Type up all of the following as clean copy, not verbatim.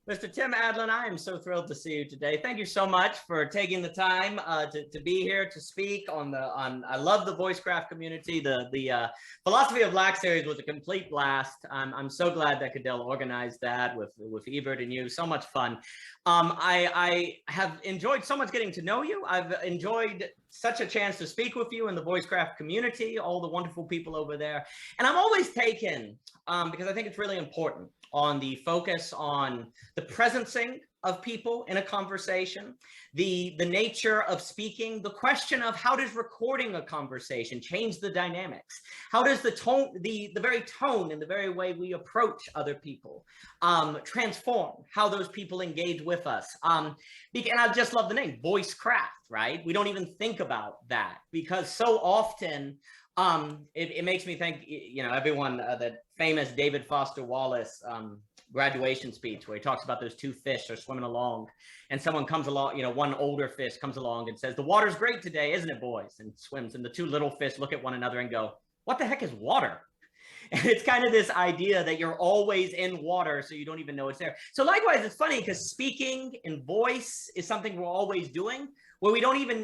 Mr. Tim Adalin, I am so thrilled to see you today. Thank you so much for taking the time to be here to speak on I love the Voicecraft community. The Philosophy of Black series was a complete blast. I'm so glad that Cadell organized that with Ebert and you. So much fun. I have enjoyed so much getting to know you. I've enjoyed such a chance to speak with you in the Voicecraft community, all the wonderful people over there. And I'm always taken, because I think it's really important, on the focus on the presencing of people in a conversation, the nature of speaking, the question of how does recording a conversation change the dynamics? How does the tone, the very tone and the very way we approach other people transform how those people engage with us? And I just love the name, Voicecraft, right? We don't even think about that because so often it makes me think, everyone, that famous David Foster Wallace graduation speech where he talks about those two fish are swimming along and someone comes along, one older fish comes along and says, "The water's great today, isn't it, boys?" and swims. And the two little fish look at one another and go, "What the heck is water?" And it's kind of this idea that you're always in water, so you don't even know it's there. So likewise, it's funny because speaking and voice is something we're always doing where we don't even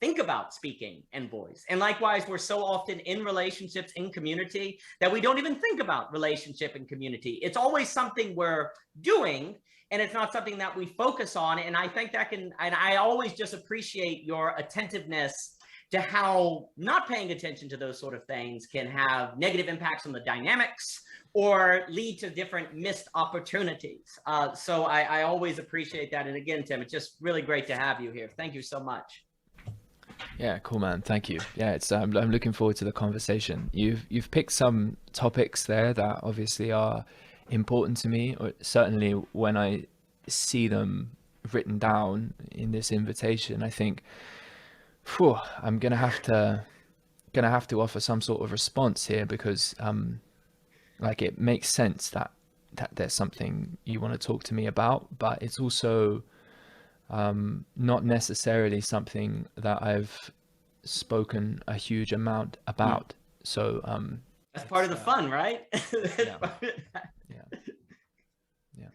think about speaking and voice. And likewise, we're so often in relationships, in community, that we don't even think about relationship and community. It's always something we're doing, and it's not something that we focus on. And I think and I always just appreciate your attentiveness to how not paying attention to those sort of things can have negative impacts on the dynamics or lead to different missed opportunities. So I always appreciate that. And again, Tim, it's just really great to have you here. Thank you so much. Yeah, cool, man. Thank you. Yeah, it's I'm looking forward to the conversation. You've picked some topics there that obviously are important to me, or certainly when I see them written down in this invitation, I think, phew, I'm gonna have to offer some sort of response here because it makes sense that there's something you want to talk to me about, but it's also not necessarily something that I've spoken a huge amount about. So that's part of the fun, right? Yeah. Yeah.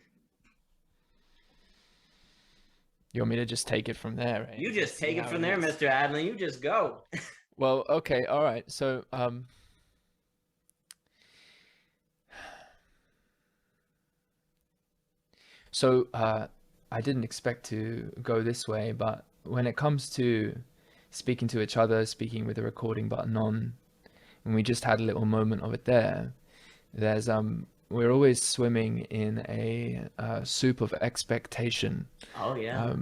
You want me to just take it from there, right? You just take it from there, Mr. Adlin. You just go. Well, okay, all right. So I didn't expect to go this way, but when it comes to speaking to each other, speaking with the recording button on, and we just had a little moment of it there's we're always swimming in a soup of expectation. Oh yeah.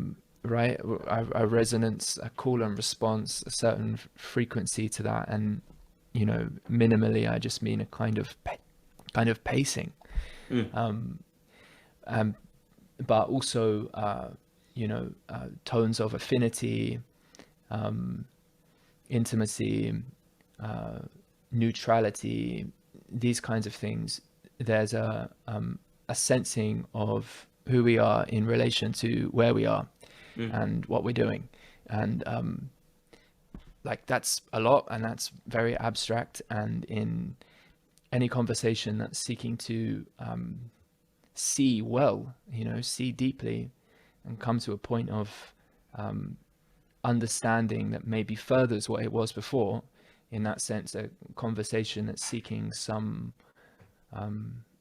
Right, a resonance, a call and response, a certain frequency to that, and minimally I just mean a kind of pacing. But also tones of affinity, intimacy, neutrality, these kinds of things. There's a sensing of who we are in relation to where we are and what we're doing, and that's a lot, and that's very abstract, and in any conversation that's seeking to see well, see deeply and come to a point of understanding that maybe furthers what it was before, in that sense, a conversation that's seeking some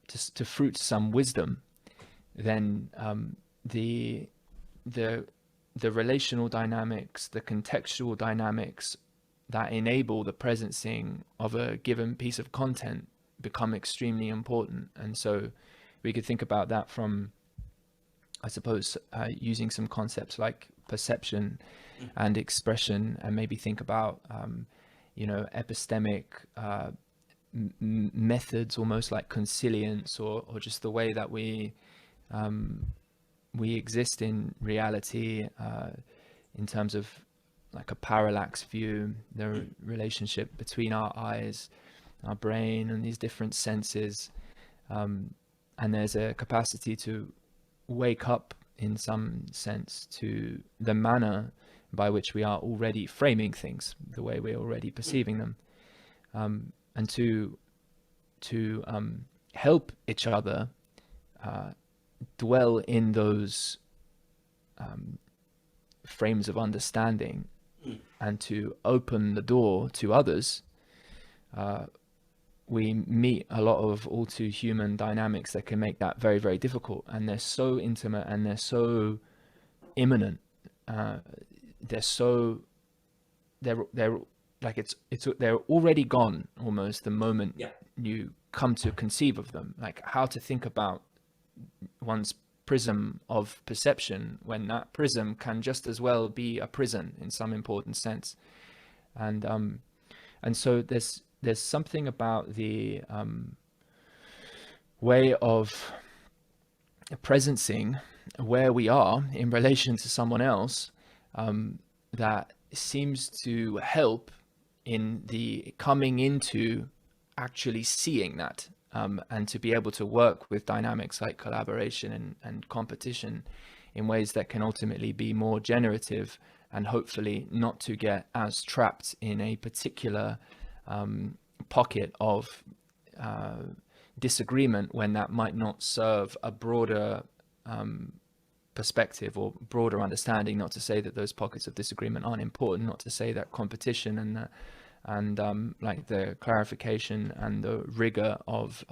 to fruit some wisdom, then the relational dynamics, the contextual dynamics that enable the presencing of a given piece of content become extremely important. And so we could think about that from, I suppose, using some concepts like perception and expression, and maybe think about, epistemic methods, almost like consilience, or just the way that we exist in reality, in terms of like a parallax view, the relationship between our eyes, our brain, and these different senses. And there's a capacity to wake up in some sense to the manner by which we are already framing things, the way we're already perceiving them, and to help each other dwell in those frames of understanding and to open the door to others, we meet a lot of all too human dynamics that can make that very, very difficult. And they're so intimate and they're so imminent. They're like they're already gone almost the moment you come to conceive of them. Like how to think about one's prism of perception when that prism can just as well be a prison in some important sense. And so there's something about the way of presencing where we are in relation to someone else that seems to help in the coming into actually seeing that, and to be able to work with dynamics like collaboration and competition in ways that can ultimately be more generative, and hopefully not to get as trapped in a particular pocket of disagreement when that might not serve a broader perspective or broader understanding. Not to say that those pockets of disagreement aren't important, not to say that competition and like the clarification and the rigor of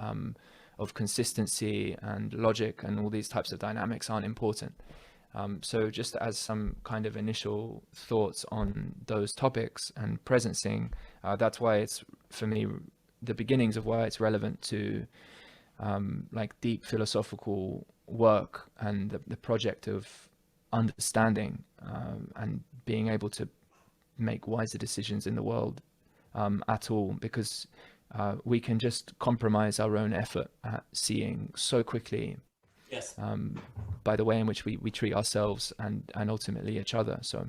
consistency and logic and all these types of dynamics aren't important. So just as some kind of initial thoughts on those topics and presencing, that's why it's, for me, the beginnings of why it's relevant to like deep philosophical work and the project of understanding and being able to make wiser decisions in the world at all, because we can just compromise our own effort at seeing so quickly. Yes. By the way in which we treat ourselves and ultimately each other. So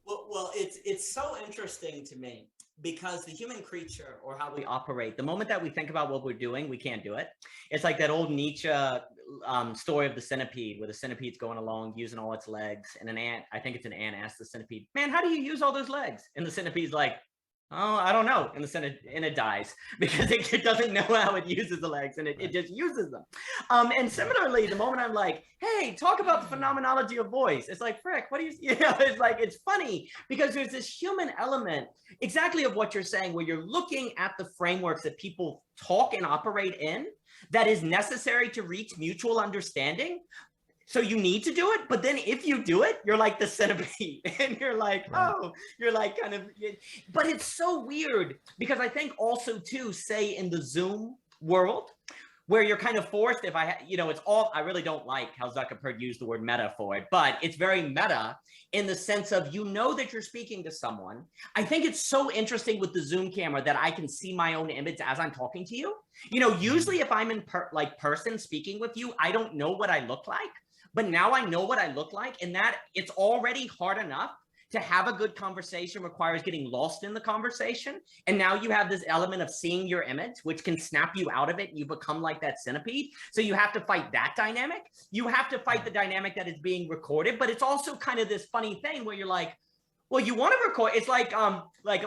well, it's so interesting to me, because the human creature, or how we operate, the moment that we think about what we're doing, we can't do it. It's like that old Nietzsche story of the centipede, where the centipede's going along using all its legs, and an ant, I think it's an ant, asks the centipede, "Man, how do you use all those legs?" And the centipede's like, "Oh, I don't know." And it dies because it doesn't know how it uses the legs, and it just uses them. And similarly, the moment I'm like, "Hey, talk about the phenomenology of voice," it's like, frick, what do you know, it's like, it's funny because there's this human element exactly of what you're saying, where you're looking at the frameworks that people talk and operate in that is necessary to reach mutual understanding. So you need to do it, but then if you do it, you're like the centipede, and you're like, oh, you're like kind of, but it's so weird because I think also too, say in the Zoom world, where you're kind of forced, if it's all, I really don't like how Zuckerberg used the word meta for it, but it's very meta in the sense of, that you're speaking to someone. I think it's so interesting with the Zoom camera that I can see my own image as I'm talking to you. Usually if I'm in person speaking with you, I don't know what I look like. But now I know what I look like, and that it's already hard enough to have a good conversation requires getting lost in the conversation. And now you have this element of seeing your image, which can snap you out of it, and you become like that centipede. So you have to fight that dynamic. You have to fight the dynamic that is being recorded, but it's also kind of this funny thing where you're like, well, you want to record. It's like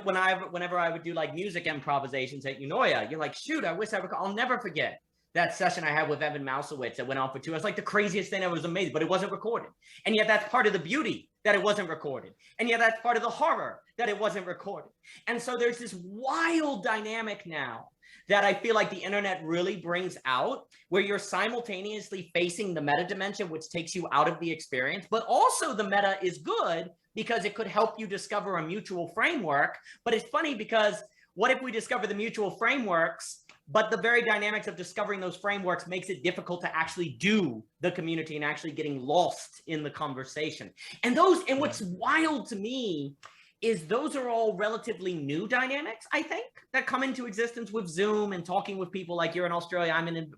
whenever I would do like music improvisations at Unoya, you're like, shoot, I wish I would. I'll never forget that session I had with Evan Mousowitz that went on for 2 hours. Like the craziest thing that was amazing, but it wasn't recorded. And yet that's part of the beauty, that it wasn't recorded. And yet that's part of the horror, that it wasn't recorded. And so there's this wild dynamic now that I feel like the internet really brings out, where you're simultaneously facing the meta dimension, which takes you out of the experience, but also the meta is good because it could help you discover a mutual framework. But it's funny because what if we discover the mutual frameworks, but the very dynamics of discovering those frameworks makes it difficult to actually do the community and actually getting lost in the conversation. And what's wild to me is those are all relatively new dynamics, I think, that come into existence with Zoom and talking with people like you're in Australia, I'm in,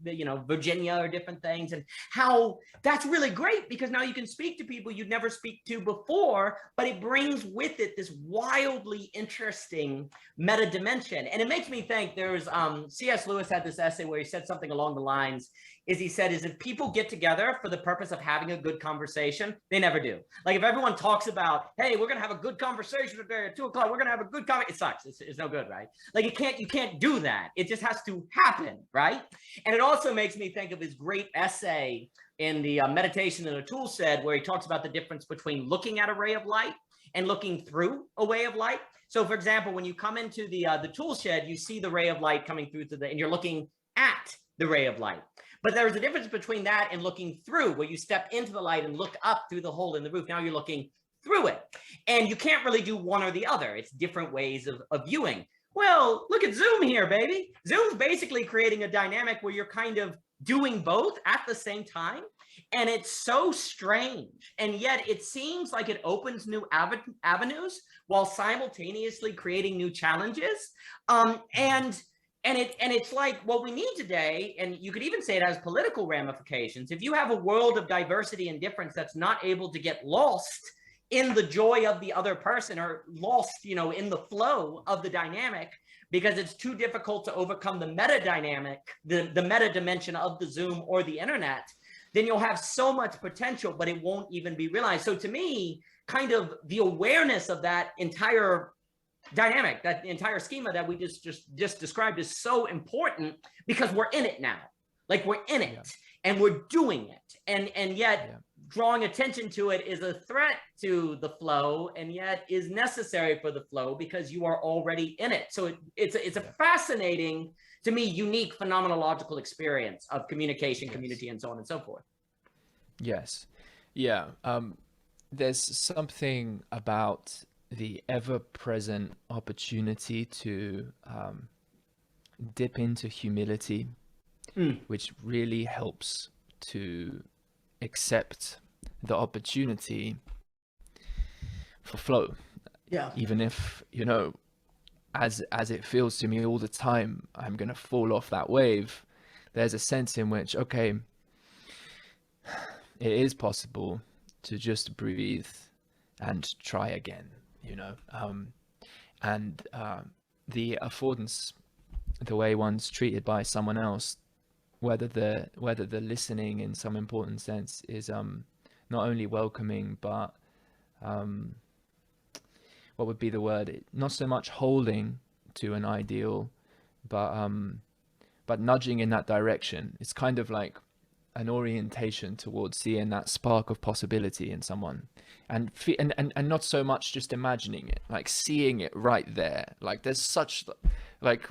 Virginia, or different things, and how that's really great because now you can speak to people you'd never speak to before, but it brings with it this wildly interesting meta dimension. And it makes me think there's, C.S. Lewis had this essay where he said something along the lines, is if people get together for the purpose of having a good conversation, they never do. Like if everyone talks about, hey, we're going to have a good conversation today at 2:00, we're going to have a good conversation, it sucks. It's no good, right? Like you can't do that. It just has to happen, right? And it also makes me think of his great essay in the meditation in a tool shed, where he talks about the difference between looking at a ray of light and looking through a ray of light. So for example, when you come into the tool shed, you see the ray of light coming through and you're looking at the ray of light. But there's a difference between that and looking through, where you step into the light and look up through the hole in the roof. Now you're looking through it. And you can't really do one or the other. It's different ways of viewing. Well, look at Zoom here, baby. Zoom's basically creating a dynamic where you're kind of doing both at the same time. And it's so strange. And yet it seems like it opens new avenues while simultaneously creating new challenges. And it's like what we need today, and you could even say it has political ramifications. If you have a world of diversity and difference that's not able to get lost in the joy of the other person, or lost, in the flow of the dynamic, because it's too difficult to overcome the meta dynamic, the meta dimension of the Zoom or the internet, then you'll have so much potential, but it won't even be realized. So to me, kind of the awareness of that entire dynamic, that entire schema that we just described, is so important, because we're in it now. Like, we're in it and we're doing it. And yet drawing attention to it is a threat to the flow, and yet is necessary for the flow, because you are already in it. So it's a fascinating, to me, unique phenomenological experience of communication, community, and so on and so forth. Yes. Yeah. There's something about the ever-present opportunity to dip into humility, which really helps to accept the opportunity for flow. Yeah. Even if, as it feels to me all the time, I'm going to fall off that wave, there's a sense in which, okay, it is possible to just breathe and try again, and the affordance, the way one's treated by someone else, whether the listening in some important sense is not only welcoming, but what would be the word? Not so much holding to an ideal, but nudging in that direction. It's kind of like an orientation towards seeing that spark of possibility in someone, and not so much just imagining it, like seeing it right there. Like, there's such, like,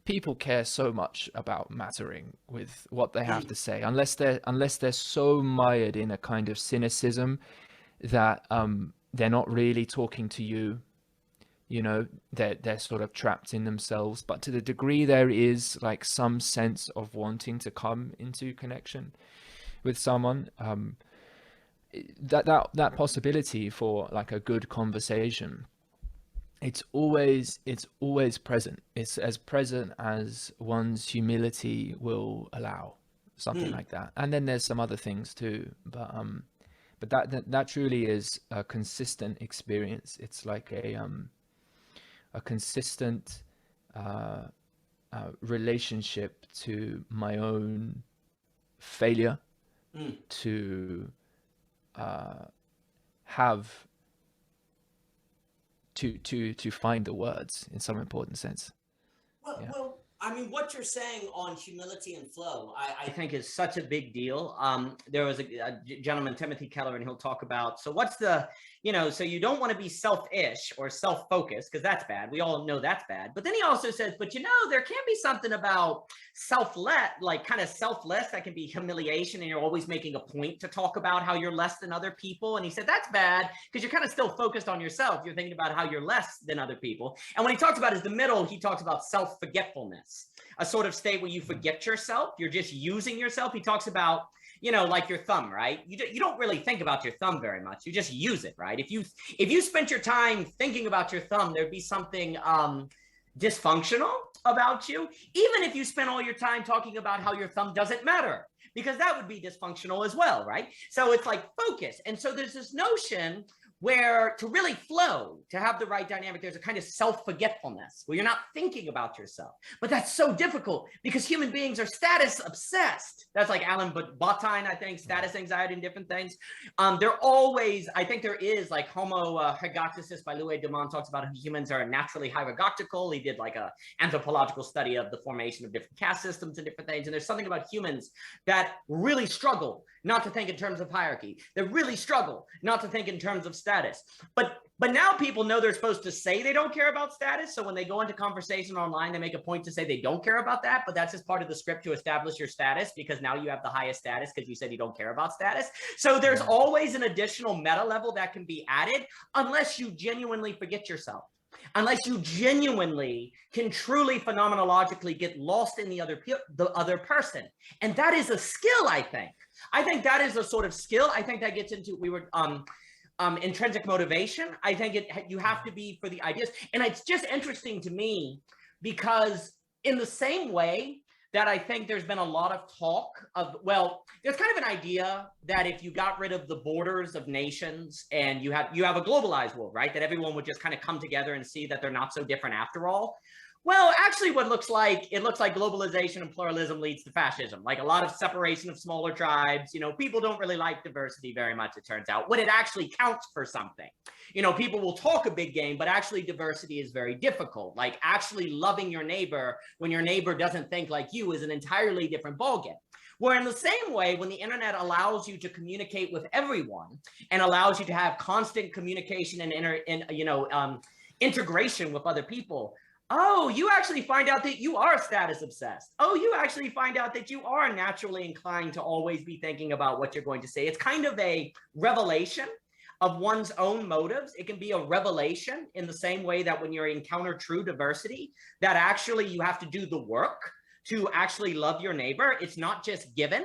people care so much about mattering with what they have to say, unless they're so mired in a kind of cynicism that they're not really talking to you. They're sort of trapped in themselves. But to the degree there is like some sense of wanting to come into connection with someone, that possibility for like a good conversation, it's always present. It's as present as one's humility will allow, something like that. And then there's some other things too, but that truly is a consistent experience. It's like a consistent relationship to my own failure to have to find the words in some important sense. Well, I mean, what you're saying on humility and flow, I think is such a big deal. There was a gentleman, Timothy Keller, and he'll talk about, so what's the, so you don't want to be selfish or self-focused, because that's bad. We all know that's bad. But then he also says, but there can be something about like kind of selfless, that can be humiliation, and you're always making a point to talk about how you're less than other people. And he said, that's bad, because you're kind of still focused on yourself. You're thinking about how you're less than other people. And when he talks about the middle, he talks about self-forgetfulness, a sort of state where you forget yourself. You're just using yourself. He talks about, like your thumb, right? You don't really think about your thumb very much. You just use it, right? If you spent your time thinking about your thumb, there'd be something dysfunctional about you. Even if you spent all your time talking about how your thumb doesn't matter, because that would be dysfunctional as well, right? So it's like focus. And so there's this notion where to really flow, to have the right dynamic, there's a kind of self-forgetfulness where you're not thinking about yourself. But that's so difficult because human beings are status obsessed. That's like Alan Botine, I think, status anxiety and different things. They're always, I think there is like Homo ergocticus by Louis Dumont talks about humans are naturally hierarchical. He did like a anthropological study of the formation of different caste systems and different things. And there's something about humans that really struggle not to think in terms of hierarchy. They really struggle not to think in terms of status. But now people know they're supposed to say they don't care about status. So when they go into conversation online, they make a point to say they don't care about that. But that's just part of the script to establish your status, because now you have the highest status because you said you don't care about status. So there's always an additional meta level that can be added unless you genuinely forget yourself. Unless you genuinely can truly phenomenologically get lost in the other person. And that is a skill, I think. I think that is a sort of skill. I think that gets into, intrinsic motivation. I think you have to be for the ideas. And it's just interesting to me because in the same way that I think there's been a lot of talk of, well, there's kind of an idea that if you got rid of the borders of nations and you have a globalized world, right? That everyone would just kind of come together and see that they're not so different after all. Well, actually it looks like globalization and pluralism leads to fascism, like a lot of separation of smaller tribes. People don't really like diversity very much, it turns out, when it actually counts for something. People will talk a big game, but actually diversity is very difficult. Like actually loving your neighbor when your neighbor doesn't think like you is an entirely different ballgame. Where in the same way, when the internet allows you to communicate with everyone and allows you to have constant communication and integration with other people, oh, you actually find out that you are status obsessed. Oh, you actually find out that you are naturally inclined to always be thinking about what you're going to say. It's kind of a revelation of one's own motives. It can be a revelation in the same way that when you encounter true diversity, that actually you have to do the work to actually love your neighbor. It's not just given.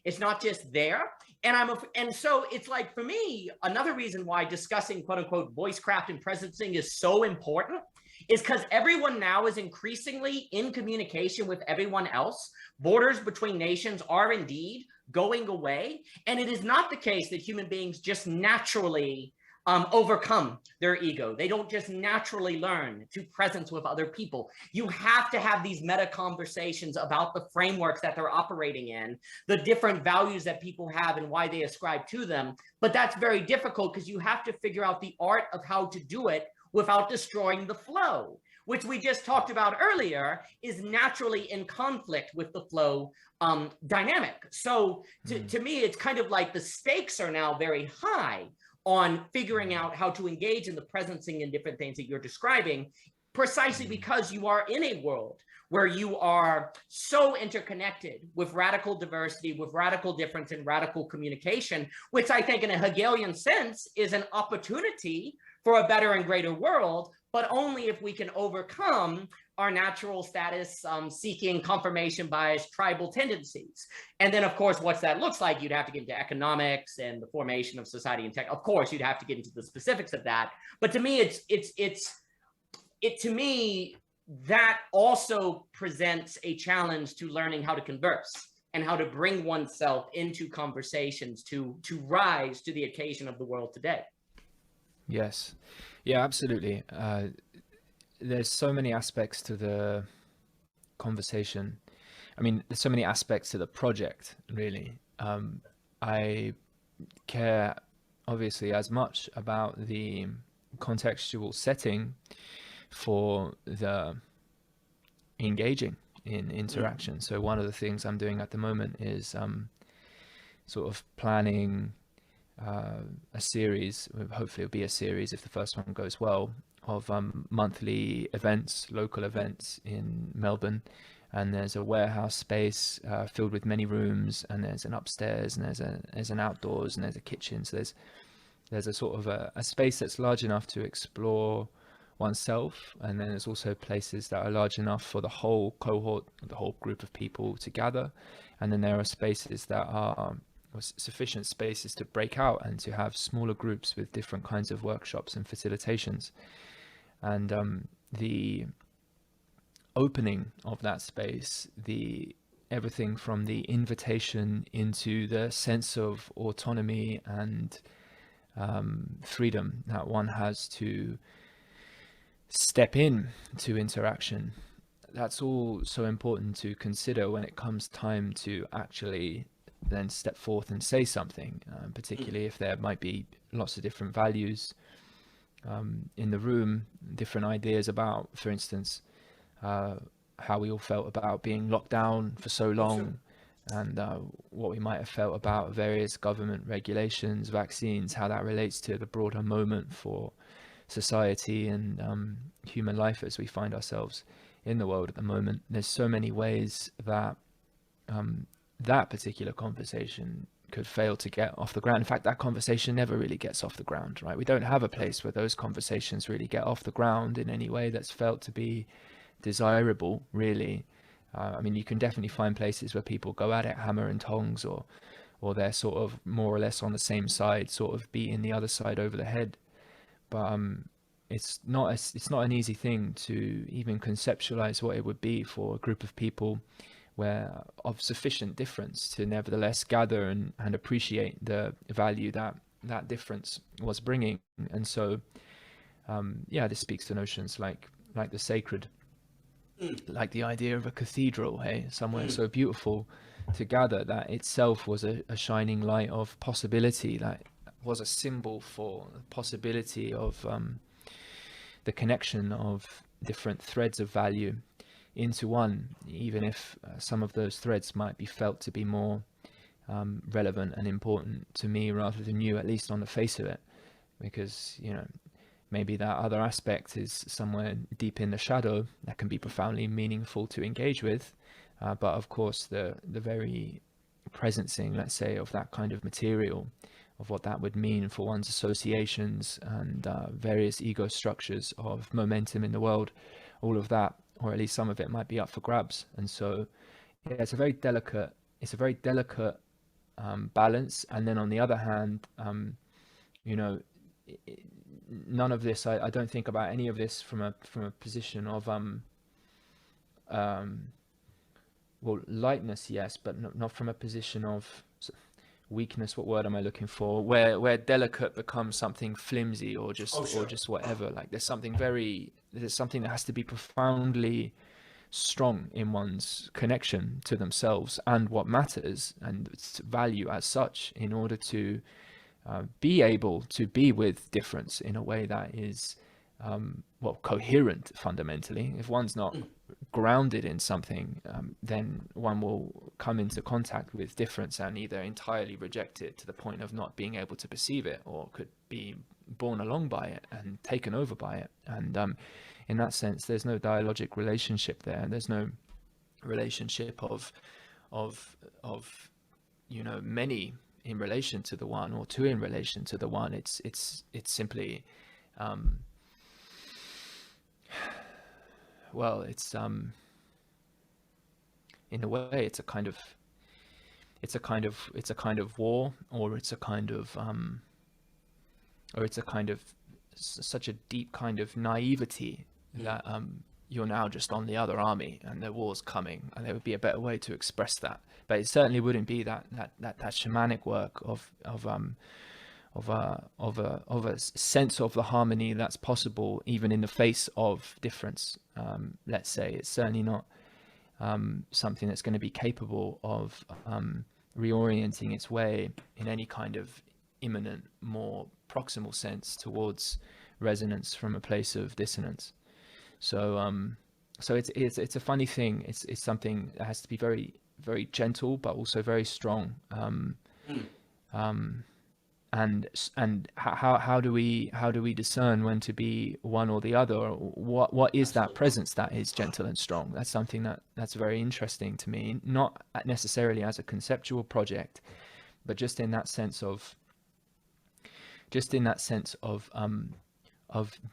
It's not just there. And so it's like, for me, another reason why discussing quote unquote voicecraft and presencing is so important is because everyone now is increasingly in communication with everyone else. Borders between nations are indeed going away. And it is not the case that human beings just naturally overcome their ego. They don't just naturally learn to presence with other people. You have to have these meta conversations about the frameworks that they're operating in, the different values that people have and why they ascribe to them. But that's very difficult because you have to figure out the art of how to do it without destroying the flow, which we just talked about earlier, is naturally in conflict with the flow dynamic. So to me, it's kind of like the stakes are now very high on figuring out how to engage in the presencing and different things that you're describing, precisely because you are in a world where you are so interconnected with radical diversity, with radical difference and radical communication, which I think in a Hegelian sense is an opportunity for a better and greater world, but only if we can overcome our natural status seeking, confirmation bias, tribal tendencies. And then of course, what that looks like, you'd have to get into economics and the formation of society and tech. Of course, you'd have to get into the specifics of that. But to me, to me, that also presents a challenge to learning how to converse and how to bring oneself into conversations to rise to the occasion of the world today. Yes. Yeah, absolutely. There's so many aspects to the conversation. I mean, there's so many aspects to the project, really. I care obviously as much about the contextual setting for the engaging in interaction. So one of the things I'm doing at the moment is sort of planning a series, hopefully it'll be a series if the first one goes well, of monthly events, local events in Melbourne. And there's a warehouse space filled with many rooms, and there's an upstairs, and there's an outdoors, and there's a kitchen. So there's a sort of a space that's large enough to explore oneself, and then there's also places that are large enough for the whole cohort, the whole group of people to gather. And then there are spaces that are sufficient spaces to break out and to have smaller groups with different kinds of workshops and facilitations. And the opening of that space, everything from the invitation into the sense of autonomy and freedom that one has to step in to interaction. That's all so important to consider when it comes time to actually then step forth and say something, particularly if there might be lots of different values in the room, different ideas about, for instance, how we all felt about being locked down for so long, and what we might have felt about various government regulations, vaccines, how that relates to the broader moment for society and human life as we find ourselves in the world at the moment. There's so many ways that that particular conversation could fail to get off the ground. In fact, that conversation never really gets off the ground, right? We don't have a place where those conversations really get off the ground in any way that's felt to be desirable, really. I mean, you can definitely find places where people go at it hammer and tongs, or they're sort of more or less on the same side, sort of beating the other side over the head. But it's not an easy thing to even conceptualize what it would be for a group of people where of sufficient difference to nevertheless gather and appreciate the value that that difference was bringing. And so yeah, this speaks to notions like the sacred, like the idea of a cathedral, hey, somewhere so beautiful to gather, that itself was a shining light of possibility, that was a symbol for the possibility of the connection of different threads of value into one, even if some of those threads might be felt to be more relevant and important to me rather than you, at least on the face of it, because, you know, maybe that other aspect is somewhere deep in the shadow that can be profoundly meaningful to engage with. But of course, the very presencing, let's say, of that kind of material, of what that would mean for one's associations and various ego structures of momentum in the world, all of that, or at least some of it, might be up for grabs. And so, yeah, it's a very delicate balance. And then on the other hand, you know, none of this, I don't think about any of this from a position of well, lightness, yes, but not from a position of weakness. What word am I looking for? Where delicate becomes something flimsy or just or just whatever. Like there's something that has to be profoundly strong in one's connection to themselves and what matters and its value as such, in order to be able to be with difference in a way that is well, coherent fundamentally. If one's not grounded in something, then one will come into contact with difference and either entirely reject it to the point of not being able to perceive it, or could be borne along by it and taken over by it. And in that sense, there's no dialogic relationship there. There's no relationship of you know, many in relation to the one, or two in relation to the one. It's simply well, it's in a way it's a kind of war, or it's a kind of such a deep kind of naivety that you're now just on the other army and the war's coming, and there would be a better way to express that. But it certainly wouldn't be that shamanic work of a sense of the harmony that's possible even in the face of difference. Let's say it's certainly not something that's going to be capable of reorienting its way in any kind of imminent, more proximal sense towards resonance from a place of dissonance. So it's a funny thing. It's something that has to be very, very gentle, but also very strong. And how do we discern when to be one or the other? What is that presence that is gentle and strong? That's something that's very interesting to me, not necessarily as a conceptual project, but just in that sense of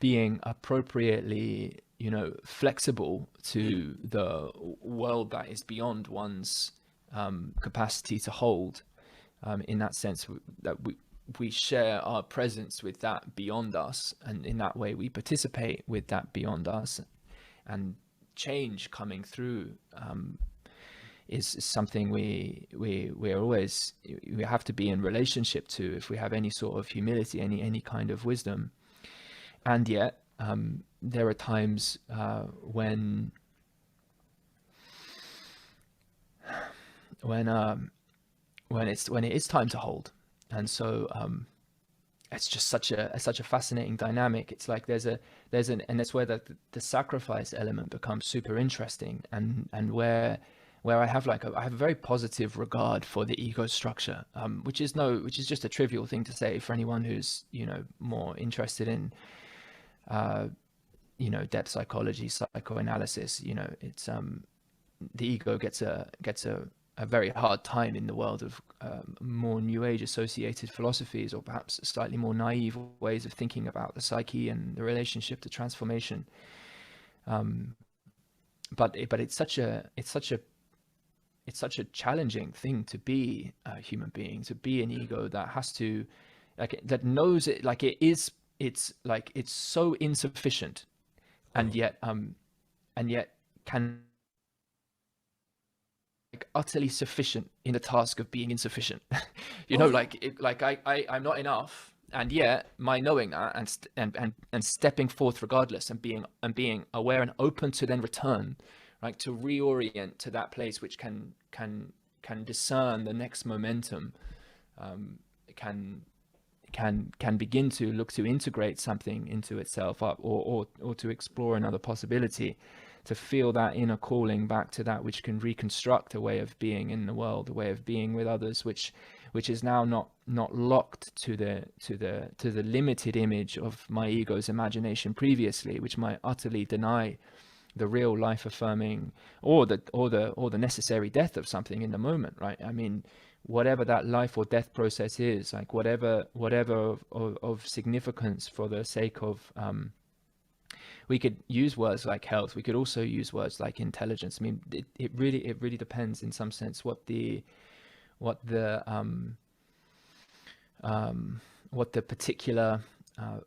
being appropriately, you know, flexible to the world that is beyond one's capacity to hold. In that sense, that we share our presence with that beyond us, and in that way we participate with that beyond us, and change coming through is something we have to be in relationship to if we have any sort of humility, any kind of wisdom. And yet there are times when it is time to hold. And so it's just such a fascinating dynamic. It's like there's and that's where the sacrifice element becomes super interesting, and where I have a very positive regard for the ego structure, which is just a trivial thing to say for anyone who's more interested in depth psychology, psychoanalysis. It's the ego gets a very hard time in the world of more New Age associated philosophies, or perhaps slightly more naive ways of thinking about the psyche and the relationship to transformation. But it's such a challenging thing to be a human being, to be an ego that has to, that knows it, it's so insufficient, and yet can utterly sufficient in the task of being insufficient. I'm not enough, and yet my knowing that and stepping forth regardless, and being aware and open to then return, right, to reorient to that place which can discern the next momentum, can begin to look to integrate something into itself up, or to explore another possibility, to feel that inner calling back to that which can reconstruct a way of being in the world, a way of being with others, which is now not locked to the limited image of my ego's imagination previously, which might utterly deny the real life affirming or the necessary death of something in the moment, right? I mean, whatever that life or death process is, like whatever of significance for the sake of we could use words like health. We could also use words like intelligence. I mean, it really depends in some sense what the particular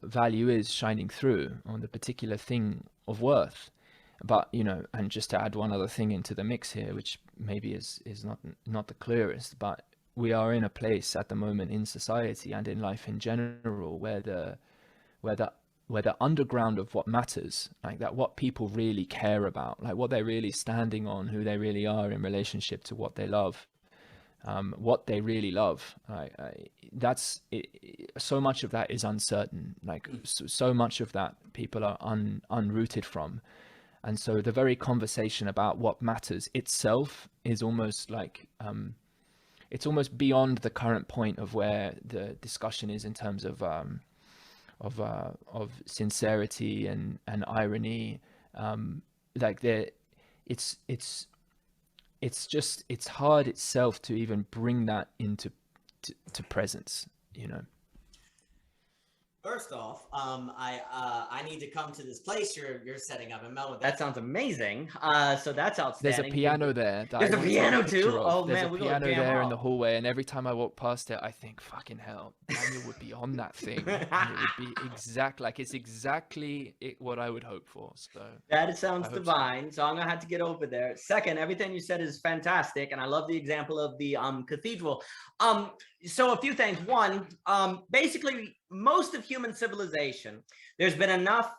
value is shining through on the particular thing of worth. But and just to add one other thing into the mix here, which maybe is not the clearest, but we are in a place at the moment in society and in life in general where the underground of what matters, like that, what people really care about, like what they're really standing on, who they really are in relationship to what they love, what they really love, that's it, so much of that is uncertain, like so much of that people are unrooted from. And so the very conversation about what matters itself is almost like it's almost beyond the current point of where the discussion is in terms of sincerity and irony. It's hard itself to even bring that into to presence, First off, I need to come to this place you're setting up in Melbourne. That sounds amazing. So that's outstanding. There's a piano there. There's a piano too. Oh There's man, a piano there in the hallway, and every time I walk past it, I think, fucking hell, Daniel would be on that thing, and it would be exactly what I would hope for. So that sounds divine. So I'm gonna have to get over there. Second, everything you said is fantastic, and I love the example of the cathedral. So a few things. One, basically, most of human civilization, there's been enough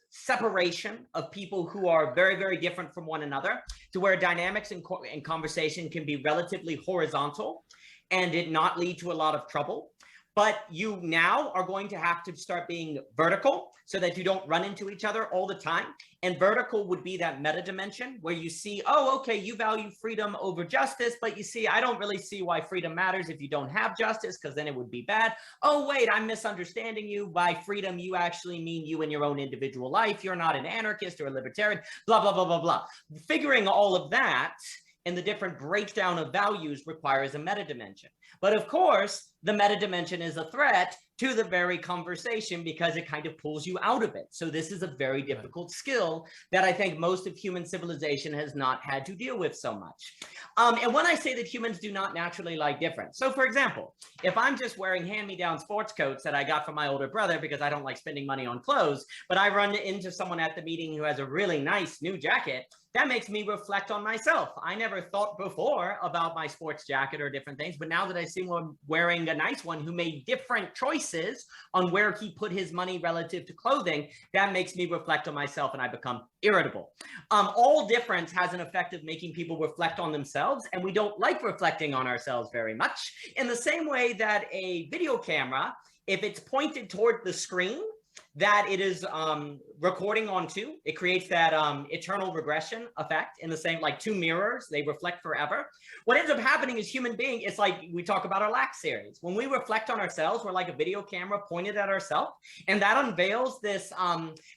separation of people who are very, very different from one another to where dynamics in conversation can be relatively horizontal and it not lead to a lot of trouble. But you now are going to have to start being vertical so that you don't run into each other all the time. And vertical would be that meta dimension where you see, oh, okay, you value freedom over justice, but you see, I don't really see why freedom matters if you don't have justice, because then it would be bad. Oh, wait, I'm misunderstanding you. By freedom, you actually mean you in your own individual life. You're not an anarchist or a libertarian, blah, blah, blah, blah, blah. Figuring all of that and the different breakdown of values requires a meta dimension. But of course, the meta dimension is a threat to the very conversation because it kind of pulls you out of it. So this is a very difficult skill that I think most of human civilization has not had to deal with so much. And when I say that humans do not naturally like difference, so for example, if I'm just wearing hand-me-down sports coats that I got from my older brother because I don't like spending money on clothes, but I run into someone at the meeting who has a really nice new jacket, that makes me reflect on myself. I never thought before about my sports jacket or different things, but now that I see one wearing a nice one who made different choices on where he put his money relative to clothing, that makes me reflect on myself and I become irritable. All difference has an effect of making people reflect on themselves, and we don't like reflecting on ourselves very much. In the same way that a video camera, if it's pointed toward the screen that it is recording onto, it creates that eternal regression effect in the same, like two mirrors, they reflect forever. What ends up happening is human being, it's like we talk about our lack series. When we reflect on ourselves, we're like a video camera pointed at ourselves, and that unveils this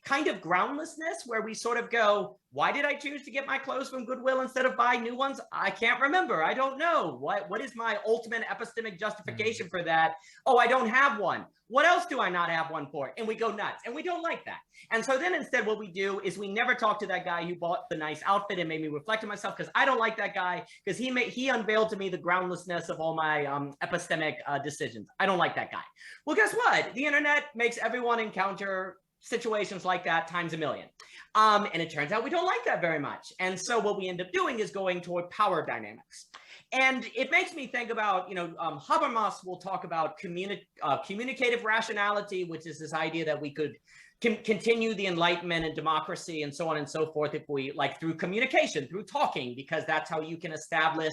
kind of groundlessness where we sort of go, why did I choose to get my clothes from Goodwill instead of buy new ones? I can't remember. I don't know. What is my ultimate epistemic justification for that? Oh, I don't have one. What else do I not have one for? And we go nuts, and we don't like that. And so then instead what we do is we never talk to that guy who bought the nice outfit and made me reflect on myself, because I don't like that guy, because he unveiled to me the groundlessness of all my epistemic decisions. I don't like that guy. Well, guess what? The internet makes everyone encounter situations like that times a million. And it turns out we don't like that very much. And so what we end up doing is going toward power dynamics. And it makes me think about, Habermas will talk about communicative rationality, which is this idea that we could continue the Enlightenment and democracy and so on and so forth if we, like, through communication, through talking, because that's how you can establish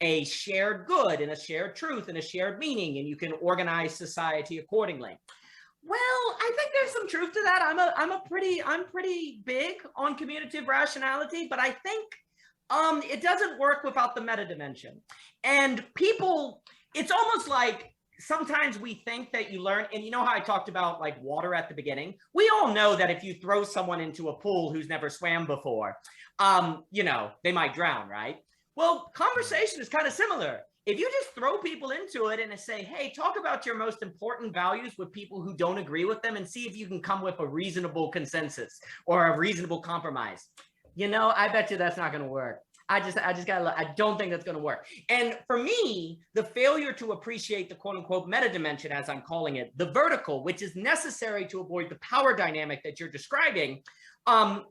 a shared good and a shared truth and a shared meaning, and you can organize society accordingly. Well, I think there's some truth to that. I'm pretty big on communicative rationality, but I think it doesn't work without the meta dimension. And people, it's almost like sometimes we think that you learn, and you know how I talked about like water at the beginning? We all know that if you throw someone into a pool who's never swam before, they might drown, right? Well, conversation is kind of similar. If you just throw people into it and say, hey, talk about your most important values with people who don't agree with them and see if you can come with a reasonable consensus or a reasonable compromise. I bet you that's not going to work. I don't think that's going to work. And for me, the failure to appreciate the quote unquote meta dimension, as I'm calling it, the vertical, which is necessary to avoid the power dynamic that you're describing,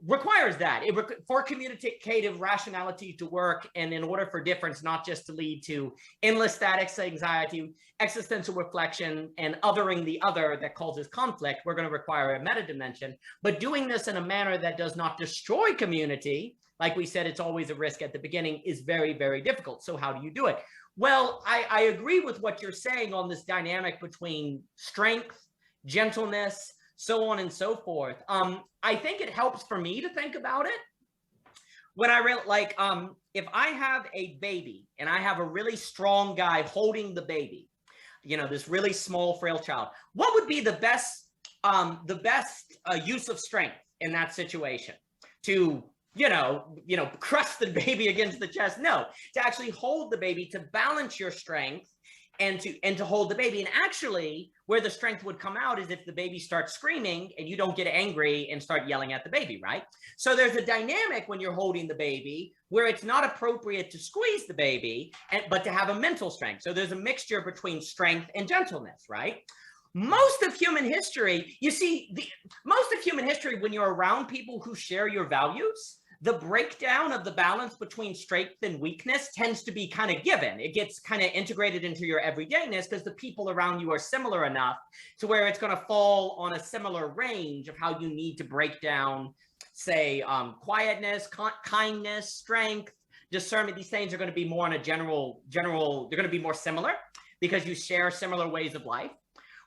requires that for communicative rationality to work, and in order for difference not just to lead to endless static anxiety, existential reflection, and othering the other that causes conflict, we're going to require a meta dimension. But doing this in a manner that does not destroy community, like we said, it's always a risk at the beginning, is very, very difficult. So how do you do it? Well, I agree with what you're saying on this dynamic between strength, gentleness, so on and so forth. I think it helps for me to think about it when if I have a baby and I have a really strong guy holding the baby, this really small, frail child, what would be the best use of strength in that situation? To crush the baby against the chest? No, to actually hold the baby, to balance your strength and to hold the baby. And actually, where the strength would come out is if the baby starts screaming and you don't get angry and start yelling at the baby, right? So there's a dynamic when you're holding the baby where it's not appropriate to squeeze the baby, but to have a mental strength. So there's a mixture between strength and gentleness, right? Most of human history, when you're around people who share your values, the breakdown of the balance between strength and weakness tends to be kind of given. It gets kind of integrated into your everydayness because the people around you are similar enough to where it's going to fall on a similar range of how you need to break down, say, quietness, kindness, strength, discernment. These things are going to be more on a general, they're going to be more similar because you share similar ways of life.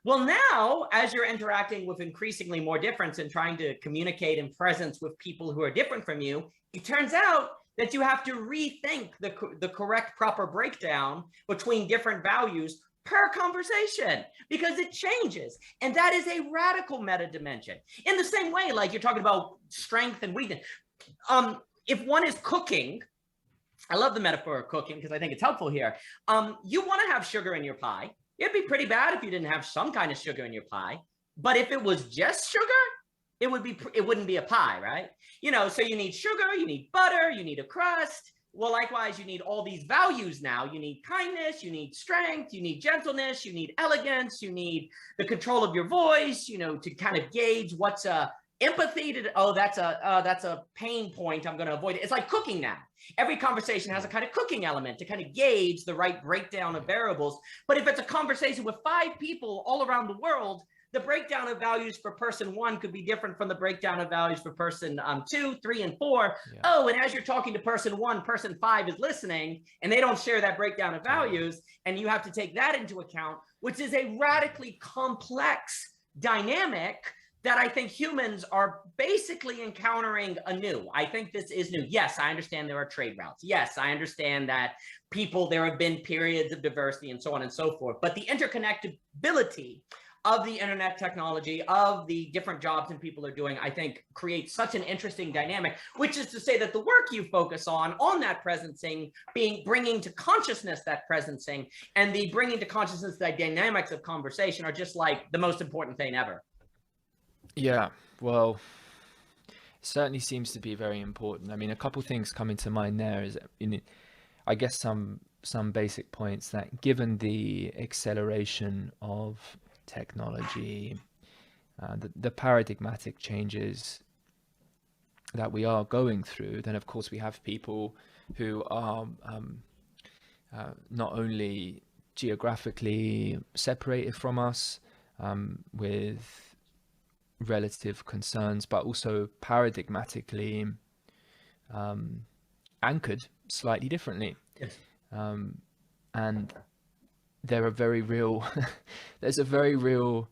Well, now, as you're interacting with increasingly more difference and trying to communicate in presence with people who are different from you, it turns out that you have to rethink the correct, proper breakdown between different values per conversation because it changes. And that is a radical meta dimension. In the same way, like you're talking about strength and weakness. If one is cooking, I love the metaphor of cooking because I think it's helpful here. You want to have sugar in your pie. It'd be pretty bad if you didn't have some kind of sugar in your pie. But if it was just sugar, it wouldn't be a pie, right? So you need sugar, you need butter, you need a crust. Well, likewise, you need all these values now. You need kindness, you need strength, you need gentleness, you need elegance, you need the control of your voice, to kind of gauge what's empathy that's a pain point, I'm going to avoid it. It's like cooking now. Every conversation has a kind of cooking element to kind of gauge the right breakdown of variables. But if it's a conversation with 5 people all around the world, the breakdown of values for person 1 could be different from the breakdown of values for person 2, 3, and 4. Yeah. Oh, and as you're talking to person 1, person 5 is listening, and they don't share that breakdown of values, and you have to take that into account, which is a radically complex dynamic that I think humans are basically encountering anew. I think this is new. Yes, I understand there are trade routes. Yes, I understand that there have been periods of diversity and so on and so forth. But the interconnectability of the internet technology, of the different jobs and people are doing, I think creates such an interesting dynamic, which is to say that the work you focus on that presencing, bringing to consciousness that presencing, and the bringing to consciousness the dynamics of conversation are just like the most important thing ever. Yeah, well, it certainly seems to be very important. I mean, a couple things coming to mind there is, I guess some basic points that given the acceleration of technology, the paradigmatic changes that we are going through, then of course we have people who are not only geographically separated from us with relative concerns, but also paradigmatically anchored slightly differently. Yes. And there's a very real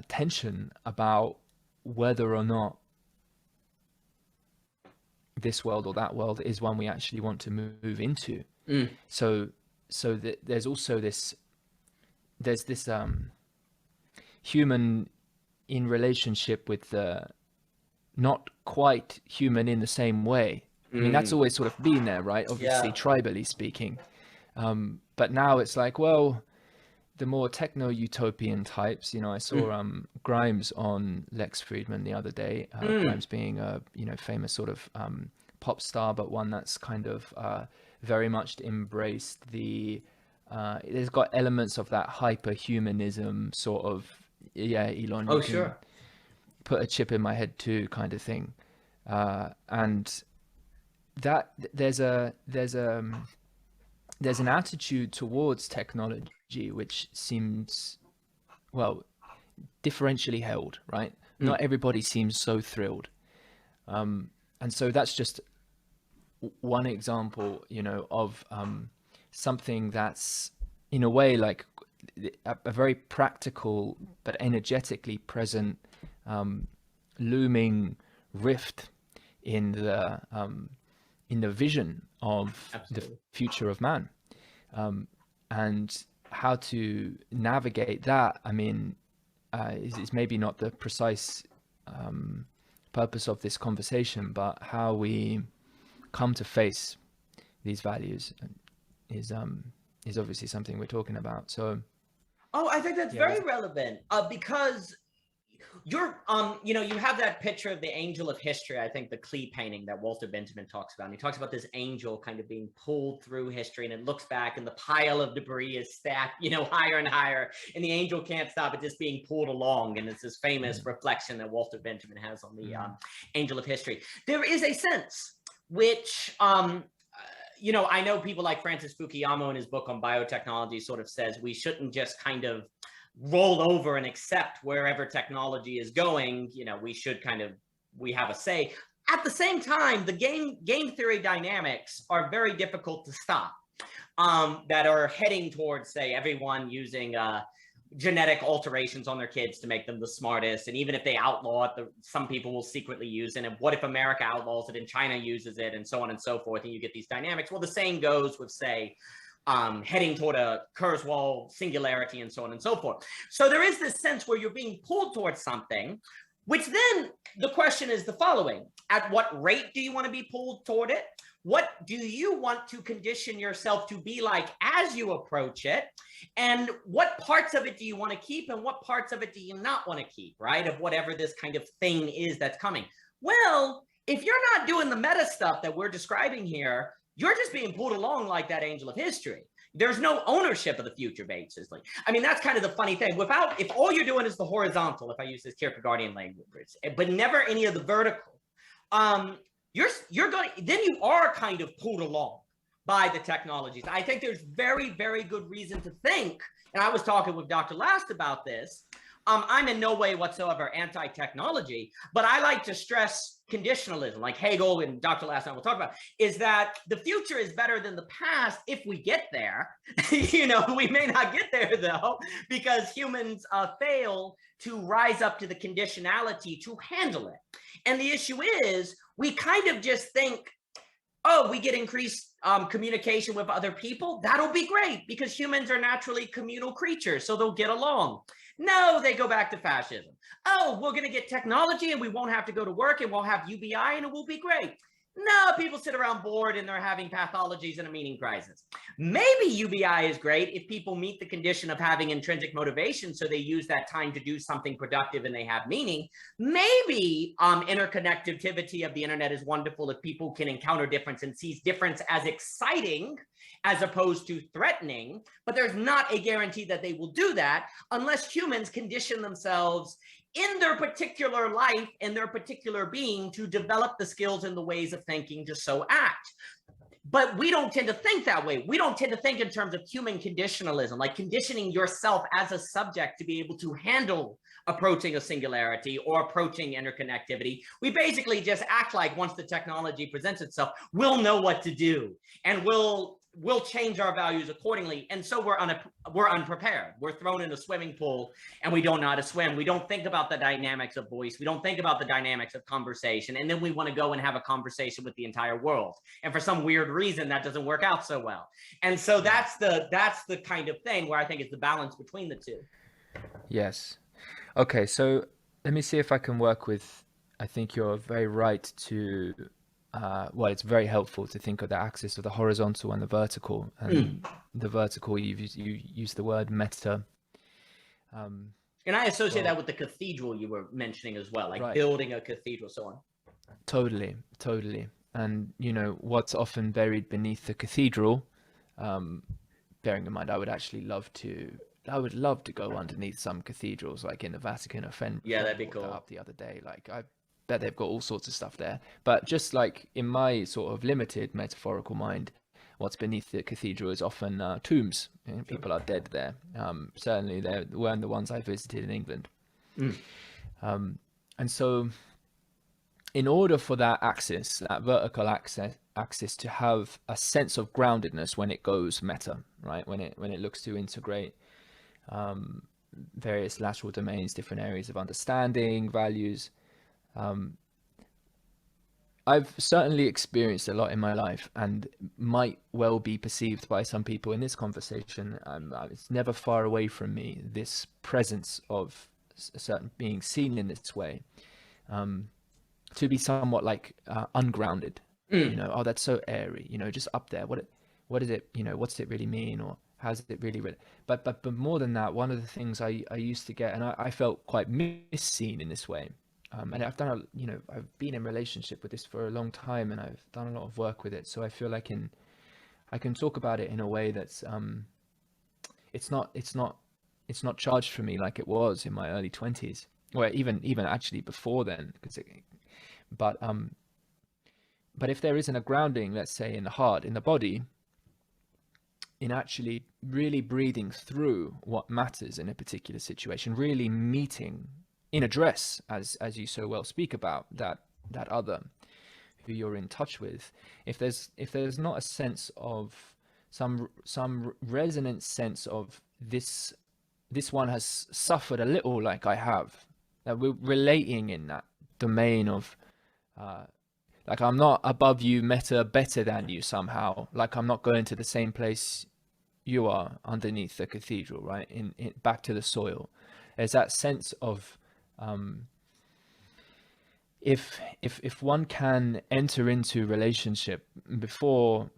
tension about whether or not this world or that world is one we actually want to move into. So there's also this human in relationship with the not quite human in the same way. I mean, that's always sort of been there, right? Obviously, tribally speaking. But now it's like, well, the more techno-utopian types, I saw Grimes on Lex Friedman the other day. Grimes being a famous sort of pop star, but one that's kind of very much embraced there's got elements of that hyperhumanism sort of, Elon, you can put a chip in my head too kind of thing. And that there's an attitude towards technology which seems, well, differentially held, right? Not everybody seems so thrilled. And so that's just one example, of something that's in a way like a very practical but energetically present looming rift in the vision of Absolutely. the future of man, and how to navigate that. I mean, is maybe not the precise purpose of this conversation, but how we come to face these values is obviously something we're talking about. So, I think that's very relevant because you're, you have that picture of the angel of history. I think the Klee painting that Walter Benjamin talks about. And he talks about this angel kind of being pulled through history, and it looks back, and the pile of debris is stacked, higher and higher, and the angel can't stop it just being pulled along. And it's this famous reflection that Walter Benjamin has on the angel of history. There is a sense which, I know people like Francis Fukuyama in his book on biotechnology sort of says we shouldn't just kind of roll over and accept wherever technology is going. We have a say. At the same time, the game theory dynamics are very difficult to stop, that are heading towards, say, everyone using genetic alterations on their kids to make them the smartest. And even if they outlaw it, some people will secretly use it. And what if America outlaws it and China uses it, and so on and so forth, and you get these dynamics? Well, the same goes with, say, heading toward a Kurzweil singularity and so on and so forth. So there is this sense where you're being pulled towards something, Which then the question is the following: at what rate do you want to be pulled toward it? What do you want to condition yourself to be like as you approach it? And what parts of it do you want to keep, and what parts of it do you not want to keep, right? Of whatever this kind of thing is that's coming. Well, if you're not doing the meta stuff that we're describing here, you're just being pulled along like that angel of history. There's no ownership of the future, basically. I mean, that's kind of the funny thing. If all you're doing is the horizontal, if I use this Kierkegaardian language, but never any of the vertical, then you are kind of pulled along by the technologies. I think there's very, very good reason to think, and I was talking with Dr. Last about this. I'm in no way whatsoever anti-technology, but I like to stress conditionalism, like Hegel and Dr. Last and I will talk about, is that the future is better than the past if we get there. We may not get there though, because humans fail to rise up to the conditionality to handle it. And the issue is, we kind of just think, oh, we get increased communication with other people. That'll be great because humans are naturally communal creatures, so they'll get along. No, they go back to fascism. Oh, we're going to get technology and we won't have to go to work and we'll have UBI and it will be great. No, people sit around bored and they're having pathologies and a meaning crisis. Maybe UBI is great if people meet the condition of having intrinsic motivation, so they use that time to do something productive and they have meaning. Maybe interconnectivity of the internet is wonderful if people can encounter difference and sees difference as exciting as opposed to threatening, but there's not a guarantee that they will do that unless humans condition themselves in their particular life and their particular being to develop the skills and the ways of thinking to so act. But we don't tend to think that way. We don't tend to think in terms of human conditionalism, like conditioning yourself as a subject to be able to handle approaching a singularity or approaching interconnectivity. We basically just act like once the technology presents itself, we'll know what to do and we'll change our values accordingly. And so we're unprepared. We're thrown in a swimming pool and we don't know how to swim. We don't think about the dynamics of voice. We don't think about the dynamics of conversation. And then we want to go and have a conversation with the entire world. And for some weird reason, that doesn't work out so well. And so that's the kind of thing where I think it's the balance between the two. Yes. Okay, so let me see if I can work with, I think you're very right to, well, it's very helpful to think of the axis of the horizontal and the vertical. And the vertical, you use the word meta. And I associate that with the cathedral you were mentioning as well, like right. Building a cathedral, so on. Totally. And, what's often buried beneath the cathedral, bearing in mind, I would love to go underneath some cathedrals, like in the Vatican or Fen. Yeah, that'd be cool. Up the other day, like I bet they've got all sorts of stuff there. But just like in my sort of limited metaphorical mind, what's beneath the cathedral is often tombs. People are dead there. Certainly, they weren't the ones I visited in England. And so, in order for that axis, that vertical axis, to have a sense of groundedness when it goes meta, right? When it looks to integrate various lateral domains, different areas of understanding, values. I've certainly experienced a lot in my life, and might well be perceived by some people in this conversation. It's never far away from me, this presence of a certain being seen in this way, to be somewhat like ungrounded. Oh, that's so airy, just up there. What is it? What's it really mean, or how's it really? But more than that, one of the things I used to get, and I felt quite misseen in this way. And I've done, I've been in relationship with this for a long time, and I've done a lot of work with it. So I feel I can talk about it in a way that's, it's not charged for me like it was in my early 20s, or even actually before then. But if there isn't a grounding, let's say in the heart, in the body, in actually really breathing through what matters in a particular situation, really meeting in address, as you so well speak about, that other who you're in touch with, if there's not a sense of some resonant sense of this one has suffered a little like I have, that we're relating in that domain of like I'm not above you, meta better than you somehow, like I'm not going to the same place you are underneath the cathedral, right? In back to the soil. There's that sense of if one can enter into relationship before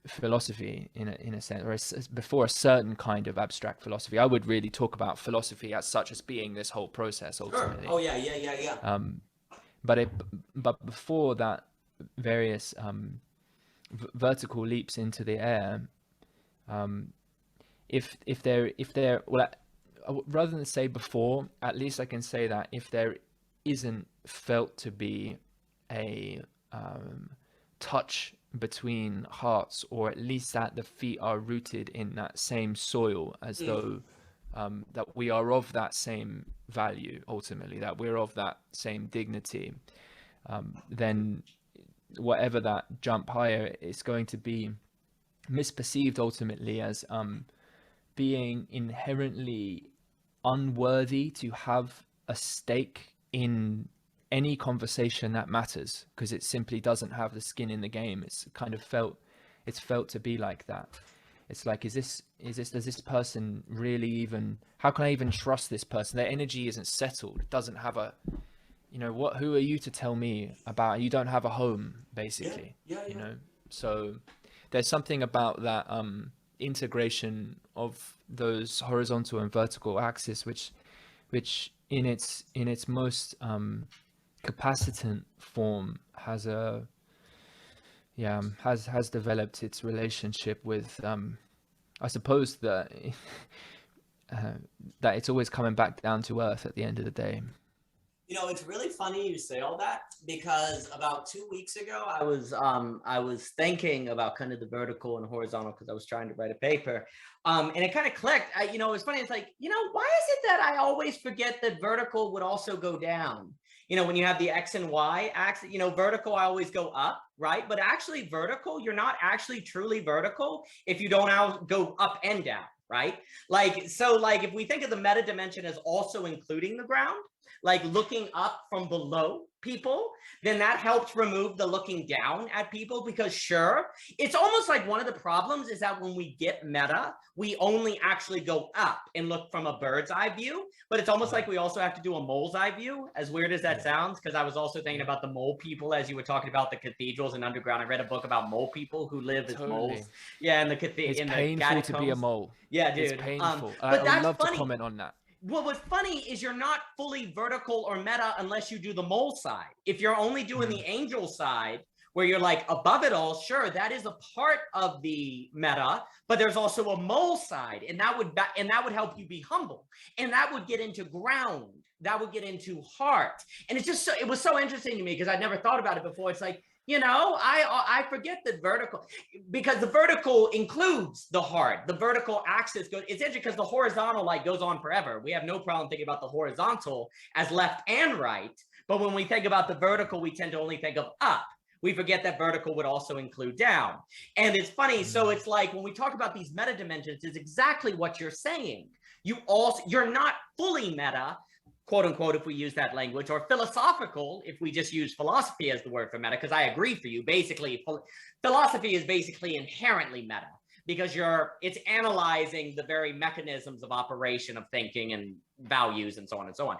philosophy in a sense, or before a certain kind of abstract philosophy, I would really talk about philosophy as such as being this whole process Sure. ultimately. Oh yeah. But before that, various vertical leaps into the air, if there well, rather than say before, at least I can say that if there isn't felt to be a touch between hearts, or at least that the feet are rooted in that same soil, as though that we are of that same value ultimately, that we're of that same dignity, then whatever that jump higher is going to be misperceived ultimately as being inherently unworthy to have a stake in any conversation that matters, because it simply doesn't have the skin in the game. It's kind of felt to be like that. It's like, does this person really even, how can I even trust this person? Their energy isn't settled. It doesn't have a, who are you to tell me about, you don't have a home, basically. Yeah. So there's something about that integration of those horizontal and vertical axis, which in its most capacitant form has developed its relationship with I suppose that that it's always coming back down to earth at the end of the day. It's really funny you say all that, because about 2 weeks ago, I was thinking about kind of the vertical and horizontal, because I was trying to write a paper. And it kind of clicked. It's funny. It's like, why is it that I always forget that vertical would also go down? When you have the X and Y axis, vertical, I always go up, right? But actually vertical, you're not actually truly vertical if you don't go up and down, right? Like if we think of the meta dimension as also including the ground, like looking up from below people, then that helps remove the looking down at people, because sure, it's almost like one of the problems is that when we get meta, we only actually go up and look from a bird's eye view, but it's almost like we also have to do a mole's eye view, as weird as that sounds, because I was also thinking about the mole people as you were talking about the cathedrals and underground. I read a book about mole people who live as moles. Yeah, in the It's in the painful to be a catacombs. mole. Yeah, It's dude. painful. I But would that's love to funny. comment on that. Well, what's funny is you're not fully vertical or meta unless you do the mole side. If you're only doing the angel side, where you're like above it all, sure, that is a part of the meta, but there's also a mole side, and that would help you be humble, and that would get into ground, that would get into heart. And it was so interesting to me, because I'd never thought about it before. It's like, I forget that vertical, because the vertical includes the heart. The vertical axis goes, it's interesting because the horizontal goes on forever. We have no problem thinking about the horizontal as left and right. But when we think about the vertical, we tend to only think of up. We forget that vertical would also include down. And it's funny. So it's like when we talk about these meta dimensions, it's exactly what you're saying. You're not fully meta, quote unquote, if we use that language, or philosophical if we just use philosophy as the word for meta, because I agree for you. Basically, philosophy is basically inherently meta, because it's analyzing the very mechanisms of operation of thinking and values and so on and so on.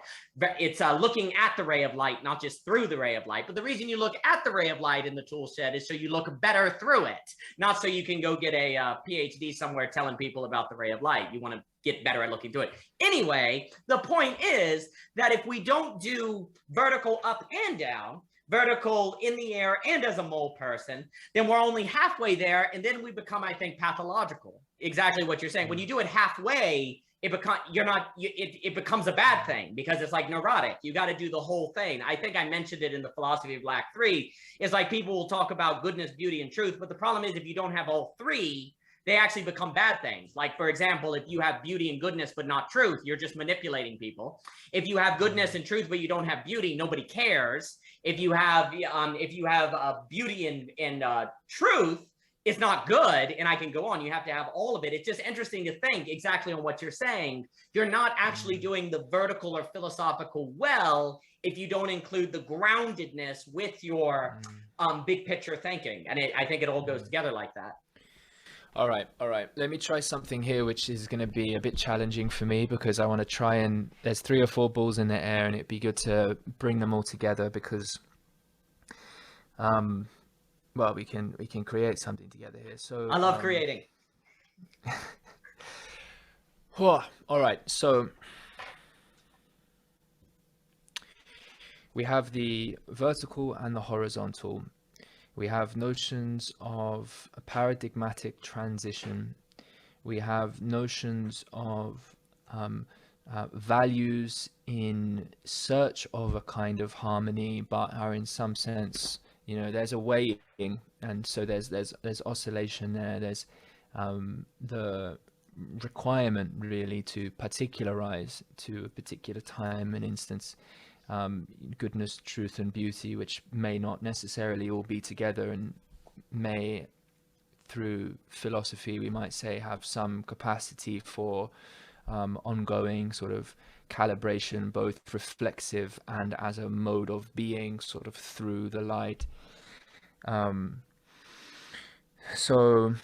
It's looking at the ray of light, not just through the ray of light. But the reason you look at the ray of light in the tool shed is so you look better through it, not so you can go get a PhD somewhere telling people about the ray of light. You want to get better at looking through it. Anyway, the point is that if we don't do vertical up and down, vertical in the air and as a mole person, then we're only halfway there, and then we become, I think, pathological. Exactly what you're saying. When you do it halfway, it becomes a bad thing, because it's like neurotic. You got to do the whole thing. I think I mentioned it in the Philosophy of Black 3. It's like people will talk about goodness, beauty, and truth, but the problem is if you don't have all three, they actually become bad things. Like, for example, if you have beauty and goodness but not truth, you're just manipulating people. If you have goodness and truth but you don't have beauty, nobody cares. If you have beauty and truth, it's not good. And I can go on. You have to have all of it. It's just interesting to think exactly on what you're saying. You're not actually doing the vertical or philosophical well if you don't include the groundedness with your big picture thinking. And I think it all goes together like that. All right. Let me try something here, which is going to be a bit challenging for me, because I want to try and there's 3 or 4 balls in the air, and it'd be good to bring them all together, because Well, we can create something together here. So I love creating. all right. So we have the vertical and the horizontal. We have notions of a paradigmatic transition. We have notions of values in search of a kind of harmony, but are in some sense, there's a weighting, and so there's oscillation there. There's the requirement really to particularize to a particular time and instance, goodness, truth, and beauty, which may not necessarily all be together, and may, through philosophy, we might say, have some capacity for ongoing sort of calibration, both reflexive and as a mode of being, sort of through the light. So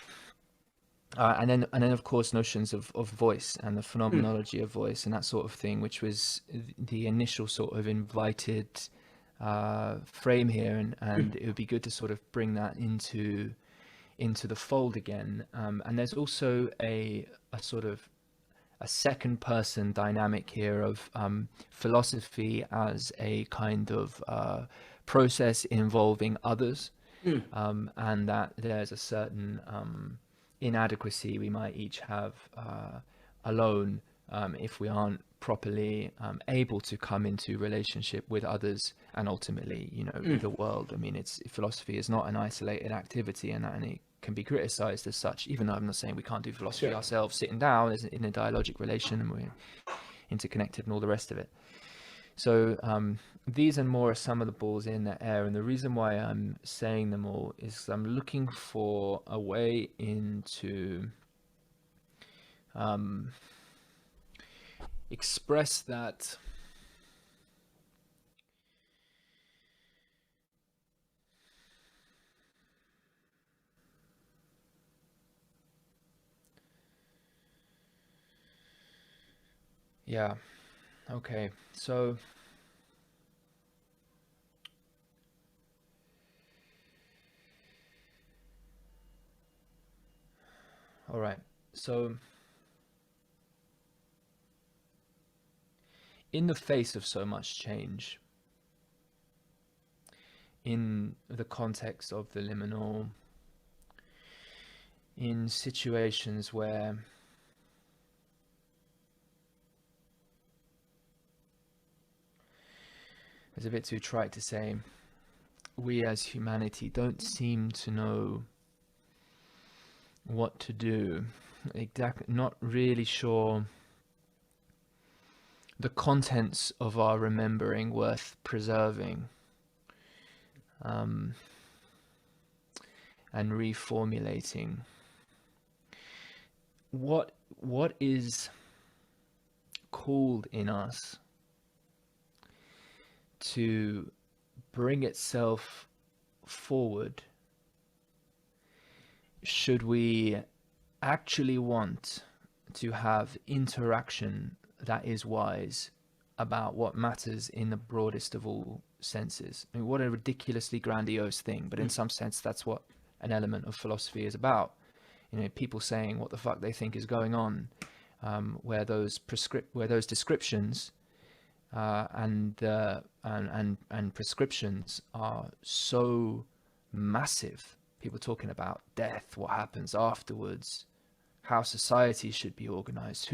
and then of course notions of voice and the phenomenology of voice and that sort of thing, which was the initial sort of invited frame here, and it would be good to sort of bring that into the fold again. And there's also a sort of a second person dynamic here of philosophy as a kind of process involving others, and that there's a certain inadequacy we might each have alone, if we aren't properly able to come into relationship with others and ultimately, the world. I mean, philosophy is not an isolated activity, and it can be criticized as such, even though I'm not saying we can't do philosophy ourselves sitting down in a dialogic relation, and we're interconnected and all the rest of it. So these and more are some of the balls in the air, and the reason why I'm saying them all is I'm looking for a way into express that okay, so all right, so in the face of so much change, in the context of the liminal, in situations where it's a bit too trite to say, we as humanity don't seem to know what to do, exactly, not really sure the contents of our remembering worth preserving, and reformulating. What is called in us to bring itself forward, should we actually want to have interaction that is wise about what matters in the broadest of all senses? I mean, what a ridiculously grandiose thing, but in some sense that's what an element of philosophy is about. People saying what the fuck they think is going on, where those descriptions and prescriptions are so massive. People talking about death, what happens afterwards, how society should be organized,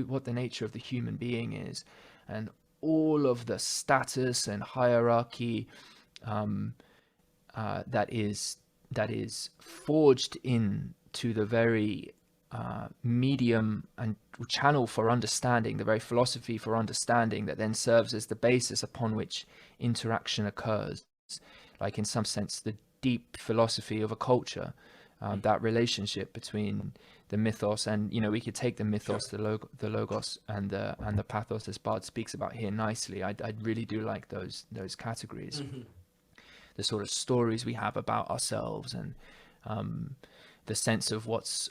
what the nature of the human being is, and all of the status and hierarchy that is forged into the very medium and channel for understanding, the very philosophy for understanding that then serves as the basis upon which interaction occurs. Like, in some sense, the deep philosophy of a culture, that relationship between the mythos and, we could take the mythos, the logos, and the pathos, as Bard speaks about here nicely. I really do like those categories. The sort of stories we have about ourselves, and the sense of what's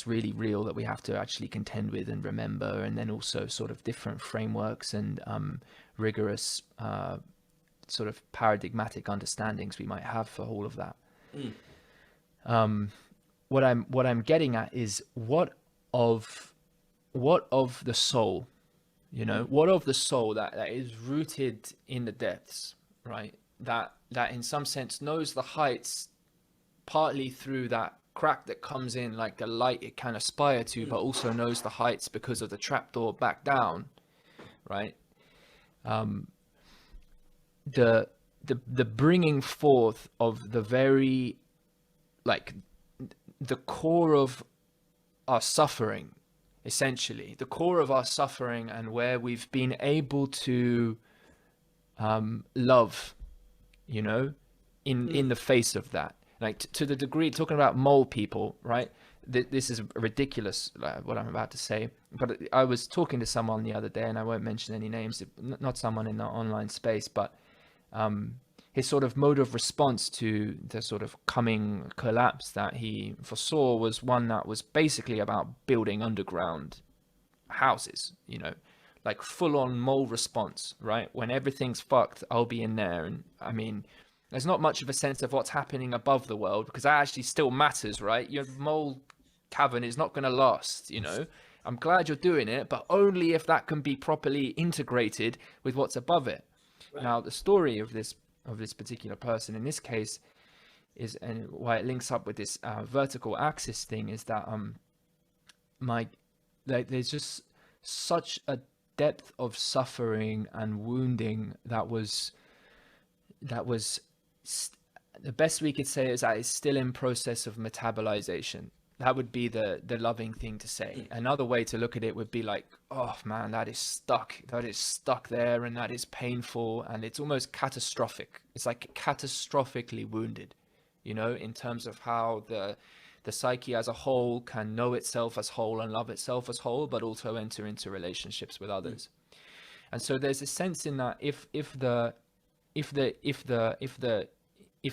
really real that we have to actually contend with and remember, and then also sort of different frameworks and rigorous sort of paradigmatic understandings we might have for all of that. Mm. What I'm getting at is what of the soul, you know, what of the soul that is rooted in the depths, right? That in some sense knows the heights partly through that crack that comes in, like the light it can aspire to, but also knows the heights because of the trapdoor back down, right? The bringing forth of the very, like, the core of our suffering, essentially the core of our suffering, and where we've been able to love, you know, in the face of that, like to the degree, talking about mole people, right? This is ridiculous, what I'm about to say, but I was talking to someone the other day, and I won't mention any names, not someone in the online space, but his sort of mode of response to the sort of coming collapse that he foresaw was one that was basically about building underground houses, you know, like full on mole response, right? When everything's fucked, I'll be in there. And I mean, there's not much of a sense of what's happening above the world, because that actually still matters, right? Your mole cavern is not going to last, you know. I'm glad you're doing it, but only if that can be properly integrated with what's above it. Right. Now, the story of this particular person in this case is, and why it links up with this vertical axis thing, is that there's just such a depth of suffering and wounding that was the best we could say is that it's still in process of metabolization. That would be the loving thing to say. Another way to look at it would be like, oh man, that is stuck there, and that is painful, and it's almost catastrophic. It's like catastrophically wounded, you know, in terms of how the psyche as a whole can know itself as whole and love itself as whole, but also enter into relationships with others. And so there's a sense in that if the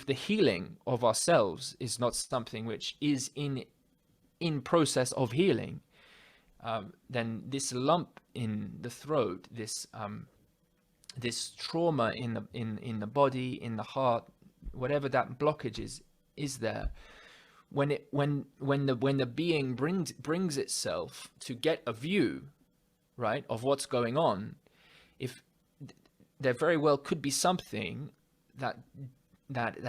healing of ourselves is not something which is in process of healing, then this lump in the throat, this trauma in the body, in the heart, whatever that blockage is there. When the being brings itself to get a view, right, of what's going on, if there very well could be something that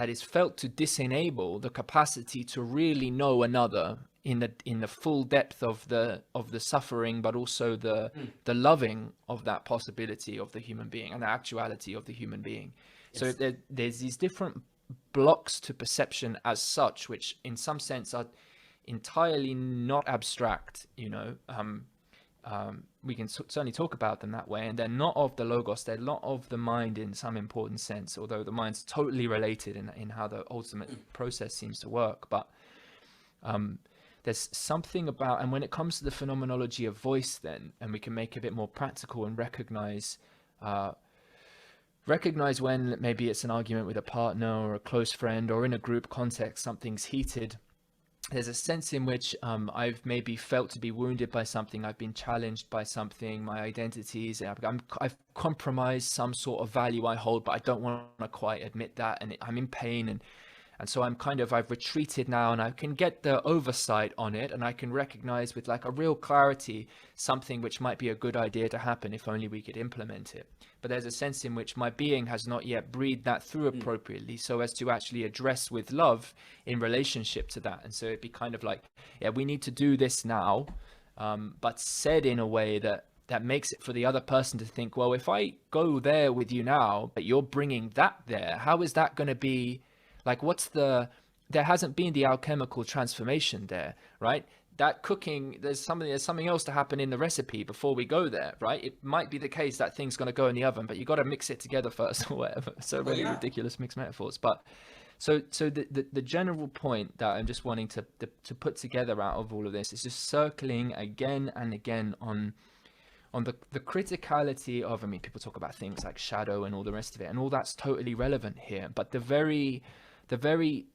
is felt to disenable the capacity to really know another in the full depth of the suffering, but also the loving of that possibility of the human being and the actuality of the human being. Yes. So there's these different blocks to perception as such, which in some sense are entirely not abstract, you know. We can certainly talk about them that way, and they're not of the logos, they're not of the mind in some important sense, although the mind's totally related in how the ultimate process seems to work. But there's something about, and when it comes to the phenomenology of voice then, and we can make it a bit more practical and recognize when maybe it's an argument with a partner or a close friend, or in a group context something's heated. There's a sense in which I've maybe felt to be wounded by something, I've been challenged by something, my identities, I've compromised some sort of value I hold, but I don't want to quite admit that, and I'm in pain, and so I've retreated now, and I can get the oversight on it, and I can recognize with like a real clarity something which might be a good idea to happen if only we could implement it. But there's a sense in which my being has not yet breathed that through appropriately so as to actually address with love in relationship to that. And so it'd be kind of like, yeah, we need to do this now, but said in a way that makes it for the other person to think, well, if I go there with you now, but you're bringing that there, how is that going to be, like, there hasn't been the alchemical transformation there, right? That cooking, there's something else to happen in the recipe before we go there, right? It might be the case that thing's going to go in the oven, but you got to mix it together first or whatever. So really ridiculous mixed metaphors. But so the general point that I'm just wanting to put together out of all of this is just circling again and again on the criticality of, I mean, people talk about things like shadow and all the rest of it, and all that's totally relevant here. But the very,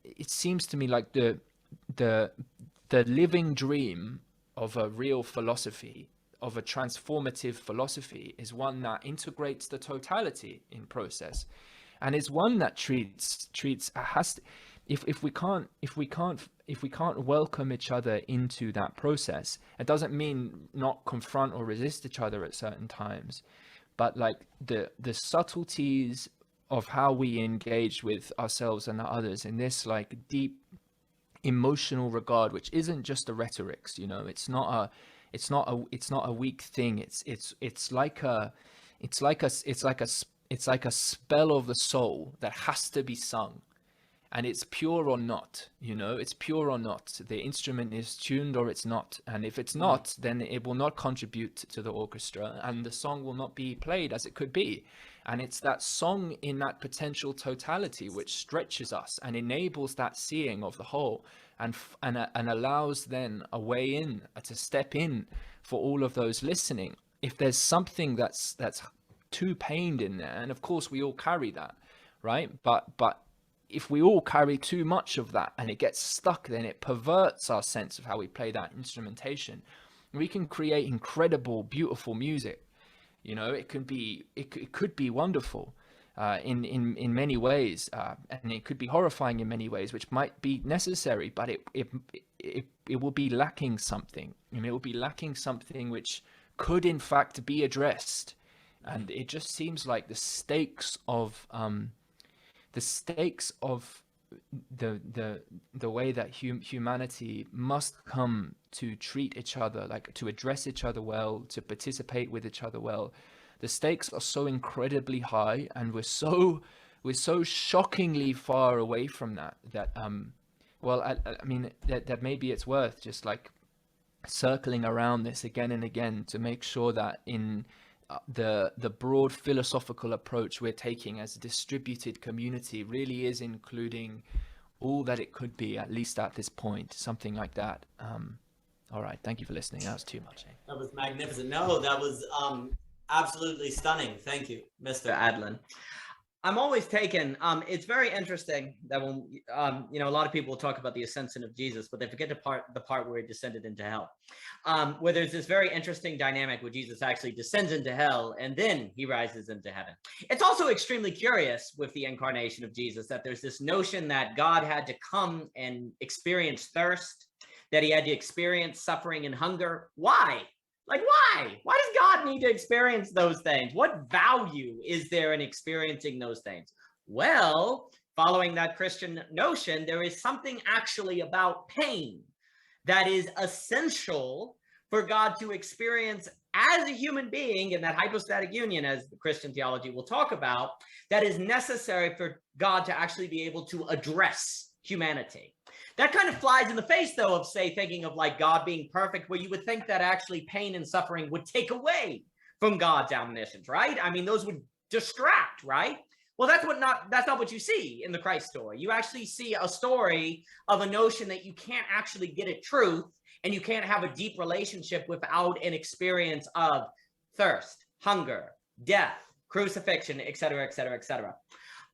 it seems to me like the living dream of a real philosophy, of a transformative philosophy, is one that integrates the totality in process. and it's one that treats has to, if we can't welcome each other into that process, it doesn't mean not confront or resist each other at certain times, but like the subtleties of how we engage with ourselves and others in this like deep emotional regard, which isn't just the rhetorics, you know, it's not a weak thing. It's like a spell of the soul that has to be sung, and it's pure or not, you know, it's pure or not. The instrument is tuned or it's not, and if it's not, then it will not contribute to the orchestra, and the song will not be played as it could be. And it's that song in that potential totality which stretches us and enables that seeing of the whole, and allows then a way in, to step in for all of those listening. If there's something that's too pained in there, and of course we all carry that, right? But if we all carry too much of that and it gets stuck, then it perverts our sense of how we play that instrumentation. We can create incredible, beautiful music. You know, it could be wonderful in many ways, and it could be horrifying in many ways, which might be necessary, but it will be lacking something. I mean, it will be lacking something which could in fact be addressed. And it just seems like the stakes of the way that humanity must come to treat each other, like to address each other well, to participate with each other well. The stakes are so incredibly high, and we're so shockingly far away from that well, I mean that maybe it's worth just like circling around this again and again to make sure that in the broad philosophical approach we're taking as a distributed community really is including all that it could be, at least at this point, something like that. All right, thank you for listening. That was too much. That was magnificent. No, that was absolutely stunning. Thank you, Mr. Adalin. I'm always taken. It's very interesting that when you know, a lot of people will talk about the ascension of Jesus, but they forget the part where he descended into hell. Where there's this very interesting dynamic where Jesus actually descends into hell and then he rises into heaven. It's also extremely curious with the incarnation of Jesus that there's this notion that God had to come and experience thirst, that he had to experience suffering and hunger. Why? Like, why? Why does God need to experience those things? What value is there in experiencing those things? Well, following that Christian notion, there is something actually about pain that is essential for God to experience as a human being in that hypostatic union, as the Christian theology will talk about, that is necessary for God to actually be able to address humanity. That kind of flies in the face, though, of, say, thinking of like God being perfect, where you would think that actually pain and suffering would take away from God's omniscience, right? I mean, those would distract, right? Well, that's not what you see in the Christ story. You actually see a story of a notion that you can't actually get at truth, and you can't have a deep relationship without an experience of thirst, hunger, death, crucifixion, et cetera, et cetera, et cetera.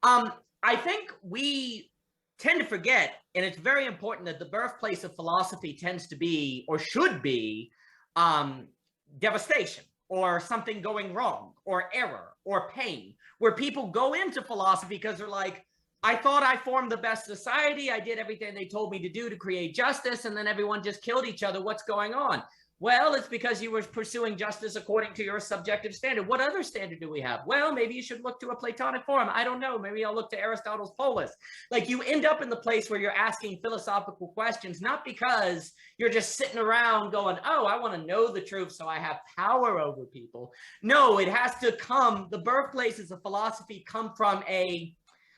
I think we tend to forget, and it's very important, that the birthplace of philosophy tends to be, or should be, devastation, or something going wrong, or error, or pain, where people go into philosophy because they're like, I thought I formed the best society, I did everything they told me to do to create justice, and then everyone just killed each other. What's going on? Well, it's because you were pursuing justice according to your subjective standard. What other standard do we have? Well, maybe you should look to a Platonic form. I don't know. Maybe I'll look to Aristotle's Polis. Like, you end up in the place where you're asking philosophical questions, not because you're just sitting around going, oh, I want to know the truth so I have power over people. No, it has to come. The birthplaces of philosophy come from a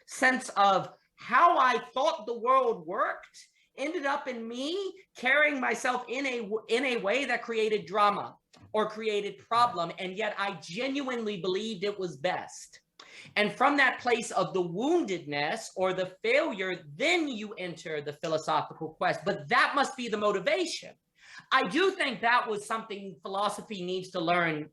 sense of how I thought the world worked ended up in me carrying myself in a way that created drama or created problem, and yet I genuinely believed it was best. And from that place of the woundedness or the failure, then you enter the philosophical quest. But that must be the motivation. I do think that was something philosophy needs to learn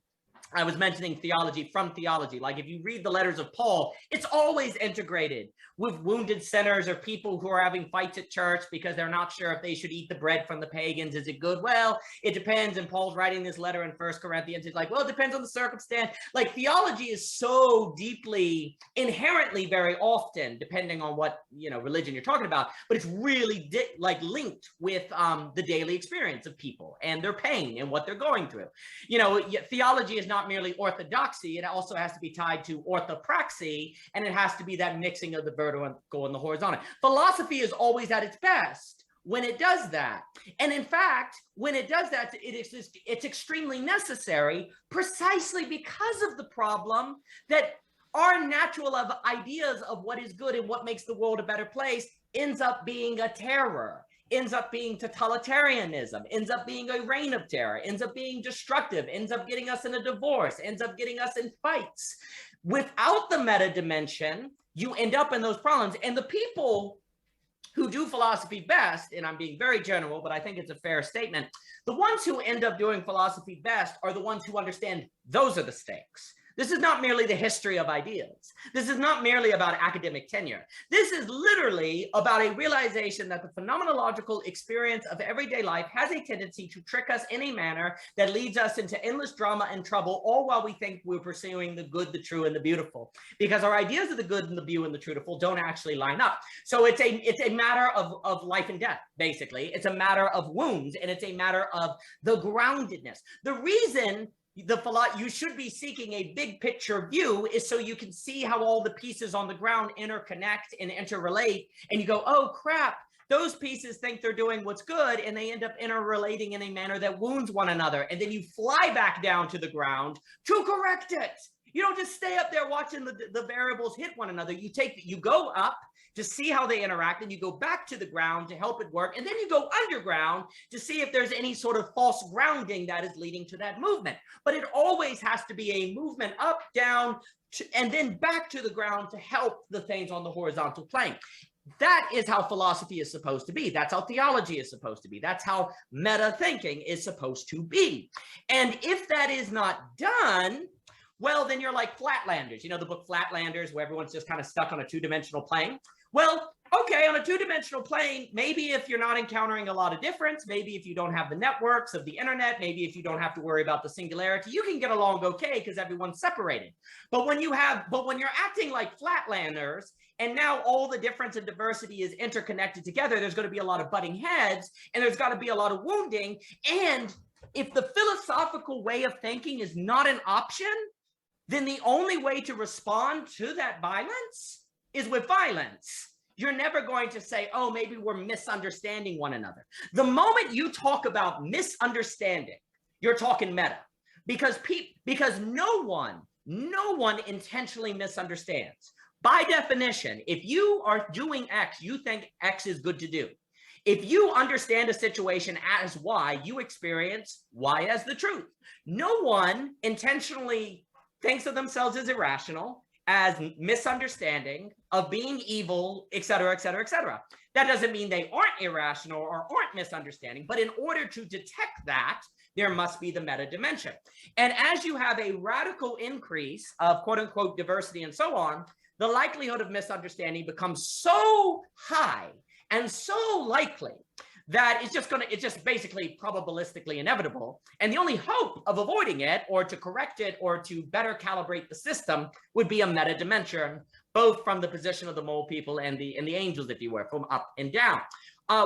I was mentioning theology from theology. Like if you read the letters of Paul, it's always integrated with wounded sinners or people who are having fights at church because they're not sure if they should eat the bread from the pagans. Is it good? Well, it depends. And Paul's writing this letter in 1 Corinthians. He's like, well, it depends on the circumstance. Like theology is so deeply, inherently very often, depending on what, you know, religion you're talking about, but it's really like linked with the daily experience of people and their pain and what they're going through. You know, theology is not merely orthodoxy, it also has to be tied to orthopraxy, and it has to be that mixing of the vertical and the horizontal. Philosophy is always at its best when it does that. And in fact, when it does that, it's extremely necessary precisely because of the problem that our natural of ideas of what is good and what makes the world a better place ends up being a terror, ends up being totalitarianism, ends up being a reign of terror, ends up being destructive, ends up getting us in a divorce, ends up getting us in fights. Without the meta dimension, you end up in those problems. And the people who do philosophy best, and I'm being very general, but I think it's a fair statement, the ones who end up doing philosophy best are the ones who understand those are the stakes. This is not merely the history of ideas. This is not merely about academic tenure. This is literally about a realization that the phenomenological experience of everyday life has a tendency to trick us in a manner that leads us into endless drama and trouble, all while we think we're pursuing the good, the true, and the beautiful. Because our ideas of the good and the beautiful and the truthful don't actually line up. So it's a matter of life and death, basically. It's a matter of wounds, and it's a matter of the groundedness. The reason you should be seeking a big picture view is so you can see how all the pieces on the ground interconnect and interrelate, and you go, oh crap, those pieces think they're doing what's good, and they end up interrelating in a manner that wounds one another, and then you fly back down to the ground to correct it. You don't just stay up there watching the variables hit one another. You go up to see how they interact, and you go back to the ground to help it work, and then you go underground to see if there's any sort of false grounding that is leading to that movement. But it always has to be a movement up, down, and then back to the ground to help the things on the horizontal plane. That is how philosophy is supposed to be. That's how theology is supposed to be. That's how meta thinking is supposed to be. And if that is not done, well, then you're like Flatlanders. You know the book Flatlanders, where everyone's just kind of stuck on a two-dimensional plane? Well, okay, on a two-dimensional plane, maybe if you're not encountering a lot of difference, maybe if you don't have the networks of the internet, maybe if you don't have to worry about the singularity, you can get along okay because everyone's separated. But when you're acting like Flatlanders, and now all the difference and diversity is interconnected together, there's going to be a lot of butting heads, and there's got to be a lot of wounding. And if the philosophical way of thinking is not an option, then the only way to respond to that violence is with violence. You're never going to say, oh, maybe we're misunderstanding one another. The moment you talk about misunderstanding, you're talking meta, because no one intentionally misunderstands. By definition, if you are doing X, you think X is good to do. If you understand a situation as Y, you experience Y as the truth. No one intentionally thinks of themselves as irrational, as misunderstanding, of being evil, et cetera, et cetera, et cetera. That doesn't mean they aren't irrational or aren't misunderstanding, but in order to detect that, there must be the meta dimension. And as you have a radical increase of quote unquote diversity and so on, the likelihood of misunderstanding becomes so high and so likely that it's just basically probabilistically inevitable. And the only hope of avoiding it or to correct it or to better calibrate the system would be a meta dimension, both from the position of the mole people and the angels, if you were, from up and down.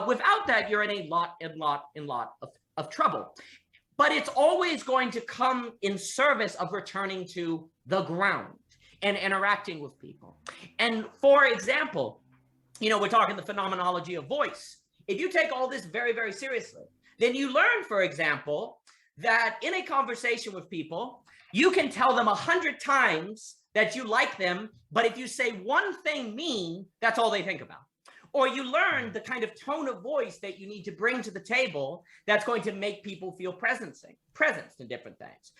Without that, you're in a lot of trouble. But it's always going to come in service of returning to the ground and interacting with people. And for example, you know, we're talking the phenomenology of voice. If you take all this very, very seriously, then you learn, for example, that in a conversation with people, you can tell them 100 times that you like them, but if you say one thing mean, that's all they think about. Or you learn the kind of tone of voice that you need to bring to the table that's going to make people feel presence in different things.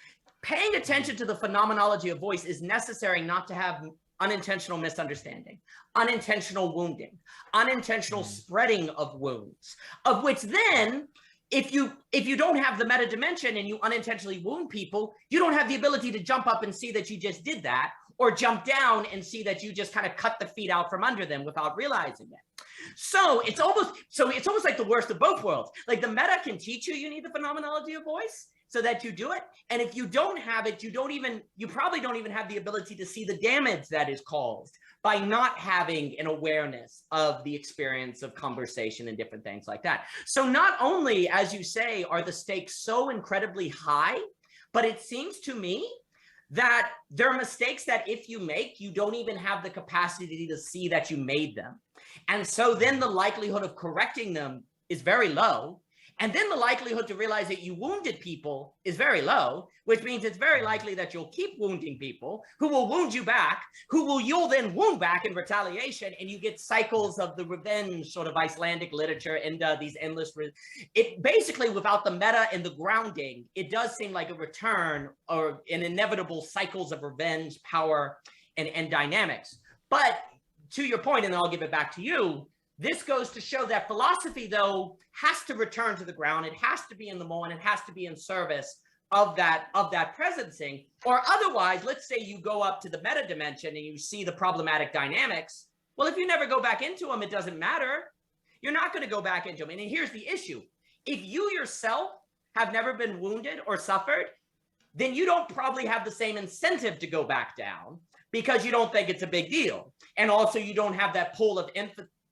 Paying attention to the phenomenology of voice is necessary not to have unintentional misunderstanding, unintentional wounding, unintentional spreading of wounds, of which then if you don't have the meta dimension and you unintentionally wound people, you don't have the ability to jump up and see that you just did that, or jump down and see that you just kind of cut the feet out from under them without realizing it. So it's almost like the worst of both worlds. Like the meta can teach you need the phenomenology of voice so that you do it. And if you don't have it, you probably don't even have the ability to see the damage that is caused by not having an awareness of the experience of conversation and different things like that. So not only, as you say, are the stakes so incredibly high, but it seems to me that there are mistakes that if you make, you don't even have the capacity to see that you made them. And so then the likelihood of correcting them is very low. And then the likelihood to realize that you wounded people is very low, which means it's very likely that you'll keep wounding people who will wound you back, you'll then wound back in retaliation, and you get cycles of the revenge sort of Icelandic literature and these endless. It basically, without the meta and the grounding, it does seem like a return or an inevitable cycles of revenge, power, and dynamics. But to your point, and I'll give it back to you, this goes to show that philosophy, though, has to return to the ground. It has to be in the moment. It has to be in service of that presencing. Or otherwise, let's say you go up to the meta dimension and you see the problematic dynamics. Well, if you never go back into them, it doesn't matter. You're not going to go back into them. And here's the issue. If you yourself have never been wounded or suffered, then you don't probably have the same incentive to go back down because you don't think it's a big deal. And also you don't have that pull of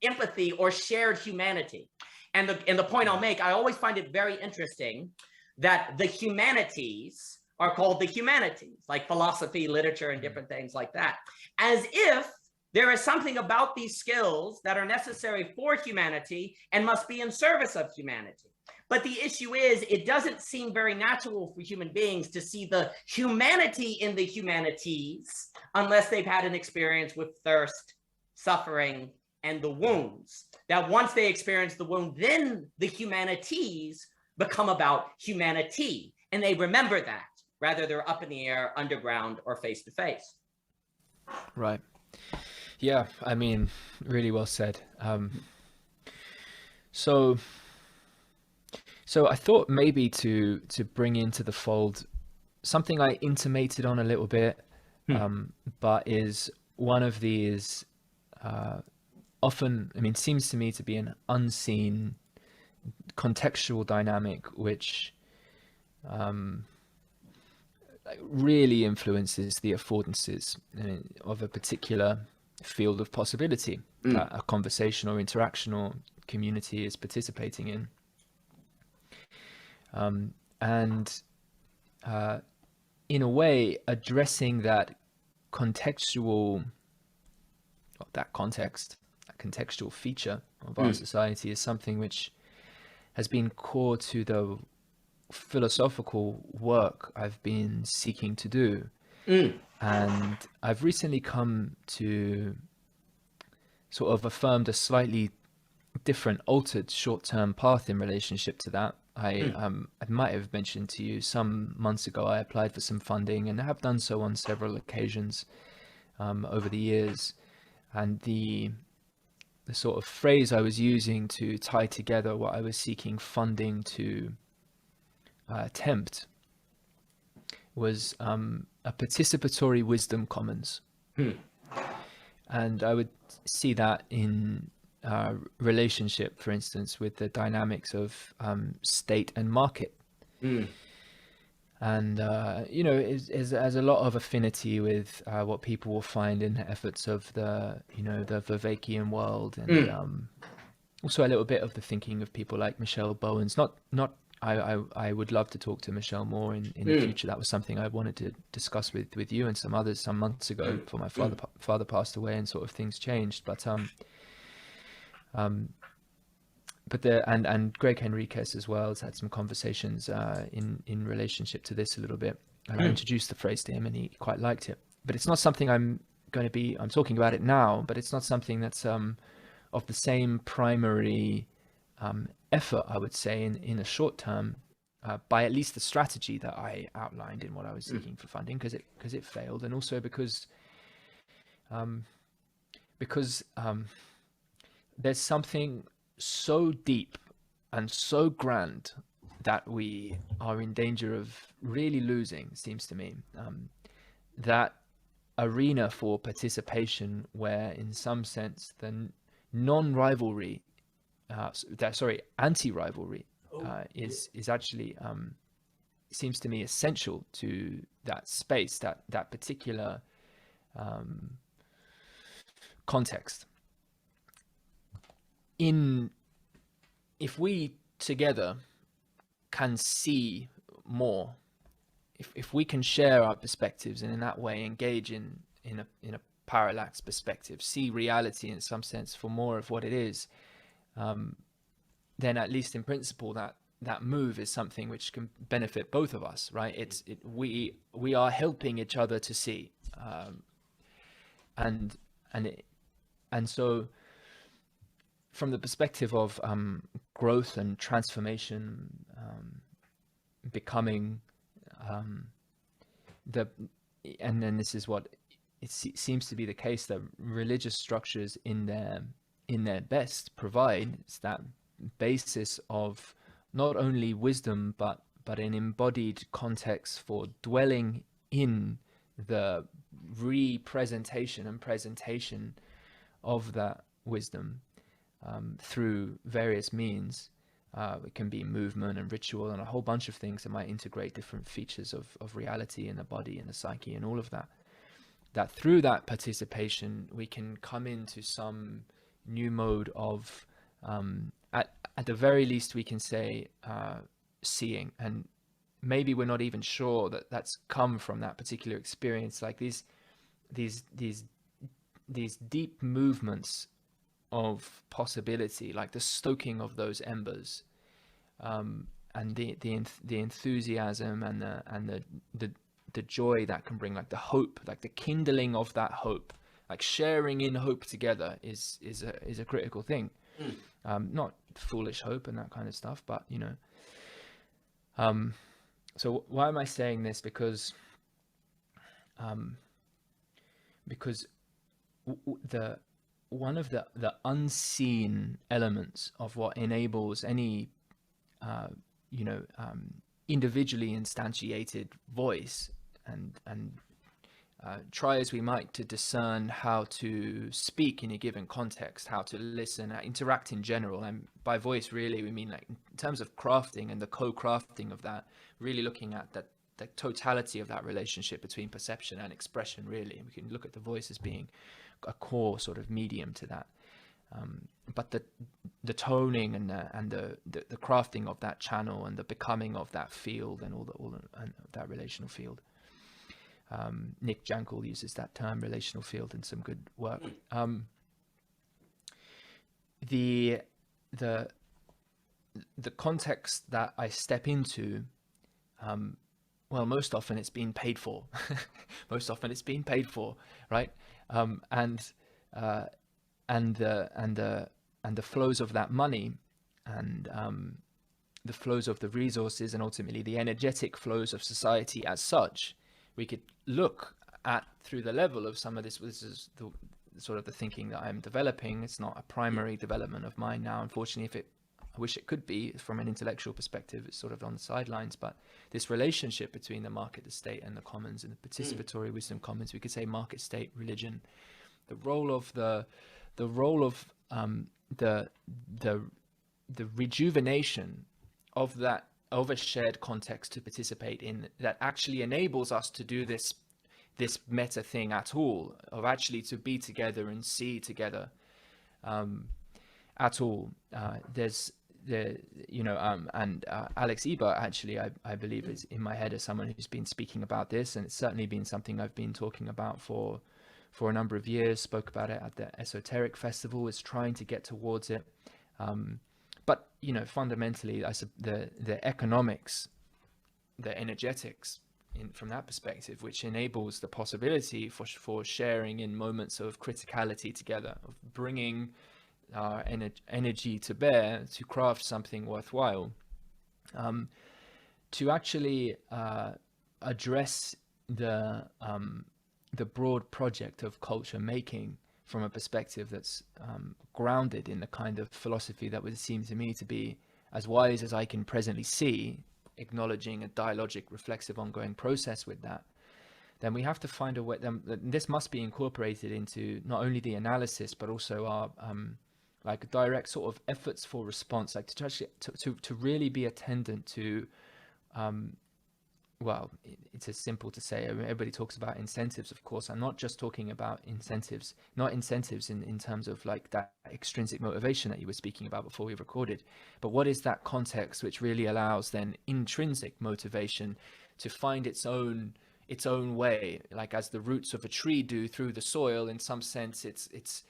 empathy or shared humanity. And the point I'll make, I always find it very interesting that the humanities are called the humanities, like philosophy, literature, and different things like that, as if there is something about these skills that are necessary for humanity and must be in service of humanity. But the issue is, it doesn't seem very natural for human beings to see the humanity in the humanities unless they've had an experience with thirst, suffering, and the wounds. That once they experience the wound, then the humanities become about humanity. And they remember that, rather they're up in the air, underground, or face to face. Right. Yeah, I mean, really well said. So I thought maybe to bring into the fold something I intimated on a little bit, but is one of these often, I mean, seems to me to be an unseen contextual dynamic, which really influences the affordances of a particular field of possibility that a conversation or interaction or community is participating in. And in a way, addressing that contextual, that contextual feature of our society is something which has been core to the philosophical work I've been seeking to do. And I've recently come to sort of affirmed a slightly different, altered short-term path in relationship to that. I might have mentioned to you some months ago, I applied for some funding and have done so on several occasions over the years. And the sort of phrase I was using to tie together what I was seeking funding to attempt was a participatory wisdom commons. And I would see that in relationship, for instance, with the dynamics of state and market. And, you know, it has a lot of affinity with what people will find in the efforts of the, you know, the Vivekian world, and also a little bit of the thinking of people like Michelle Bowens. I would love to talk to Michelle more in the future. That was something I wanted to discuss with you and some others some months ago before my father passed away and sort of things changed. But Greg Henriquez as well has had some conversations in relationship to this a little bit. And I introduced the phrase to him and he quite liked it. But it's not something I'm talking about it now, but it's not something that's of the same primary effort, I would say, in a short term, by at least the strategy that I outlined in what I was seeking for funding, because it failed, and also because there's something so deep and so grand that we are in danger of really losing, seems to me. That arena for participation where, in some sense, the non-rivalry, anti-rivalry, is actually seems to me essential to that space, that particular context. If we together can see more, if we can share our perspectives and in that way engage in a parallax perspective, see reality in some sense for more of what it is, then at least in principle that move is something which can benefit both of us, right? We are helping each other to see, and so from the perspective of growth and transformation, becoming and then this is what it seems to be the case, that religious structures in their best provide, is that basis of not only wisdom but an embodied context for dwelling in the representation and presentation of that wisdom through various means. It can be movement and ritual and a whole bunch of things that might integrate different features of reality in the body and the psyche and all of that. That through that participation, we can come into some new mode of, at the very least, we can say seeing. And maybe we're not even sure that that's come from that particular experience. Like these deep movements of possibility, like the stoking of those embers, and the enthusiasm and the joy that can bring, like the hope, like the kindling of that hope, like sharing in hope together is a critical thing. Not foolish hope and that kind of stuff, but so why am I saying this? Because one of the unseen elements of what enables any individually instantiated voice, and try as we might to discern how to speak in a given context, how to listen, interact in general. And by voice, really, we mean, like, in terms of crafting and the co-crafting of that, really looking at the totality of that relationship between perception and expression, really. We can look at the voice as being a core sort of medium to that. But the toning and the crafting of that channel and the becoming of that field and all that relational field. Nick Jankel uses that term, relational field, in some good work. The context that I step into, well, most often it's been paid for. Most often it's been paid for, right? And the flows of that money, and the flows of the resources, and ultimately the energetic flows of society as such, we could look at through the level of some of this. This is the sort of the thinking that I'm developing. It's not a primary development of mine now, unfortunately. I wish it could be from an intellectual perspective. It's sort of on the sidelines, but this relationship between the market, the state, and the commons, and the participatory wisdom commons, we could say market, state, religion, the role of the rejuvenation of that, of a shared context to participate in, that actually enables us to do this meta thing at all, of actually to be together and see together at all. And Alex Ebert, actually, I believe, is in my head as someone who's been speaking about this, and it's certainly been something I've been talking about for a number of years. Spoke about it at the Esoteric Festival, is trying to get towards it. But fundamentally, the economics, the energetics, from that perspective, which enables the possibility for sharing in moments of criticality together, of bringing our energy to bear to craft something worthwhile, to actually address the broad project of culture making from a perspective that's grounded in the kind of philosophy that would seem to me to be as wise as I can presently see, acknowledging a dialogic, reflexive, ongoing process with that, then we have to find a way. This must be incorporated into not only the analysis, but also our like direct sort of efforts for response, like to really be attendant to well, it's as simple to say, I mean, everybody talks about incentives, of course. I'm not just talking about incentives, not incentives in terms of like that extrinsic motivation that you were speaking about before we recorded, but what is that context which really allows then intrinsic motivation to find its own way, like as the roots of a tree do through the soil. In some sense, it's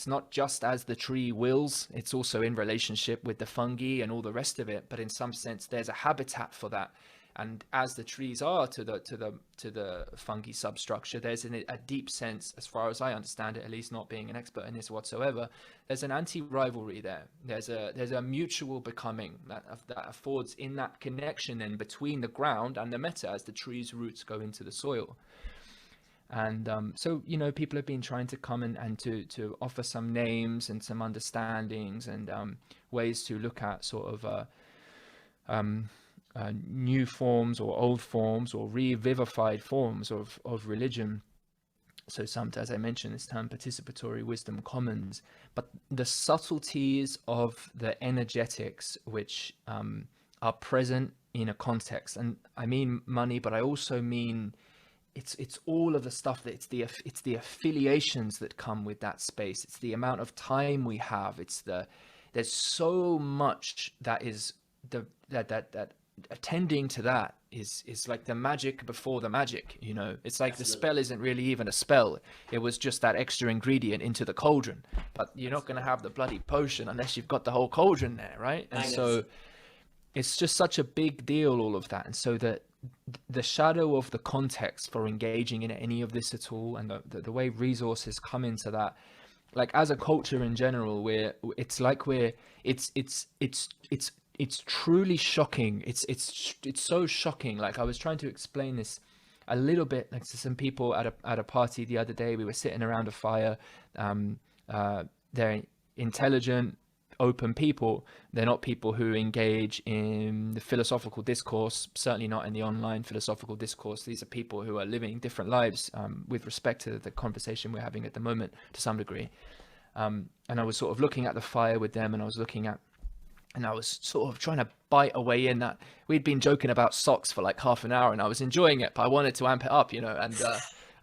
not just as the tree wills, it's also in relationship with the fungi and all the rest of it, but in some sense there's a habitat for that. And as the trees are to the fungi substructure, there's a deep sense, as far as I understand it, at least not being an expert in this whatsoever, there's an anti-rivalry there. There's a mutual becoming that affords in that connection then between the ground and the meta as the tree's roots go into the soil. And so, you know, people have been trying to come and to offer some names and some understandings and ways to look at sort of new forms or old forms or revivified forms of religion. So some, as I mentioned, this term participatory wisdom commons, but the subtleties of the energetics which are present in a context. And I mean money, but I also mean it's all of the stuff that it's the affiliations that come with that space. It's the amount of time we have. There's so much that is that attending to that is like the magic before the magic, you know. It's like Absolutely. The spell isn't really even a spell. It was just that extra ingredient into the cauldron, but you're not going to have the bloody potion unless you've got the whole cauldron there, right? And so it's just such a big deal, all of that. And so that the shadow of the context for engaging in any of this at all, and the way resources come into that, like as a culture in general, it's truly shocking. It's so shocking. Like I was trying to explain this a little bit, like to some people at a party the other day. We were sitting around a fire. They're intelligent, open people. They're not people who engage in the philosophical discourse, certainly not in the online philosophical discourse. These are people who are living different lives with respect to the conversation we're having at the moment to some degree. And I was sort of looking at the fire with them, and I was sort of trying to bite a way in that we'd been joking about socks for like half an hour, and I was enjoying it, but I wanted to amp it up, you know, and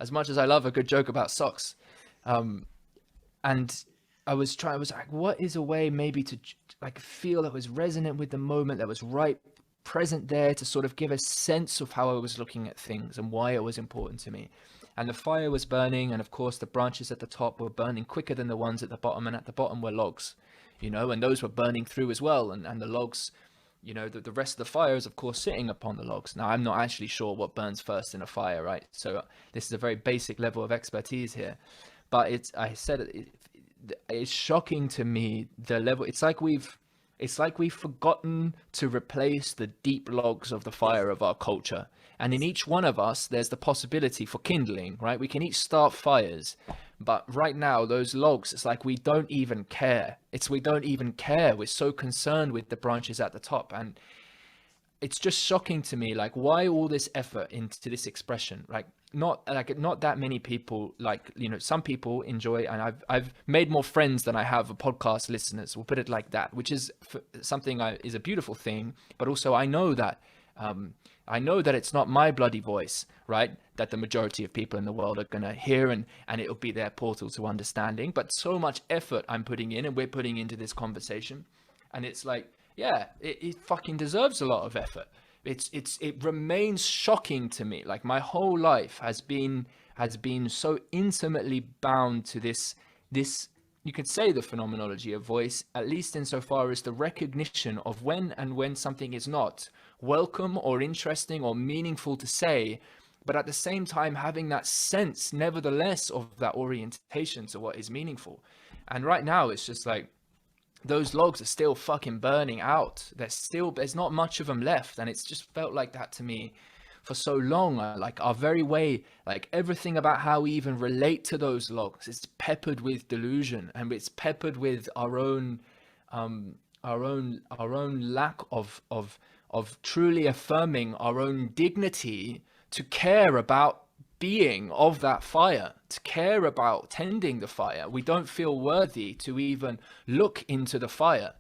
as much as I love a good joke about socks, and I was like, what is a way maybe to like feel that was resonant with the moment, that was right present there, to sort of give a sense of how I was looking at things and why it was important to me. And the fire was burning, and of course the branches at the top were burning quicker than the ones at the bottom, and at the bottom were logs, you know, and those were burning through as well. And the logs, you know, the rest of the fire is of course sitting upon the logs. Now, I'm not actually sure what burns first in a fire, right? So this is a very basic level of expertise here, but it's shocking to me, the level. It's like we've forgotten to replace the deep logs of the fire of our culture. And in each one of us, there's the possibility for kindling, right? We can each start fires, but right now, those logs, it's like we don't even care. We don't even care. We're so concerned with the branches at the top. And it's just shocking to me, like, why all this effort into this expression? Like, not that many people, like, you know, some people enjoy, and I've made more friends than I have podcast listeners, we'll put it like that, which is something is a beautiful thing. But also I know that it's not my bloody voice, right, that the majority of people in the world are going to hear, and it'll be their portal to understanding. But so much effort I'm putting in, and we're putting into this conversation, and it's like, yeah, it fucking deserves a lot of effort. It remains shocking to me. Like, my whole life has been so intimately bound to this, you could say, the phenomenology of voice, at least insofar as the recognition of when something is not welcome or interesting or meaningful to say, but at the same time having that sense, nevertheless, of that orientation to what is meaningful. And right now, it's just like, those logs are still fucking burning out. There's not much of them left. And it's just felt like that to me for so long. Like, our very way, like everything about how we even relate to those logs is peppered with delusion, and it's peppered with our own our own lack of truly affirming our own dignity to care about being of that fire, to care about tending the fire. We don't feel worthy to even look into the fire.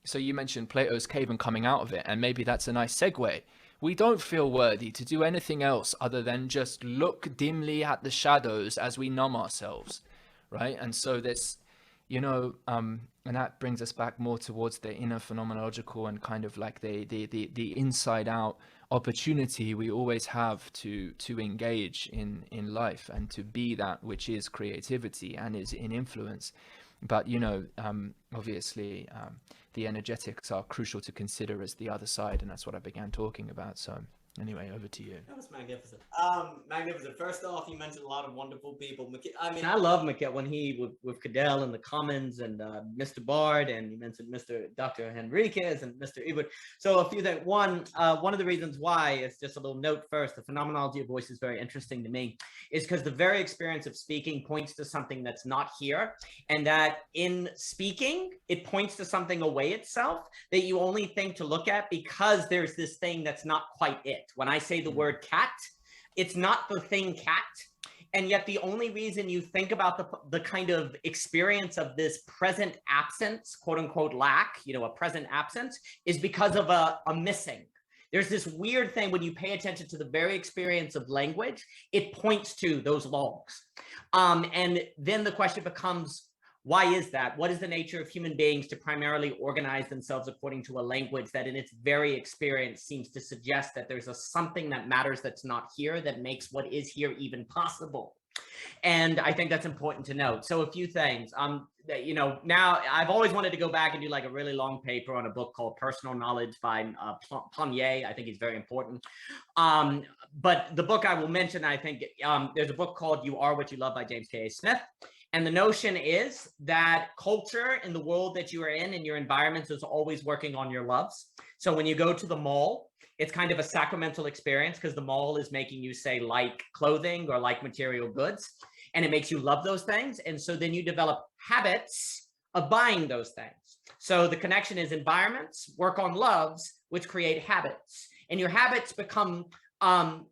So you mentioned Plato's cave and coming out of it, and maybe that's a nice segue. We don't feel worthy to do anything else other than just look dimly at the shadows as we numb ourselves, right? And so this, and that brings us back more towards the inner phenomenological and kind of like the inside out opportunity we always have to engage in life and to be that which is creativity and is in influence. But obviously the energetics are crucial to consider as the other side, and that's what I began talking about. So anyway, over to you. That was magnificent. Magnificent. First off, you mentioned a lot of wonderful people. I mean, I love Mikel when he with Cadell in the Commons and Mr. Bard, and you mentioned Dr. Henriquez and Mr. Ebert. So a few things. One of the reasons why, it's just a little note first, the phenomenology of voice is very interesting to me, is because the very experience of speaking points to something that's not here, and that in speaking, it points to something away itself that you only think to look at because there's this thing that's not quite it. When I say the word cat, it's not the thing cat. And yet the only reason you think about the kind of experience of this present absence, quote unquote lack, a present absence, is because of a missing. There's this weird thing when you pay attention to the very experience of language, it points to those logs. And then the question becomes, why is that? What is the nature of human beings to primarily organize themselves according to a language that in its very experience seems to suggest that there's something that matters that's not here that makes what is here even possible? And I think that's important to note. So a few things. Now I've always wanted to go back and do like a really long paper on a book called Personal Knowledge by Pommier. I think it's very important. But the book I will mention, I think there's a book called You Are What You Love by James K.A. Smith. And the notion is that culture in the world that you are in your environments is always working on your loves. So when you go to the mall, it's kind of a sacramental experience because the mall is making you say like clothing or like material goods, and it makes you love those things. And so then you develop habits of buying those things. So the connection is environments work on loves, which create habits, and your habits become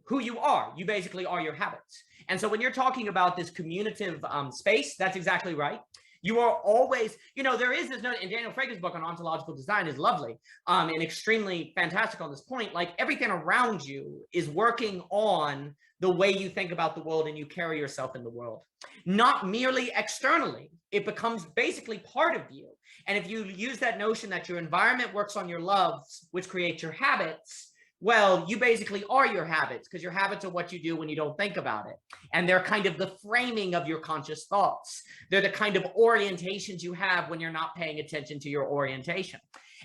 who you are. You basically are your habits. And so when you're talking about this communicative space, that's exactly right. You are always, there is this note in Daniel Frager's book on ontological design is lovely and extremely fantastic on this point. Like everything around you is working on the way you think about the world and you carry yourself in the world, not merely externally. It becomes basically part of you. And if you use that notion that your environment works on your loves, which creates your habits, well, you basically are your habits because your habits are what you do when you don't think about it. And they're kind of the framing of your conscious thoughts. They're the kind of orientations you have when you're not paying attention to your orientation.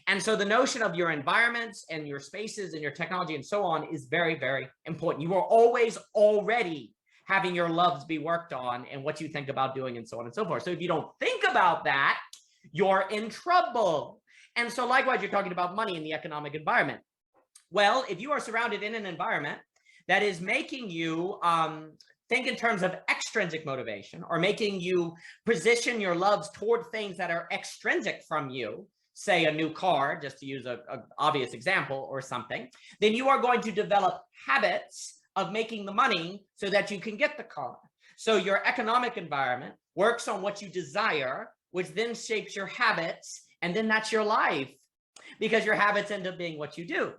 And so the notion of your environments and your spaces and your technology and so on is very, very important. You are always already having your loves be worked on and what you think about doing and so on and so forth. So if you don't think about that, you're in trouble. And so likewise, you're talking about money in the economic environment. Well, if you are surrounded in an environment that is making you think in terms of extrinsic motivation or making you position your loves toward things that are extrinsic from you, say a new car, just to use an obvious example or something, then you are going to develop habits of making the money so that you can get the car. So your economic environment works on what you desire, which then shapes your habits, and then that's your life, because your habits end up being what you do.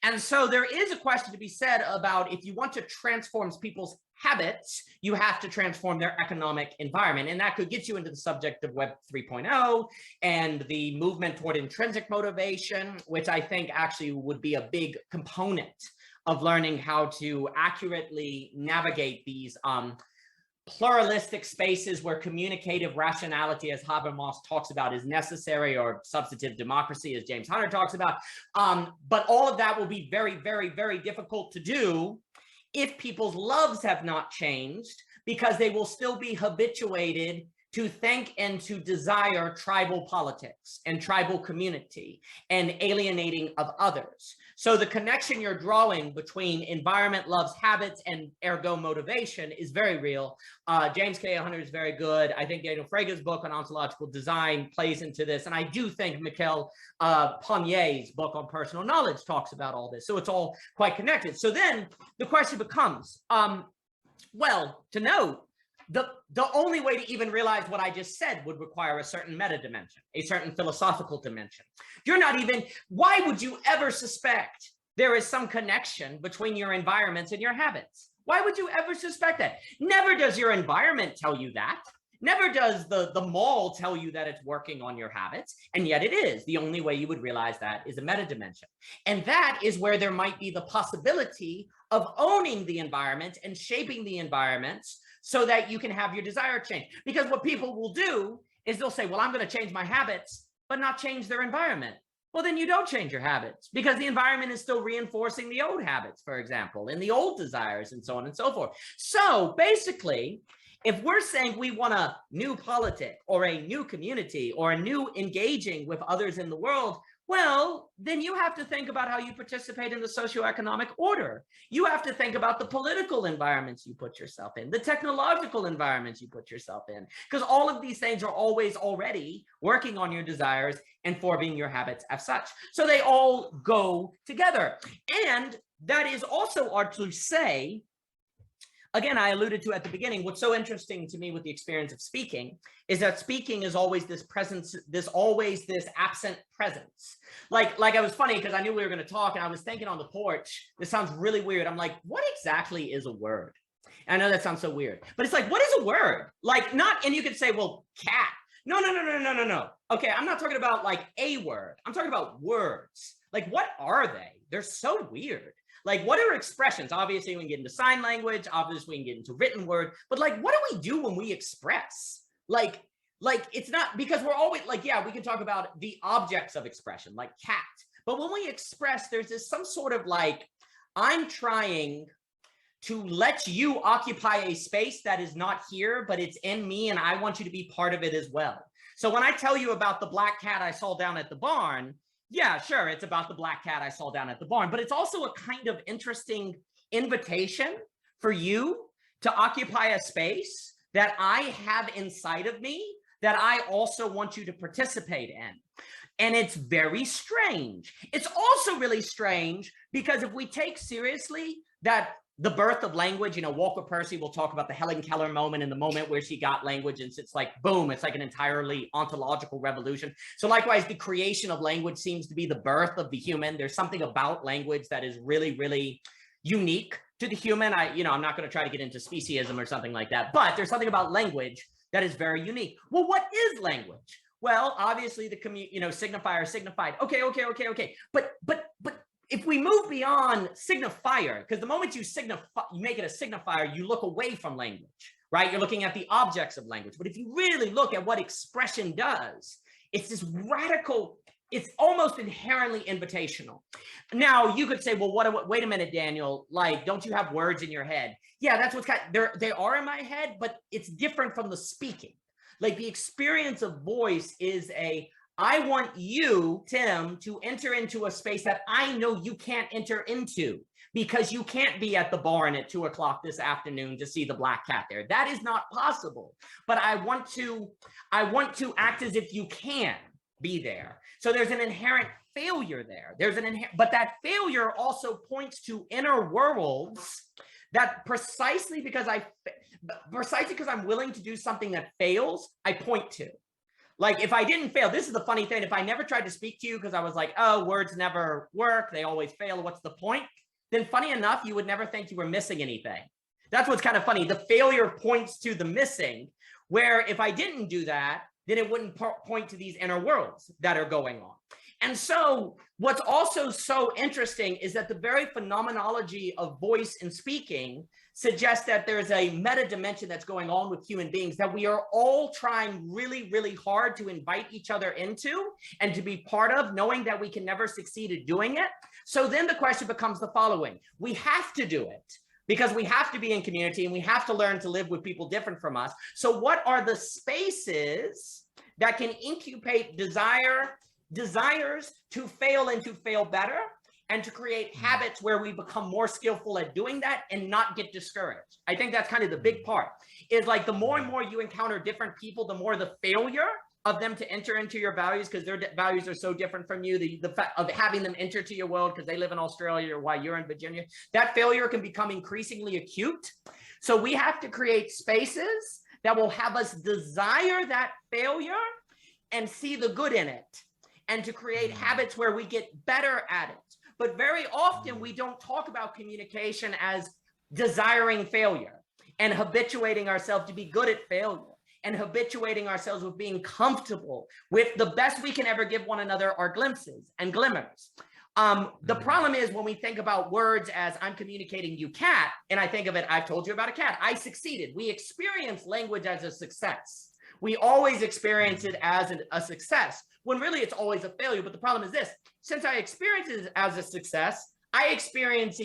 And so there is a question to be said about if you want to transform people's habits, you have to transform their economic environment. And that could get you into the subject of Web 3.0 and the movement toward intrinsic motivation, which I think actually would be a big component of learning how to accurately navigate these pluralistic spaces where communicative rationality, as Habermas talks about, is necessary, or substantive democracy, as James Hunter talks about. But all of that will be very, very, very difficult to do if people's loves have not changed, because they will still be habituated to think and to desire tribal politics and tribal community and alienating of others. So the connection you're drawing between environment loves habits and ergo motivation is very real. James K. Hunter is very good. I think Daniel Frege's book on ontological design plays into this. And I do think Michael Pomier's book on personal knowledge talks about all this. So it's all quite connected. So then the question becomes, well, to note, the only way to even realize what I just said would require a certain meta dimension, a certain philosophical dimension. You're not even, why would you ever suspect there is some connection between your environments and your habits? Why would you ever suspect that? Never does your environment tell you that. Never does the mall tell you that it's working on your habits, and yet it is. The only way you would realize that is a meta dimension. And that is where there might be the possibility of owning the environment and shaping the environments so that you can have your desire change. Because what people will do is they'll say, well, I'm going to change my habits, but not change their environment. Well, then you don't change your habits because the environment is still reinforcing the old habits, for example, and the old desires and so on and so forth. So basically, if we're saying we want a new politic or a new community or a new engaging with others in the world, well, then you have to think about how you participate in the socioeconomic order. You have to think about the political environments you put yourself in, the technological environments you put yourself in, because all of these things are always already working on your desires and forming your habits as such. So they all go together. And that is also hard to say. Again, I alluded to at the beginning, what's so interesting to me with the experience of speaking is that speaking is always this presence, this absent presence. Like I was funny because I knew we were going to talk and I was thinking on the porch, this sounds really weird. I'm like, what exactly is a word? And I know that sounds so weird, but it's like, what is a word? Like not, and you could say, well, cat. No. Okay, I'm not talking about like a word. I'm talking about words. Like, what are they? They're so weird. Like, what are expressions? Obviously, we can get into sign language. Obviously, we can get into written word. But like, what do we do when we express? Like it's not, because we're always like, yeah, we can talk about the objects of expression, like cat. But when we express, there's this some sort of like, I'm trying to let you occupy a space that is not here, but it's in me, and I want you to be part of it as well. So when I tell you about the black cat I saw down at the barn, yeah, sure, it's about the black cat I saw down at the barn, but it's also a kind of interesting invitation for you to occupy a space that I have inside of me that I also want you to participate in. And it's very strange. It's also really strange because if we take seriously that the birth of language, you know, Walker Percy will talk about the Helen Keller moment and the moment where she got language, and it's like, boom, it's like an entirely ontological revolution. So likewise, the creation of language seems to be the birth of the human. There's something about language that is really, really unique to the human. I'm not going to try to get into speciesism or something like that, but there's something about language that is very unique. Well, what is language? Well, obviously the signifier, signified. Okay. But if we move beyond signifier, because the moment you make it a signifier, you look away from language, right? You're looking at the objects of language. But if you really look at what expression does, it's this radical, it's almost inherently invitational. Now you could say, well, wait a minute, Daniel, like, don't you have words in your head? Yeah, that's what's they are in my head, but it's different from the speaking. Like the experience of voice is I want you, Tim, to enter into a space that I know you can't enter into because you can't be at the barn at 2 o'clock this afternoon to see the black cat there. That is not possible. But I want to act as if you can be there. So there's an inherent failure there. But that failure also points to inner worlds that precisely because I'm willing to do something that fails, I point to. Like if I didn't fail, this is the funny thing. If I never tried to speak to you because I was like, oh, words never work, they always fail, what's the point? Then funny enough, you would never think you were missing anything. That's what's kind of funny. The failure points to the missing, where if I didn't do that, then it wouldn't point to these inner worlds that are going on. And so what's also so interesting is that the very phenomenology of voice and speaking suggests that there's a meta dimension that's going on with human beings that we are all trying really, really hard to invite each other into and to be part of, knowing that we can never succeed at doing it. So then the question becomes the following. We have to do it, because we have to be in community and we have to learn to live with people different from us. So what are the spaces that can incubate desires to fail and to fail better, and to create habits where we become more skillful at doing that and not get discouraged? I think that's kind of the big part, is like the more and more you encounter different people, the more the failure of them to enter into your values, because their values are so different from you, the fact of having them enter to your world because they live in Australia or why you're in Virginia, that failure can become increasingly acute. So we have to create spaces that will have us desire that failure and see the good in it, and to create habits where we get better at it. But very often we don't talk about communication as desiring failure and habituating ourselves to be good at failure, and habituating ourselves with being comfortable with the best we can ever give one another are glimpses and glimmers. The problem is when we think about words as I'm communicating you cat, and I think of it, I've told you about a cat, I succeeded. We experience language as a success. We always experience it as a success, when really it's always a failure. But the problem is this: since I experience it as a success, I experience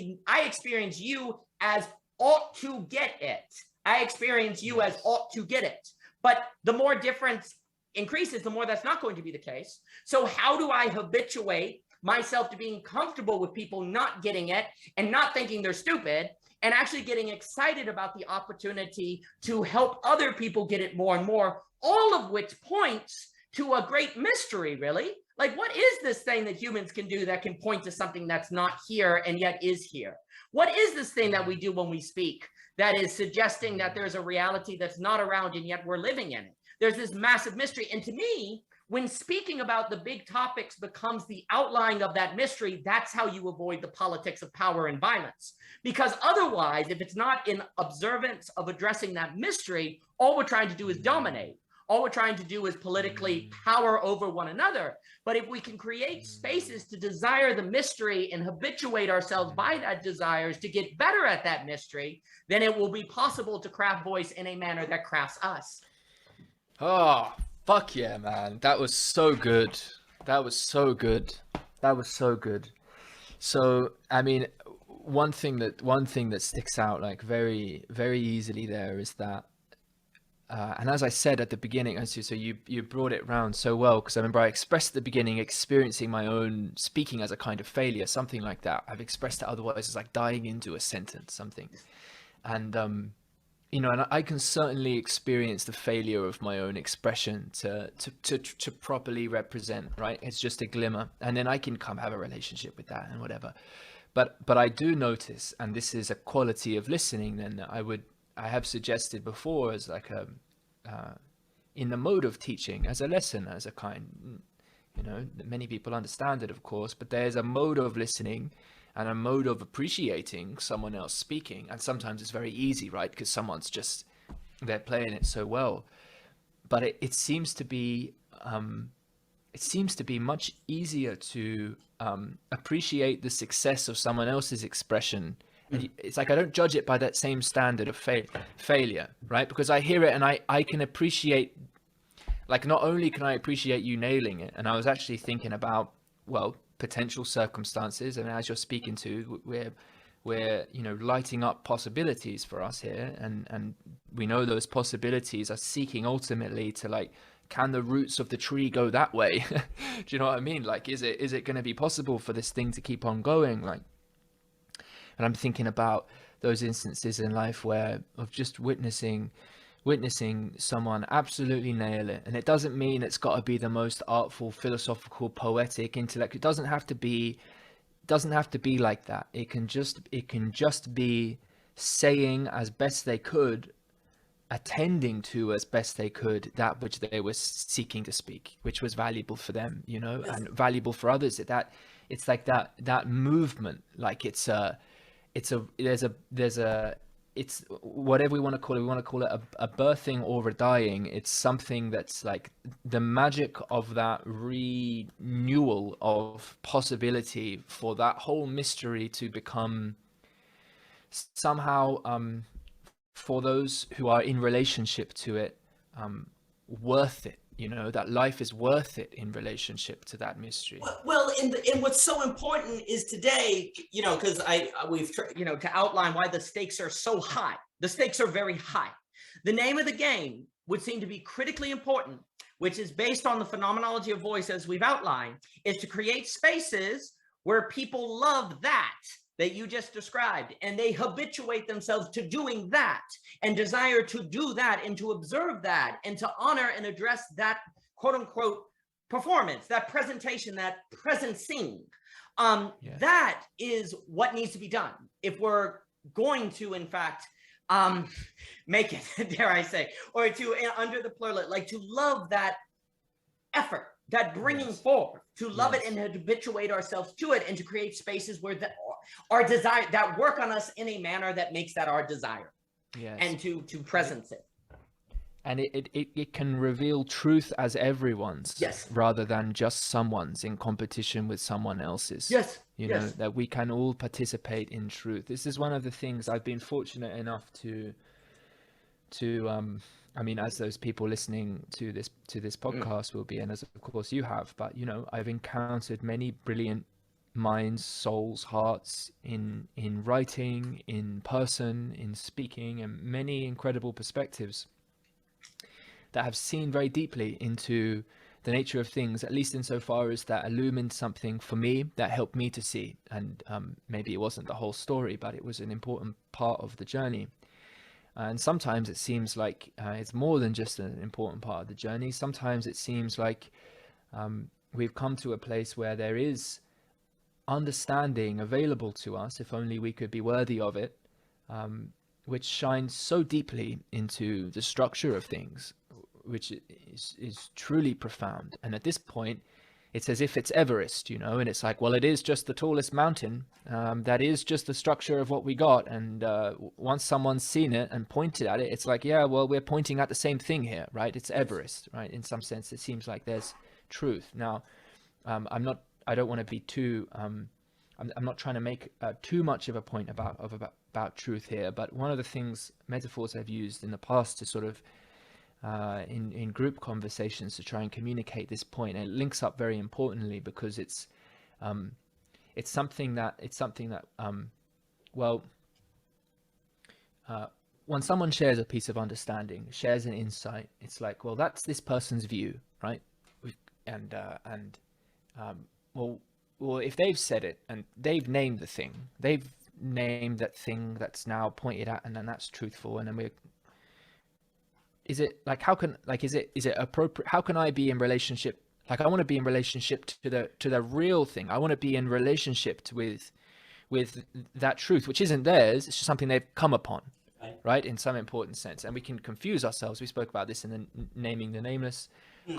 you as ought to get it. I experience you as ought to get it. But the more difference increases, the more that's not going to be the case. So how do I habituate myself to being comfortable with people not getting it and not thinking they're stupid, and actually getting excited about the opportunity to help other people get it more and more, all of which points to a great mystery, really. Like, what is this thing that humans can do that can point to something that's not here and yet is here? What is this thing that we do when we speak that is suggesting that there's a reality that's not around and yet we're living in it? There's this massive mystery. And to me, when speaking about the big topics becomes the outline of that mystery, that's how you avoid the politics of power and violence. Because otherwise, if it's not in observance of addressing that mystery, all we're trying to do is dominate. All we're trying to do is politically power over one another. But if we can create spaces to desire the mystery and habituate ourselves by that desires to get better at that mystery, then it will be possible to craft voice in a manner that crafts us. Oh, fuck yeah, man. That was so good. That was so good. That was so good. So, I mean, one thing that sticks out like very, very easily there is that, and as I said at the beginning, so you brought it round so well, because I remember I expressed at the beginning experiencing my own speaking as a kind of failure, something like that. I've expressed it otherwise as like dying into a sentence, something. And, and I can certainly experience the failure of my own expression to properly represent, right? It's just a glimmer. And then I can come have a relationship with that and whatever. But I do notice, and this is a quality of listening then I have suggested before as like in the mode of teaching, as a lesson, as a kind, many people understand it, of course, but there's a mode of listening and a mode of appreciating someone else speaking. And sometimes it's very easy, right? Because they're playing it so well. But it seems to be much easier to appreciate the success of someone else's expression. And it's like I don't judge it by that same standard of failure, right? Because I hear it and I can appreciate, like, not only can I appreciate you nailing it, and I was actually thinking about, well, potential circumstances, and as you're speaking to, we're lighting up possibilities for us here, and we know those possibilities are seeking ultimately to, like, can the roots of the tree go that way? Do you know what I mean? Like, is it going to be possible for this thing to keep on going? Like, and I'm thinking about those instances in life of just witnessing someone absolutely nail it. And it doesn't mean it's got to be the most artful, philosophical, poetic, intellect. It doesn't have to be like that. It can just be saying as best they could, attending to as best they could that which they were seeking to speak, which was valuable for them, and valuable for others. It's like that movement, like it's whatever we want to call it. We want to call it a birthing or a dying. It's something that's like the magic of that renewal of possibility for that whole mystery to become somehow, for those who are in relationship to it, worth it. you know, that life is worth it in relationship to that mystery. Well, and what's so important is today, you know, because you know, to outline why the stakes are so high. The stakes are very high. The name of the game would seem to be critically important, which is based on the phenomenology of voice, as we've outlined, is to create spaces where people love that you just described, and they habituate themselves to doing that and desire to do that and to observe that and to honor and address that quote unquote performance, that presentation, that presencing. Yes. That is what needs to be done if we're going to, in fact, make it, dare I say, or to, under the plural, like to love that effort, that bringing Yes. forth, to love Yes. it and habituate ourselves to it, and to create spaces where our desire, that work on us in a manner that makes that our desire. Yes. And to presence it. And it can reveal truth as everyone's, yes, rather than just someone's in competition with someone else's. Yes. You know, that we can all participate in truth. This is one of the things I've been fortunate enough to I mean, as those people listening to this podcast will be, and as of course you have, but you know, I've encountered many brilliant minds, souls, hearts in writing, in person, in speaking, and many incredible perspectives that have seen very deeply into the nature of things, at least insofar as that illumined something for me that helped me to see. And maybe it wasn't the whole story, but it was an important part of the journey. And sometimes it seems like it's more than just an important part of the journey. Sometimes it seems like we've come to a place where there is understanding available to us, if only we could be worthy of it, which shines so deeply into the structure of things, which is truly profound. And at this point, it's as if it's Everest, you know, and it's like, well, it is just the tallest mountain. That is just the structure of what we got. And once someone's seen it and pointed at it, it's like, yeah, well, we're pointing at the same thing here, right? It's Everest, right? In some sense, it seems like there's truth. Now, I don't want to be too, I'm not trying to make too much of a point about truth here, but one of the things, metaphors I've used in the past to sort of, in group conversations to try and communicate this point, and it links up very importantly because it's something that when someone shares a piece of understanding, shares an insight, it's like, well, that's this person's view, right? Well, if they've said it and they've named the thing, they've named that thing that's now pointed at, and then that's truthful, and then is it like, is it appropriate? How can I be in relationship? Like, I want to be in relationship to the real thing. I want to be in relationship with that truth, which isn't theirs. It's just something they've come upon, right? In some important sense. And we can confuse ourselves. We spoke about this in the naming the nameless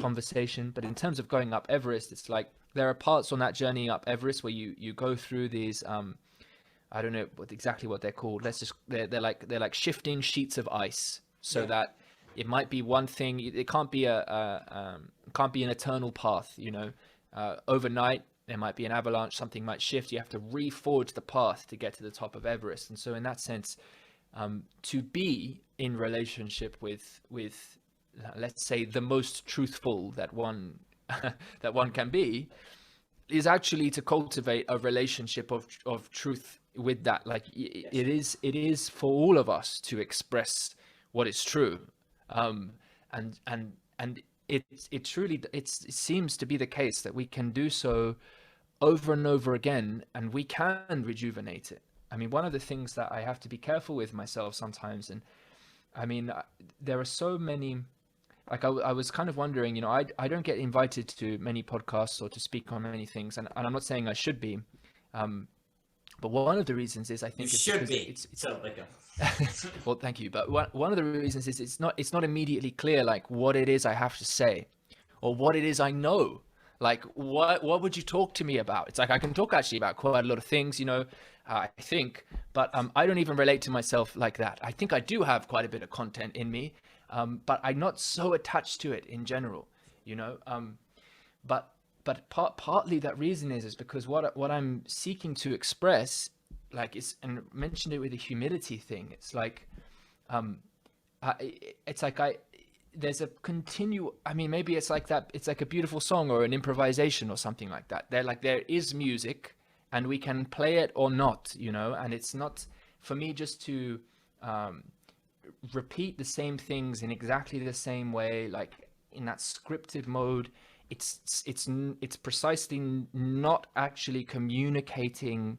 conversation. But in terms of going up Everest, it's like there are parts on that journey up Everest where you go through these, I don't know exactly what they're called. They're like shifting sheets of ice, so that it might be one thing. It can't be an eternal path, you know. Overnight there might be an avalanche, something might shift. You have to reforge the path to get to the top of Everest. And so in that sense, to be in relationship with let's say the most truthful that one can be, is actually to cultivate a relationship of truth with that. Like it is for all of us to express what is true. And it truly seems to be the case that we can do so over and over again, and we can rejuvenate it. I mean, one of the things that I have to be careful with myself sometimes, and I mean, there are so many, like I was kind of wondering, you know, I don't get invited to many podcasts or to speak on many things, and I'm not saying I should be, but one of the reasons is I think you should be. It's so like well, thank you. But one of the reasons is it's not immediately clear like what it is I have to say, or what it is I know. Like what would you talk to me about? It's like I can talk actually about quite a lot of things, you know, I think, but I don't even relate to myself like that. I think I do have quite a bit of content in me, but I'm not so attached to it in general, you know. But partly that reason is because what I'm seeking to express, like, is, and mentioned it with the humility thing. It's like, there's a I mean, maybe it's like that, it's like a beautiful song or an improvisation or something like that. There is music and we can play it or not, you know, and it's not for me just to repeat the same things in exactly the same way, like in that scripted mode. It's precisely not actually communicating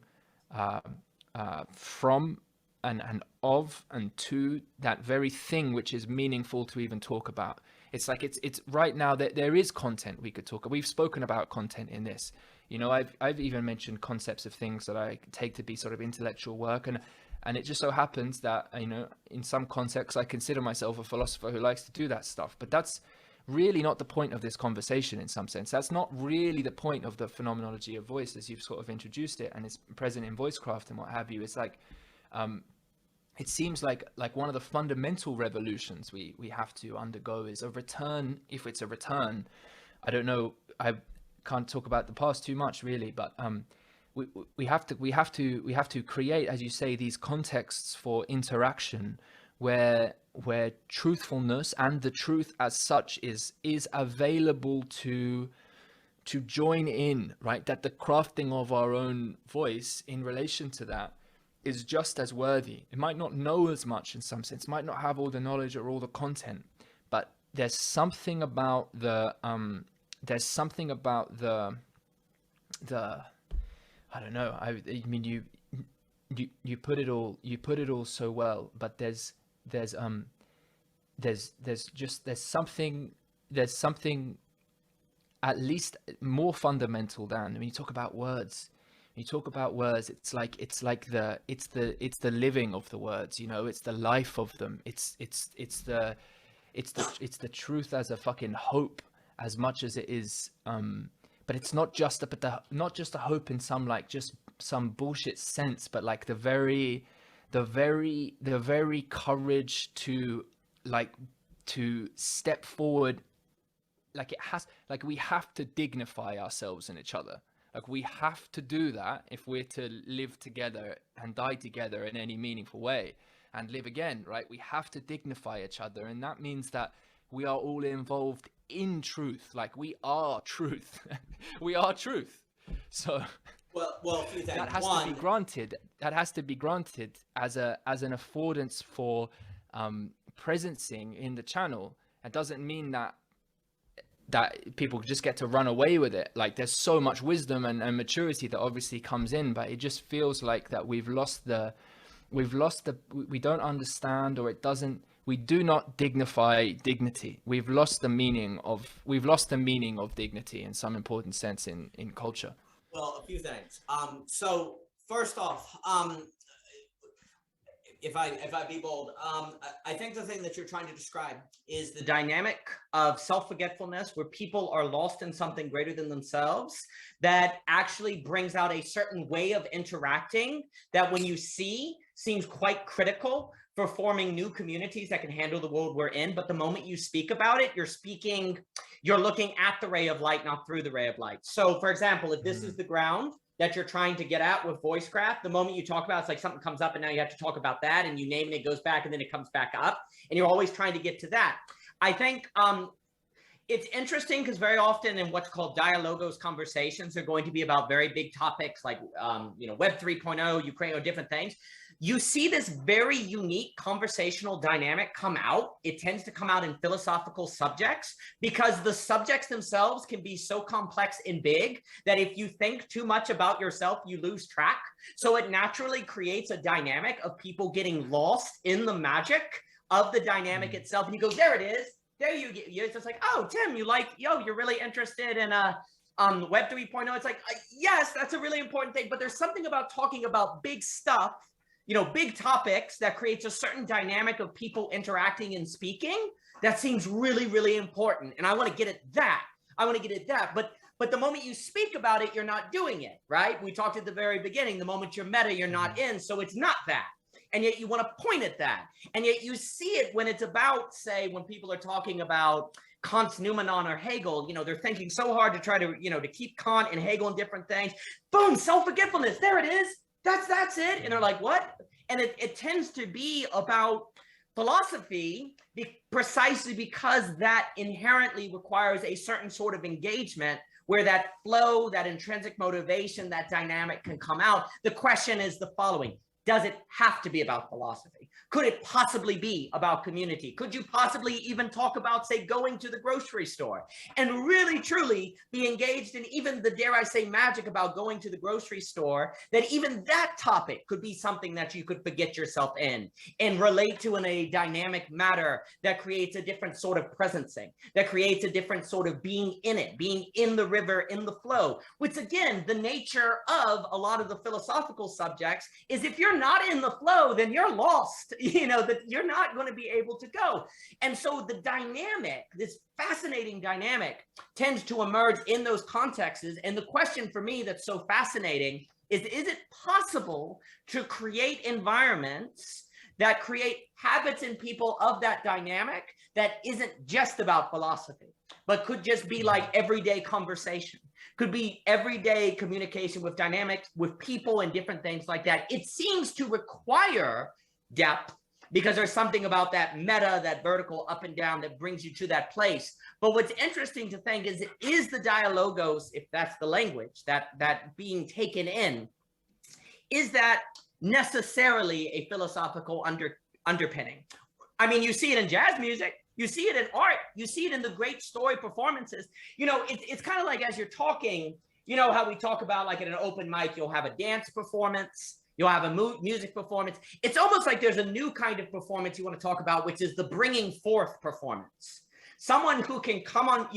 from and of and to that very thing which is meaningful to even talk about. It's like it's right now that there is content we could talk. We've spoken about content in this. You know, I've even mentioned concepts of things that I take to be sort of intellectual work, and it just so happens that, you know, in some contexts I consider myself a philosopher who likes to do that stuff. But that's really not the point of this conversation in some sense. That's not really the point of the phenomenology of voice as you've sort of introduced it, and it's present in Voicecraft and what have you. It's like it seems like one of the fundamental revolutions we have to undergo is a return. If it's a return, I don't know, I can't talk about the past too much really, but we have to create, as you say, these contexts for interaction where truthfulness and the truth as such is available to join in, right? That the crafting of our own voice in relation to that is just as worthy. It might not know as much in some sense, might not have all the knowledge or all the content, but there's something about the I don't know. I mean, you put it all so well, but there's something at least more fundamental than, when you talk about words. It's the living of the words, you know, it's the life of them. It's the truth as a fucking hope as much as it is, but it's not just a hope in some, like, just some bullshit sense, but like the very courage to, like, to step forward. Like we have to dignify ourselves and each other. Like we have to do that if we're to live together and die together in any meaningful way and live again, right? We have to dignify each other, and that means that we are all involved in truth. Like we are truth. We are truth. So well, that has to be granted. That has to be granted as an affordance for presencing in the channel. It doesn't mean that people just get to run away with it. Like there's so much wisdom and maturity that obviously comes in, but it just feels like that we don't understand, or we do not dignify dignity. We've lost the meaning of dignity in some important sense in culture. Well, a few things. So first off, if I be bold, I think the thing that you're trying to describe is the dynamic of self-forgetfulness, where people are lost in something greater than themselves, that actually brings out a certain way of interacting that, when you see, seems quite critical for forming new communities that can handle the world we're in. But the moment you speak about it, you're looking at the ray of light, not through the ray of light. So for example, if this is the ground that you're trying to get at with Voicecraft, the moment you talk about it, it's like something comes up and now you have to talk about that, and you name it, it goes back and then it comes back up, and you're always trying to get to that. I think it's interesting because very often in what's called dialogos conversations are going to be about very big topics like Web 3.0, Ukraine, or different things. You see this very unique conversational dynamic come out. It tends to come out in philosophical subjects because the subjects themselves can be so complex and big that if you think too much about yourself, you lose track. So it naturally creates a dynamic of people getting lost in the magic of the dynamic itself. And you go, there it is. There you get. It's just like, oh, Tim, you're really interested in Web 3.0. It's like, yes, that's a really important thing. But there's something about talking about big stuff, big topics, that creates a certain dynamic of people interacting and speaking that seems really, really important. And I want to get at that. But the moment you speak about it, you're not doing it, right? We talked at the very beginning, the moment you're meta, you're not in. So it's not that. And yet you want to point at that. And yet you see it when it's about, say, when people are talking about Kant's noumenon or Hegel, they're thinking so hard to try to, to keep Kant and Hegel and different things. Boom, self-forgetfulness. There it is. That's it. And they're like, what? And it tends to be about philosophy, precisely because that inherently requires a certain sort of engagement where that flow, that intrinsic motivation, that dynamic can come out. The question is the following: does it have to be about philosophy? Could it possibly be about community? Could you possibly even talk about, say, going to the grocery store and really, truly be engaged in even the, dare I say, magic about going to the grocery store, that even that topic could be something that you could forget yourself in and relate to in a dynamic matter that creates a different sort of presencing, that creates a different sort of being in it, being in the river, in the flow, which again, the nature of a lot of the philosophical subjects is if you're not in the flow, then you're lost, that you're not going to be able to go. And so the dynamic, this fascinating dynamic, tends to emerge in those contexts. And the question for me that's so fascinating is it possible to create environments that create habits in people of that dynamic that isn't just about philosophy, but could just be like everyday conversation, could be everyday communication with dynamics, with people and different things like that? It seems to require depth because there's something about that meta, that vertical up and down that brings you to that place. But what's interesting to think is the dialogos, if that's the language, that being taken in, is that necessarily a philosophical underpinning? I mean, you see it in jazz music, you see it in art, you see it in the great story performances. It's kind of like as you're talking, how we talk about like at an open mic, you'll have a dance performance, you'll have a music performance. It's almost like there's a new kind of performance you want to talk about, which is the bringing forth performance. Someone who can come on,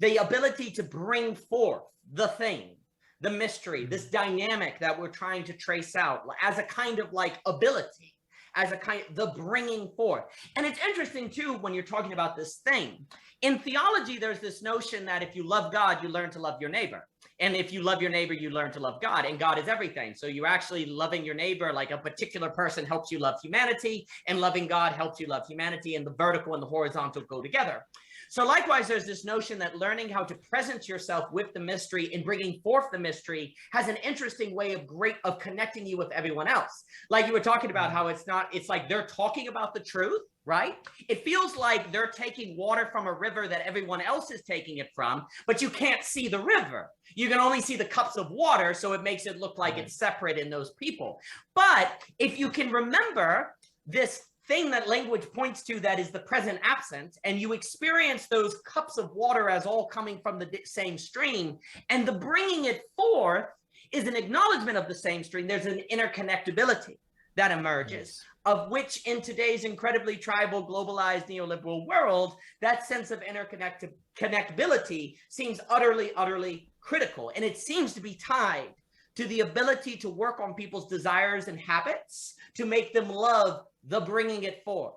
the ability to bring forth the thing, the mystery, this dynamic that we're trying to trace out as a kind of like ability, as a kind of the bringing forth. And it's interesting too, when you're talking about this thing, in theology, there's this notion that if you love God, you learn to love your neighbor. And if you love your neighbor, you learn to love God, and God is everything. So you're actually loving your neighbor, like a particular person helps you love humanity, and loving God helps you love humanity, and the vertical and the horizontal go together. So likewise, there's this notion that learning how to present yourself with the mystery and bringing forth the mystery has an interesting way of connecting you with everyone else. Like you were talking about how it's like they're talking about the truth, right? It feels like they're taking water from a river that everyone else is taking it from, but you can't see the river. You can only see the cups of water, so it makes it look like it's separate in those people. But if you can remember this thing that language points to, that is the present absent, and you experience those cups of water as all coming from the same stream, and the bringing it forth is an acknowledgement of the same stream, there's an interconnectability that emerges, of which in today's incredibly tribal, globalized, neoliberal world, that sense of interconnectability seems utterly, utterly critical. And it seems to be tied to the ability to work on people's desires and habits to make them love the bringing it forth,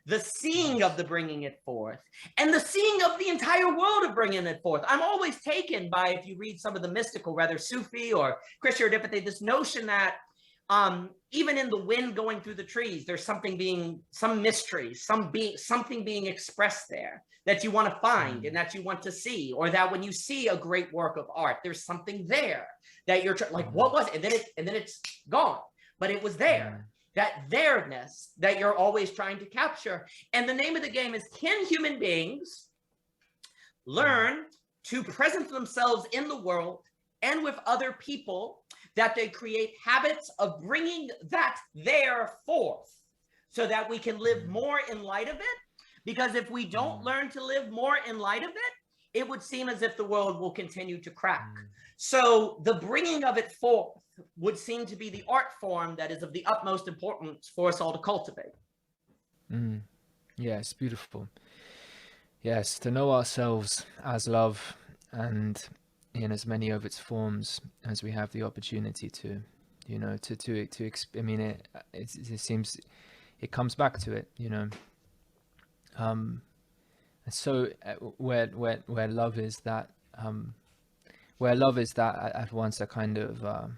the seeing of the bringing it forth, and the seeing of the entire world of bringing it forth. I'm always taken by, if you read some of the mystical, whether Sufi or Christian or different things, this notion that even in the wind going through the trees, there's some mystery, something being expressed there that you want to find and that you want to see, or that when you see a great work of art, there's something there that you're like, what was it? And then it's gone, but it was there. That there-ness that you're always trying to capture. And the name of the game is, can human beings learn to present themselves in the world and with other people, that they create habits of bringing that there forth so that we can live more in light of it? Because if we don't learn to live more in light of it, it would seem as if the world will continue to crack. So the bringing of it forth would seem to be the art form that is of the utmost importance for us all to cultivate. Yes, beautiful. Yes, to know ourselves as love, and in as many of its forms as we have the opportunity to, I mean, it seems it comes back to it, so where love is that, at once a kind of,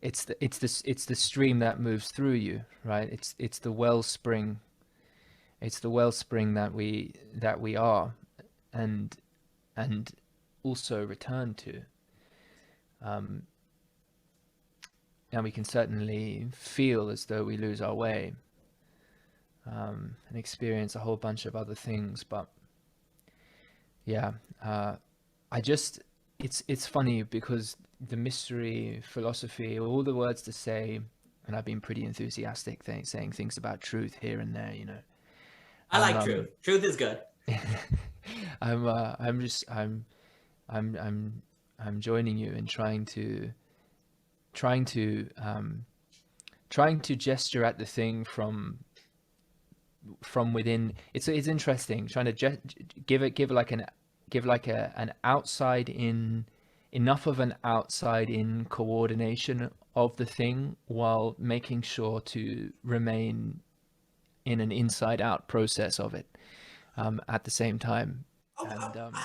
it's the stream that moves through you, right? It's the wellspring that we are, and also return to. and we can certainly feel as though we lose our way, and experience a whole bunch of other things. But yeah, I just, it's funny because the mystery philosophy, all the words to say, and I've been pretty enthusiastic saying things about truth here and there, you know. I I'm like truth. Truth is good. I'm just I'm I'm I'm joining you in trying to trying to gesture at the thing from within. It's interesting trying to give like an outside in, enough of an outside in coordination of the thing while making sure to remain in an inside out process of it, at the same time. Oh, And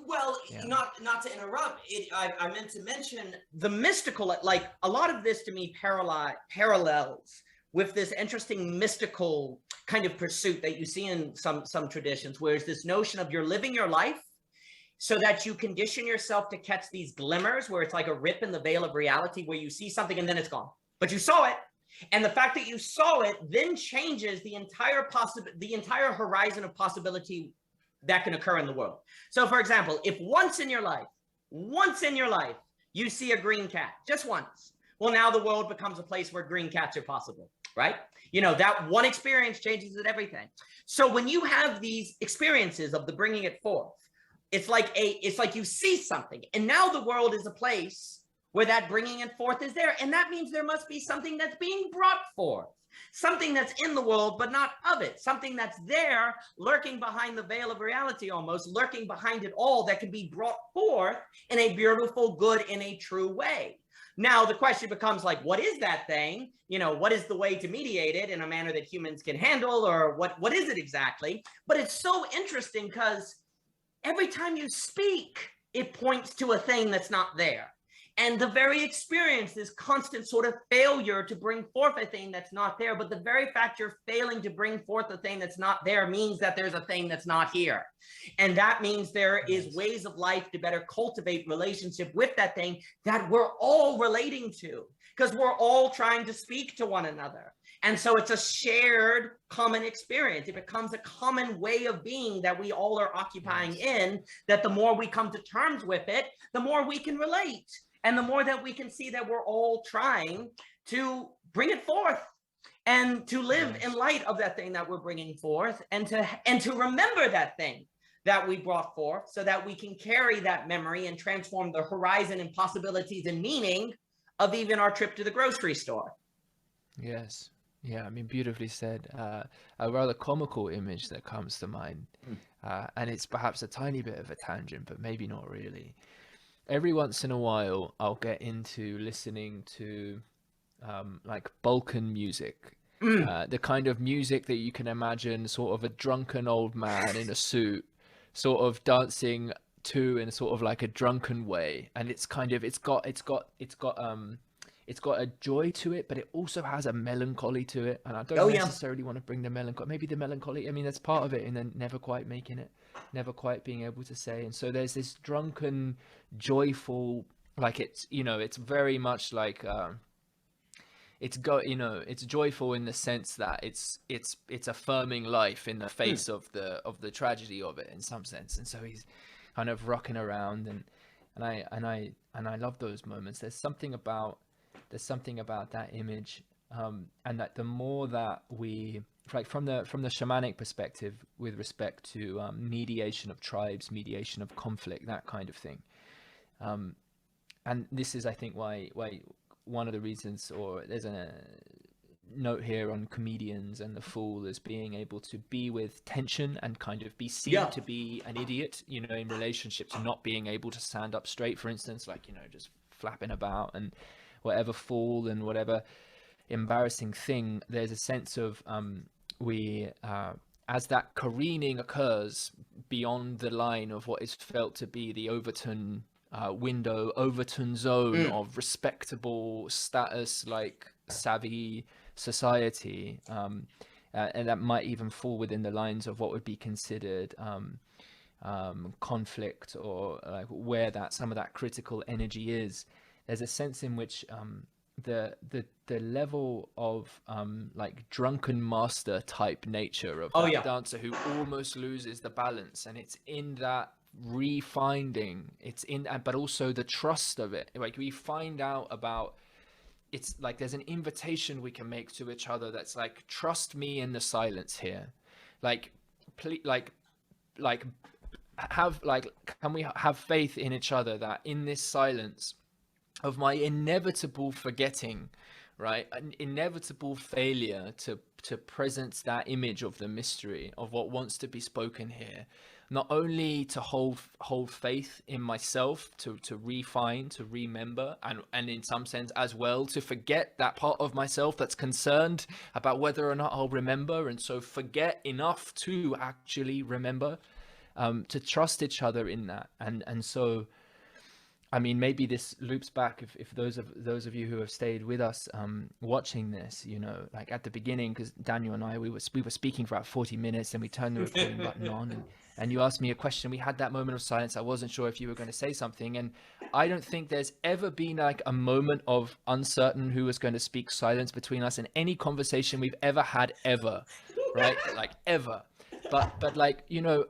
well, yeah. not to interrupt. I meant to mention the mystical. Like a lot of this to me parallels with this interesting mystical kind of pursuit that you see in some traditions, where it's this notion of you're living your life so that you condition yourself to catch these glimmers, where it's like a rip in the veil of reality, where you see something and then it's gone, but you saw it. And the fact that you saw it then changes the entire horizon of possibility that can occur in the world. So for example, if once in your life, you see a green cat, just once, well, now the world becomes a place where green cats are possible, right? You know, that one experience changes everything. So when you have these experiences of the bringing it forth, it's like you see something, and now the world is a place where that bringing it forth is there. And that means there must be something that's being brought forth, something that's in the world, but not of it, something that's there, lurking behind the veil of reality, almost lurking behind it all, that can be brought forth in a beautiful, good, in a true way. Now, the question becomes like, what is that thing? You know, what is the way to mediate it in a manner that humans can handle, or what is it exactly? But it's so interesting because every time you speak, it points to a thing that's not there. And the very experience, this constant sort of failure to bring forth a thing that's not there, but the very fact you're failing to bring forth a thing that's not there means that there's a thing that's not here. And that means there is ways of life to better cultivate relationship with that thing that we're all relating to, because we're all trying to speak to one another. And so it's a shared common experience. It becomes a common way of being that we all are occupying in, that the more we come to terms with it, the more we can relate. And the more that we can see that we're all trying to bring it forth and to live in light of that thing that we're bringing forth, and to remember that thing that we brought forth, so that we can carry that memory and transform the horizon and possibilities and meaning of even our trip to the grocery store. Yes. Yeah, I mean, beautifully said. A rather comical image that comes to mind, and it's perhaps a tiny bit of a tangent, but maybe not really. Every once in a while, I'll get into listening to like Balkan music, the kind of music that you can imagine sort of a drunken old man in a suit sort of dancing to in sort of like a drunken way, and it's kind of it's got a joy to it, but it also has a melancholy to it. And I don't necessarily want to bring the melancholy, maybe the melancholy, I mean, that's part of it, and then never quite making it, never quite being able to say. And so there's this drunken, joyful, like it's, you know, it's very much like, it's joyful in the sense that it's affirming life in the face of the tragedy of it in some sense. And so he's kind of rocking around, and I love those moments. There's something about that image, and that the more that we, like, from the shamanic perspective with respect to mediation of tribes, mediation of conflict, that kind of thing, and this is, I think, why one of the reasons, or there's a note here on comedians and the fool as being able to be with tension and kind of be seen to be an idiot, you know, in relationship to not being able to stand up straight, for instance, like, you know, just flapping about and whatever fool and whatever embarrassing thing. There's a sense of as that careening occurs beyond the line of what is felt to be the Overton Overton zone of respectable status, like savvy society, and that might even fall within the lines of what would be considered conflict, or like where that some of that critical energy is. There's a sense in which the level of like drunken master type nature of Oh that yeah. dancer who almost loses the balance, and it's in that refinding, it's in, but also the trust of it. Like we find out about, it's like there's an invitation we can make to each other that's like, trust me in the silence here, like please, like have, like, can we have faith in each other that in this silence of my inevitable forgetting, right, an inevitable failure to present that image of the mystery of what wants to be spoken here, not only to hold faith in myself, to refine, to remember, and in some sense as well to forget that part of myself that's concerned about whether or not I'll remember, and so forget enough to actually remember, to trust each other in that. And so, I mean, maybe this loops back, if those of you who have stayed with us watching this, you know, like at the beginning, because Daniel and I, we were speaking for about 40 minutes, and we turned the recording button on, and you asked me a question. We had that moment of silence. I wasn't sure if you were going to say something, and I don't think there's ever been like a moment of uncertain who was going to speak silence between us in any conversation we've ever had, ever, right? Like ever. But like, you know,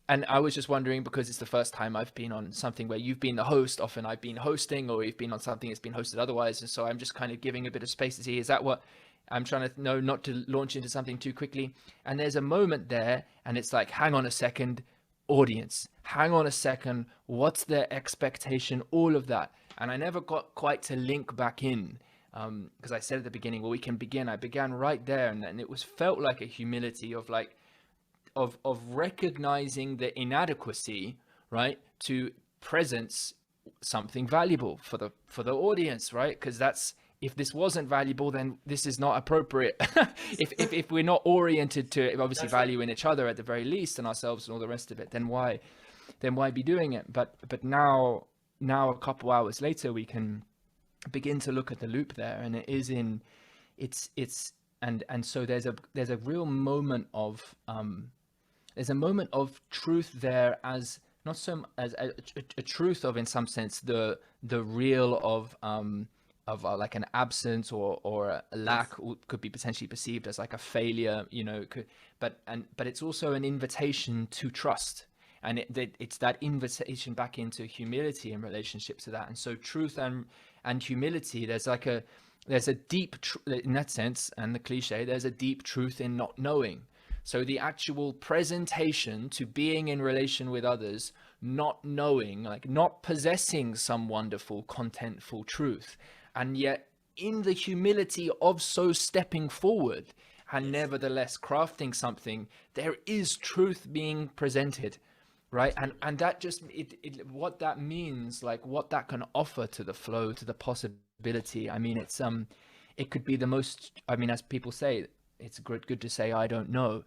and I was just wondering, because it's the first time I've been on something where you've been the host. Often I've been hosting, or you've been on something that's been hosted otherwise. And so I'm just kind of giving a bit of space to see, is that what I'm trying to know, not to launch into something too quickly. And there's a moment there, and it's like, hang on a second, audience, hang on a second. What's their expectation? All of that. And I never got quite to link back in. Because I said at the beginning, well, we can begin. I began right there. And it was felt like a humility of like, of recognizing the inadequacy, right, to presence something valuable for the audience, right? Because that's, if this wasn't valuable, then this is not appropriate. if we're not oriented to obviously That's value in each other at the very least, and ourselves and all the rest of it, then why be doing it? But now a couple hours later, we can begin to look at the loop there, and it is in it's and so there's a real moment of there's a moment of truth there, as not so as a truth of, in some sense, the real of like an absence or a lack, could be potentially perceived as like a failure, you know, but it's also an invitation to trust, and it's that invitation back into humility in relationship to that. And so truth and humility, there's a deep in that sense, and the cliche, there's a deep truth in not knowing. So the actual presentation to being in relation with others, not knowing, like not possessing some wonderful, contentful truth, and yet in the humility of so stepping forward and nevertheless crafting something, there is truth being presented, right? And that just, what that means, like what that can offer to the flow, to the possibility. I mean, it's it could be the most, I mean, as people say, it's good to say I don't know,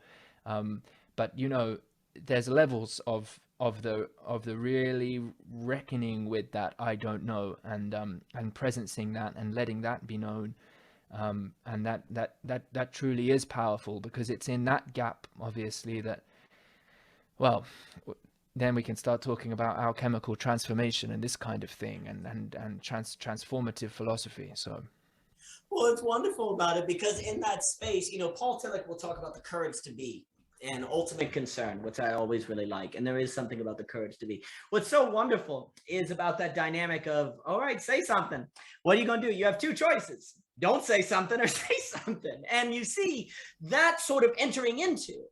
but you know, there's levels of the really reckoning with that I don't know, and presencing that and letting that be known, and that truly is powerful, because it's in that gap, obviously, that, well, then we can start talking about alchemical transformation and this kind of thing, and transformative philosophy. So. Well, it's wonderful about it, because in that space, you know, Paul Tillich will talk about the courage to be and ultimate concern, which I always really like. And there is something about the courage to be. What's so wonderful is about that dynamic of, all right, say something. What are you going to do? You have two choices. Don't say something or say something. And you see that sort of entering into.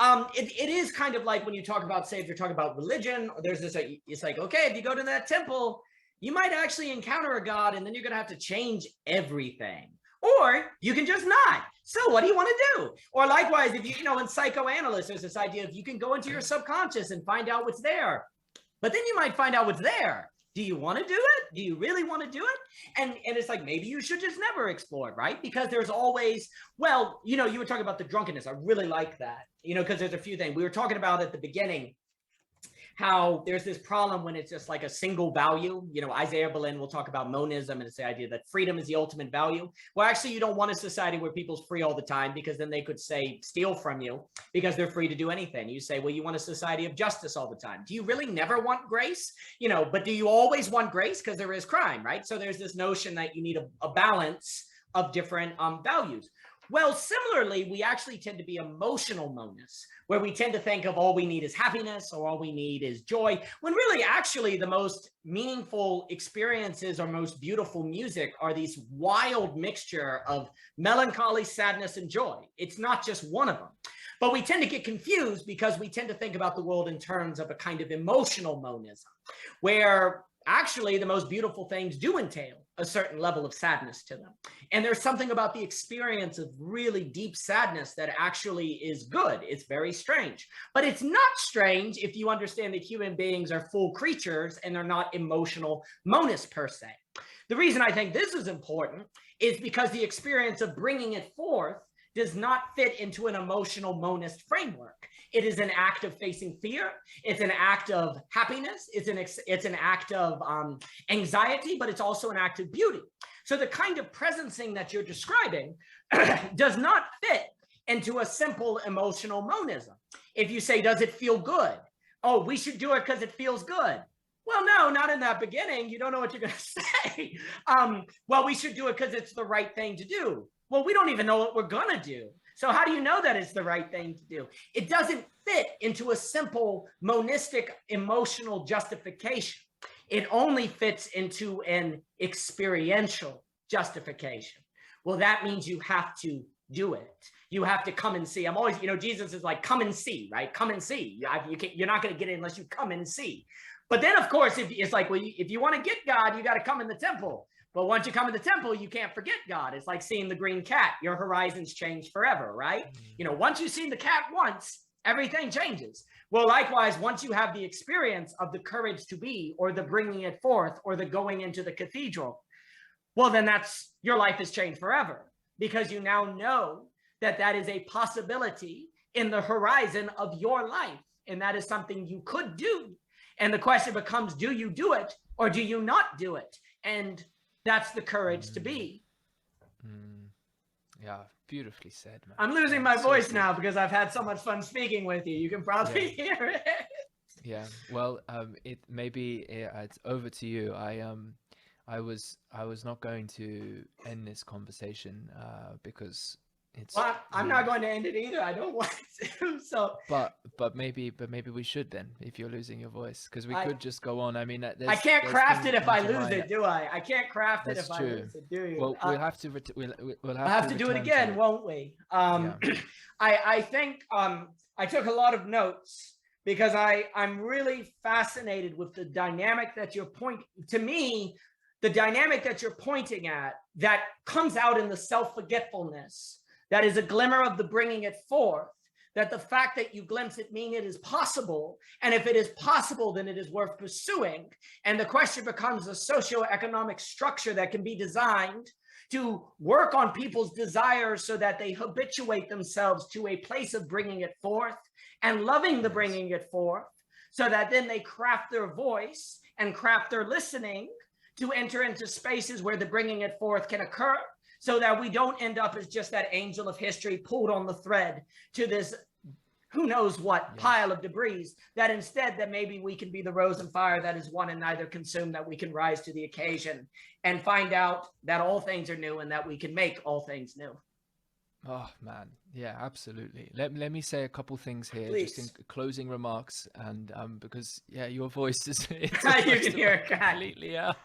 It is kind of like when you talk about, say, if you're talking about religion, there's this, it's like, okay, if you go to that temple, you might actually encounter a God, and then you're going to have to change everything. Or you can just not. So what do you want to do? Or likewise, if you know, in psychoanalysis, there's this idea of you can go into your subconscious and find out what's there. But then you might find out what's there. Do you want to do it? Do you really want to do it? And it's like, maybe you should just never explore it, right? Because there's always, well, you know, you were talking about the drunkenness. I really like that, you know, because there's a few things. We were talking about at the beginning how there's this problem when it's just like a single value. You know, Isaiah Berlin will talk about monism, and it's the idea that freedom is the ultimate value. Well, actually, you don't want a society where people's free all the time, because then they could say steal from you because they're free to do anything. You say, well, you want a society of justice all the time. Do you really never want grace? You know, but do you always want grace? Because there is crime, right? So there's this notion that you need a balance of different values. Well, similarly, we actually tend to be emotional monists, where we tend to think of all we need is happiness or all we need is joy, when really actually the most meaningful experiences or most beautiful music are these wild mixture of melancholy, sadness, and joy. It's not just one of them. But we tend to get confused because we tend to think about the world in terms of a kind of emotional monism, where actually the most beautiful things do entail a certain level of sadness to them. And there's something about the experience of really deep sadness that actually is good. It's very strange. But it's not strange if you understand that human beings are full creatures and they're not emotional monists per se. The reason I think this is important is because the experience of bringing it forth does not fit into an emotional monist framework. It is an act of facing fear. It's an act of happiness. It's an act of anxiety, but it's also an act of beauty. So the kind of presencing that you're describing does not fit into a simple emotional monism. If you say, does it feel good? Oh, we should do it because it feels good. Well, no, not in that beginning. You don't know what you're going to say. Well, we should do it because it's the right thing to do. Well, we don't even know what we're going to do. So how do you know that it's the right thing to do? It doesn't fit into a simple monistic emotional justification. It only fits into an experiential justification. Well, that means you have to do it. You have to come and see. I'm always, you know, Jesus is like, come and see, right? Come and see. You're not going to get it unless you come and see. But then, of course, it's like, well, if you want to get God, you got to come in the temple. But once you come in the temple, you can't forget God. It's like seeing the green cat. Your horizons change forever, right? You know, once you've seen the cat once, everything changes. Well, likewise, once you have the experience of the courage to be, or the bringing it forth, or the going into the cathedral, well, then that's, your life has changed forever, because you now know that that is a possibility in the horizon of your life. And that is something you could do. And the question becomes, do you do it or do you not do it? And that's the courage to be. Yeah, beautifully said, man. I'm losing my voice now because I've had so much fun speaking with you. You can probably hear it. Yeah. Well, it maybe it's over to you. I was not going to end this conversation because it's. Well, I'm not going to end it either. I don't want to. So. But maybe we should then, if you're losing your voice, because we could just go on. I mean, I can't craft it if I lose it, do I? I can't craft it if I lose it, do you? Well, we'll have to we'll have to do it again, won't we? I think I took a lot of notes because I'm really fascinated with the dynamic that you're pointing. To me, the dynamic that you're pointing at that comes out in the self-forgetfulness, that is a glimmer of the bringing it forth, that the fact that you glimpse it means it is possible. And if it is possible, then it is worth pursuing. And the question becomes a socioeconomic structure that can be designed to work on people's desires so that they habituate themselves to a place of bringing it forth and loving the bringing it forth, so that then they craft their voice and craft their listening to enter into spaces where the bringing it forth can occur, so that we don't end up as just that angel of history pulled on the thread to this who knows what pile of debris, that instead that maybe we can be the rose and fire that is one and neither consumed, that we can rise to the occasion and find out that all things are new and that we can make all things new. Oh man, yeah, absolutely. Let me say a couple things here, Please. just in closing remarks, and because your voice is you can hear it completely out.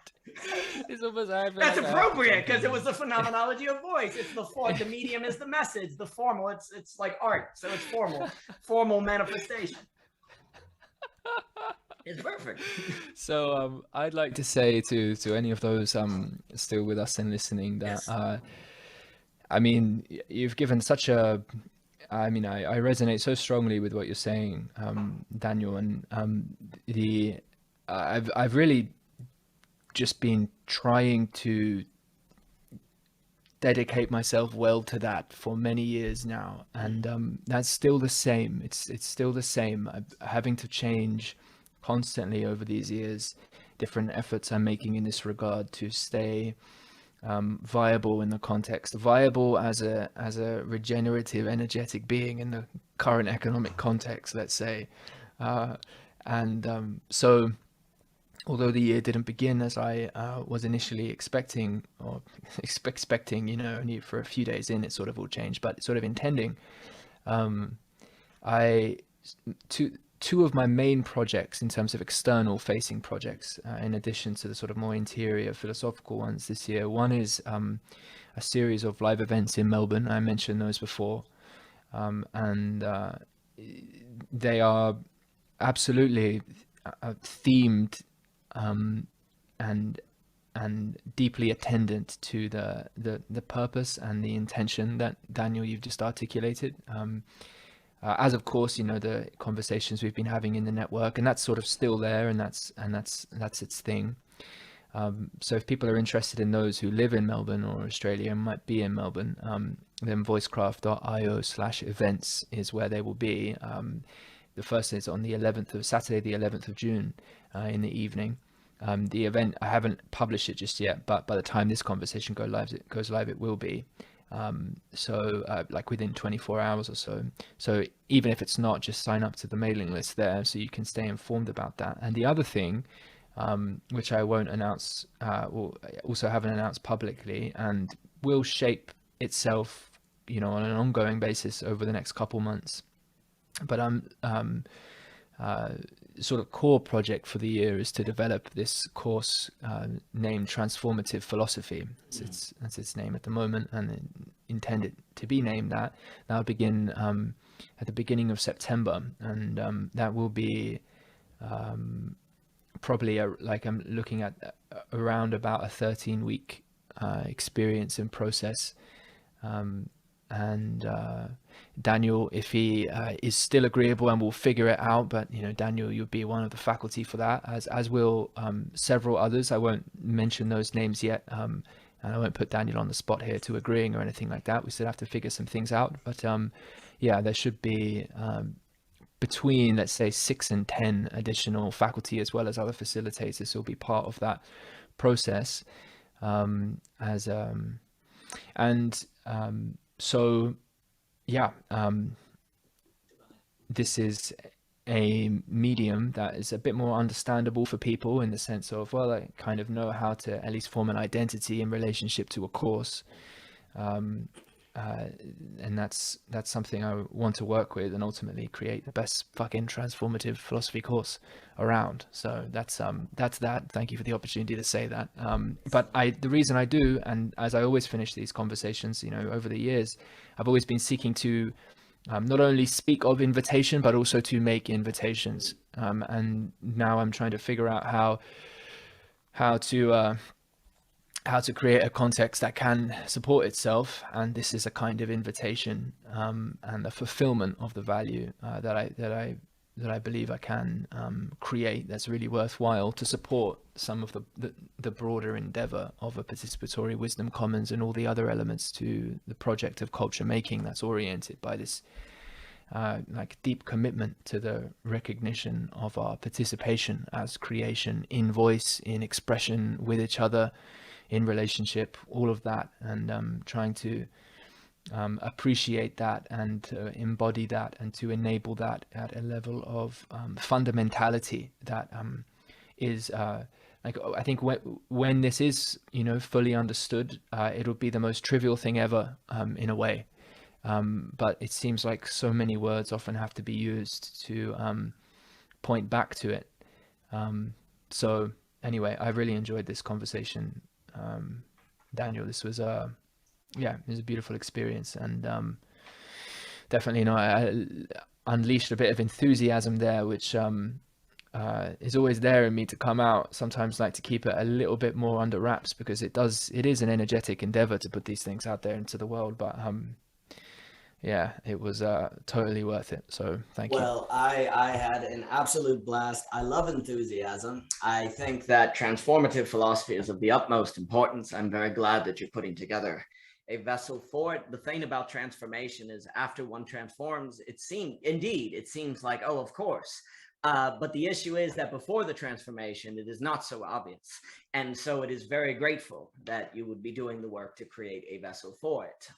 It's almost that's appropriate because it was the phenomenology of voice. It's the form. The medium is the message. The formal. It's like art, so it's formal manifestation. It's perfect. So I'd like to say to any of those still with us and listening that. Yes. I mean, you've given such a, I mean, I resonate so strongly with what you're saying, Daniel, and I've really just been trying to dedicate myself well to that for many years now, and that's still the same. It's still the same. I'm having to change constantly over these years, different efforts I'm making in this regard to stay viable in the context, viable as a regenerative, energetic being in the current economic context, let's say. So although the year didn't begin as I was initially expecting, or expecting, only for a few days in, it sort of all changed, but sort of intending, I two of my main projects in terms of external facing projects, in addition to the sort of more interior philosophical ones this year. One is a series of live events in Melbourne. I mentioned those before, and they are absolutely themed and deeply attendant to the purpose and the intention that, Daniel, you've just articulated. As of course, the conversations we've been having in the network, and that's sort of still there, and that's its thing. So if people are interested in those who live in Melbourne or Australia and might be in Melbourne, then voicecraft.io/events is where they will be. The first is on Saturday, the 11th of June, in the evening. The event, I haven't published it just yet, but by the time this conversation goes live, it will be. Like within 24 hours or so. So even if it's not, just sign up to the mailing list there so you can stay informed about that. And the other thing, which I won't announce, also haven't announced publicly, and will shape itself, on an ongoing basis over the next couple months. But sort of core project for the year is to develop this course named Transformative Philosophy. That's its name at the moment, and intended to be named that. That'll begin at the beginning of September, and that will be probably I'm looking at around about a 13-week experience and process. And Daniel, if he is still agreeable, and we'll figure it out, but Daniel, you'll be one of the faculty for that, as will several others. I won't mention those names yet, and I won't put Daniel on the spot here to agreeing or anything like that. We still have to figure some things out, but yeah, there should be between, let's say, 6 and 10 additional faculty, as well as other facilitators who will be part of that process. So yeah, this is a medium that is a bit more understandable for people, in the sense of, well, I kind of know how to at least form an identity in relationship to a course. And that's something I want to work with, and ultimately create the best fucking transformative philosophy course around. So that's that. Thank you for the opportunity to say that. But the reason I do, and as I always finish these conversations, over the years, I've always been seeking to not only speak of invitation, but also to make invitations. And now I'm trying to figure out how to create a context that can support itself, and this is a kind of invitation and a fulfillment of the value that I believe I can create, that's really worthwhile to support some of the broader endeavor of a participatory wisdom commons and all the other elements to the project of culture making that's oriented by this deep commitment to the recognition of our participation as creation, in voice, in expression, with each other, in relationship, all of that, and trying to appreciate that and to embody that and to enable that at a level of fundamentality that is I think when this is fully understood, it'll be the most trivial thing ever, in a way, but it seems like so many words often have to be used to point back to it. So anyway, I really enjoyed this conversation, Daniel. This was it was a beautiful experience, and definitely I unleashed a bit of enthusiasm there, which is always there in me to come out. Sometimes like to keep it a little bit more under wraps, because it is an energetic endeavor to put these things out there into the world, but yeah, it was totally worth it. So thank you. Well, I had an absolute blast. I love enthusiasm. I think that transformative philosophy is of the utmost importance. I'm very glad that you're putting together a vessel for it. The thing about transformation is, after one transforms, it seems like, oh, of course, But the issue is that before the transformation, it is not so obvious. And so it is very grateful that you would be doing the work to create a vessel for it.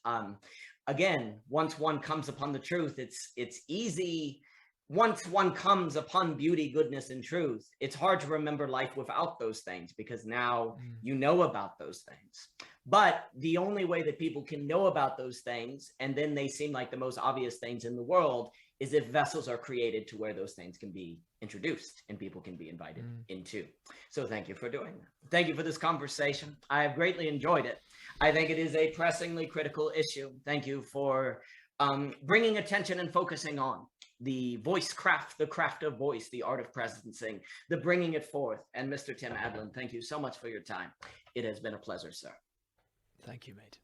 Again, once one comes upon the truth, it's easy. Once one comes upon beauty, goodness, and truth, it's hard to remember life without those things, because now you know about those things. But the only way that people can know about those things, and then they seem like the most obvious things in the world, is if vessels are created to where those things can be introduced and people can be invited into. So thank you for doing that. Thank you for this conversation. I have greatly enjoyed it. I think it is a pressingly critical issue. Thank you for bringing attention and focusing on the voice craft, the craft of voice, the art of presencing, the bringing it forth. And Mr. Tim Adalin, thank you so much for your time. It has been a pleasure, sir. Thank you, mate.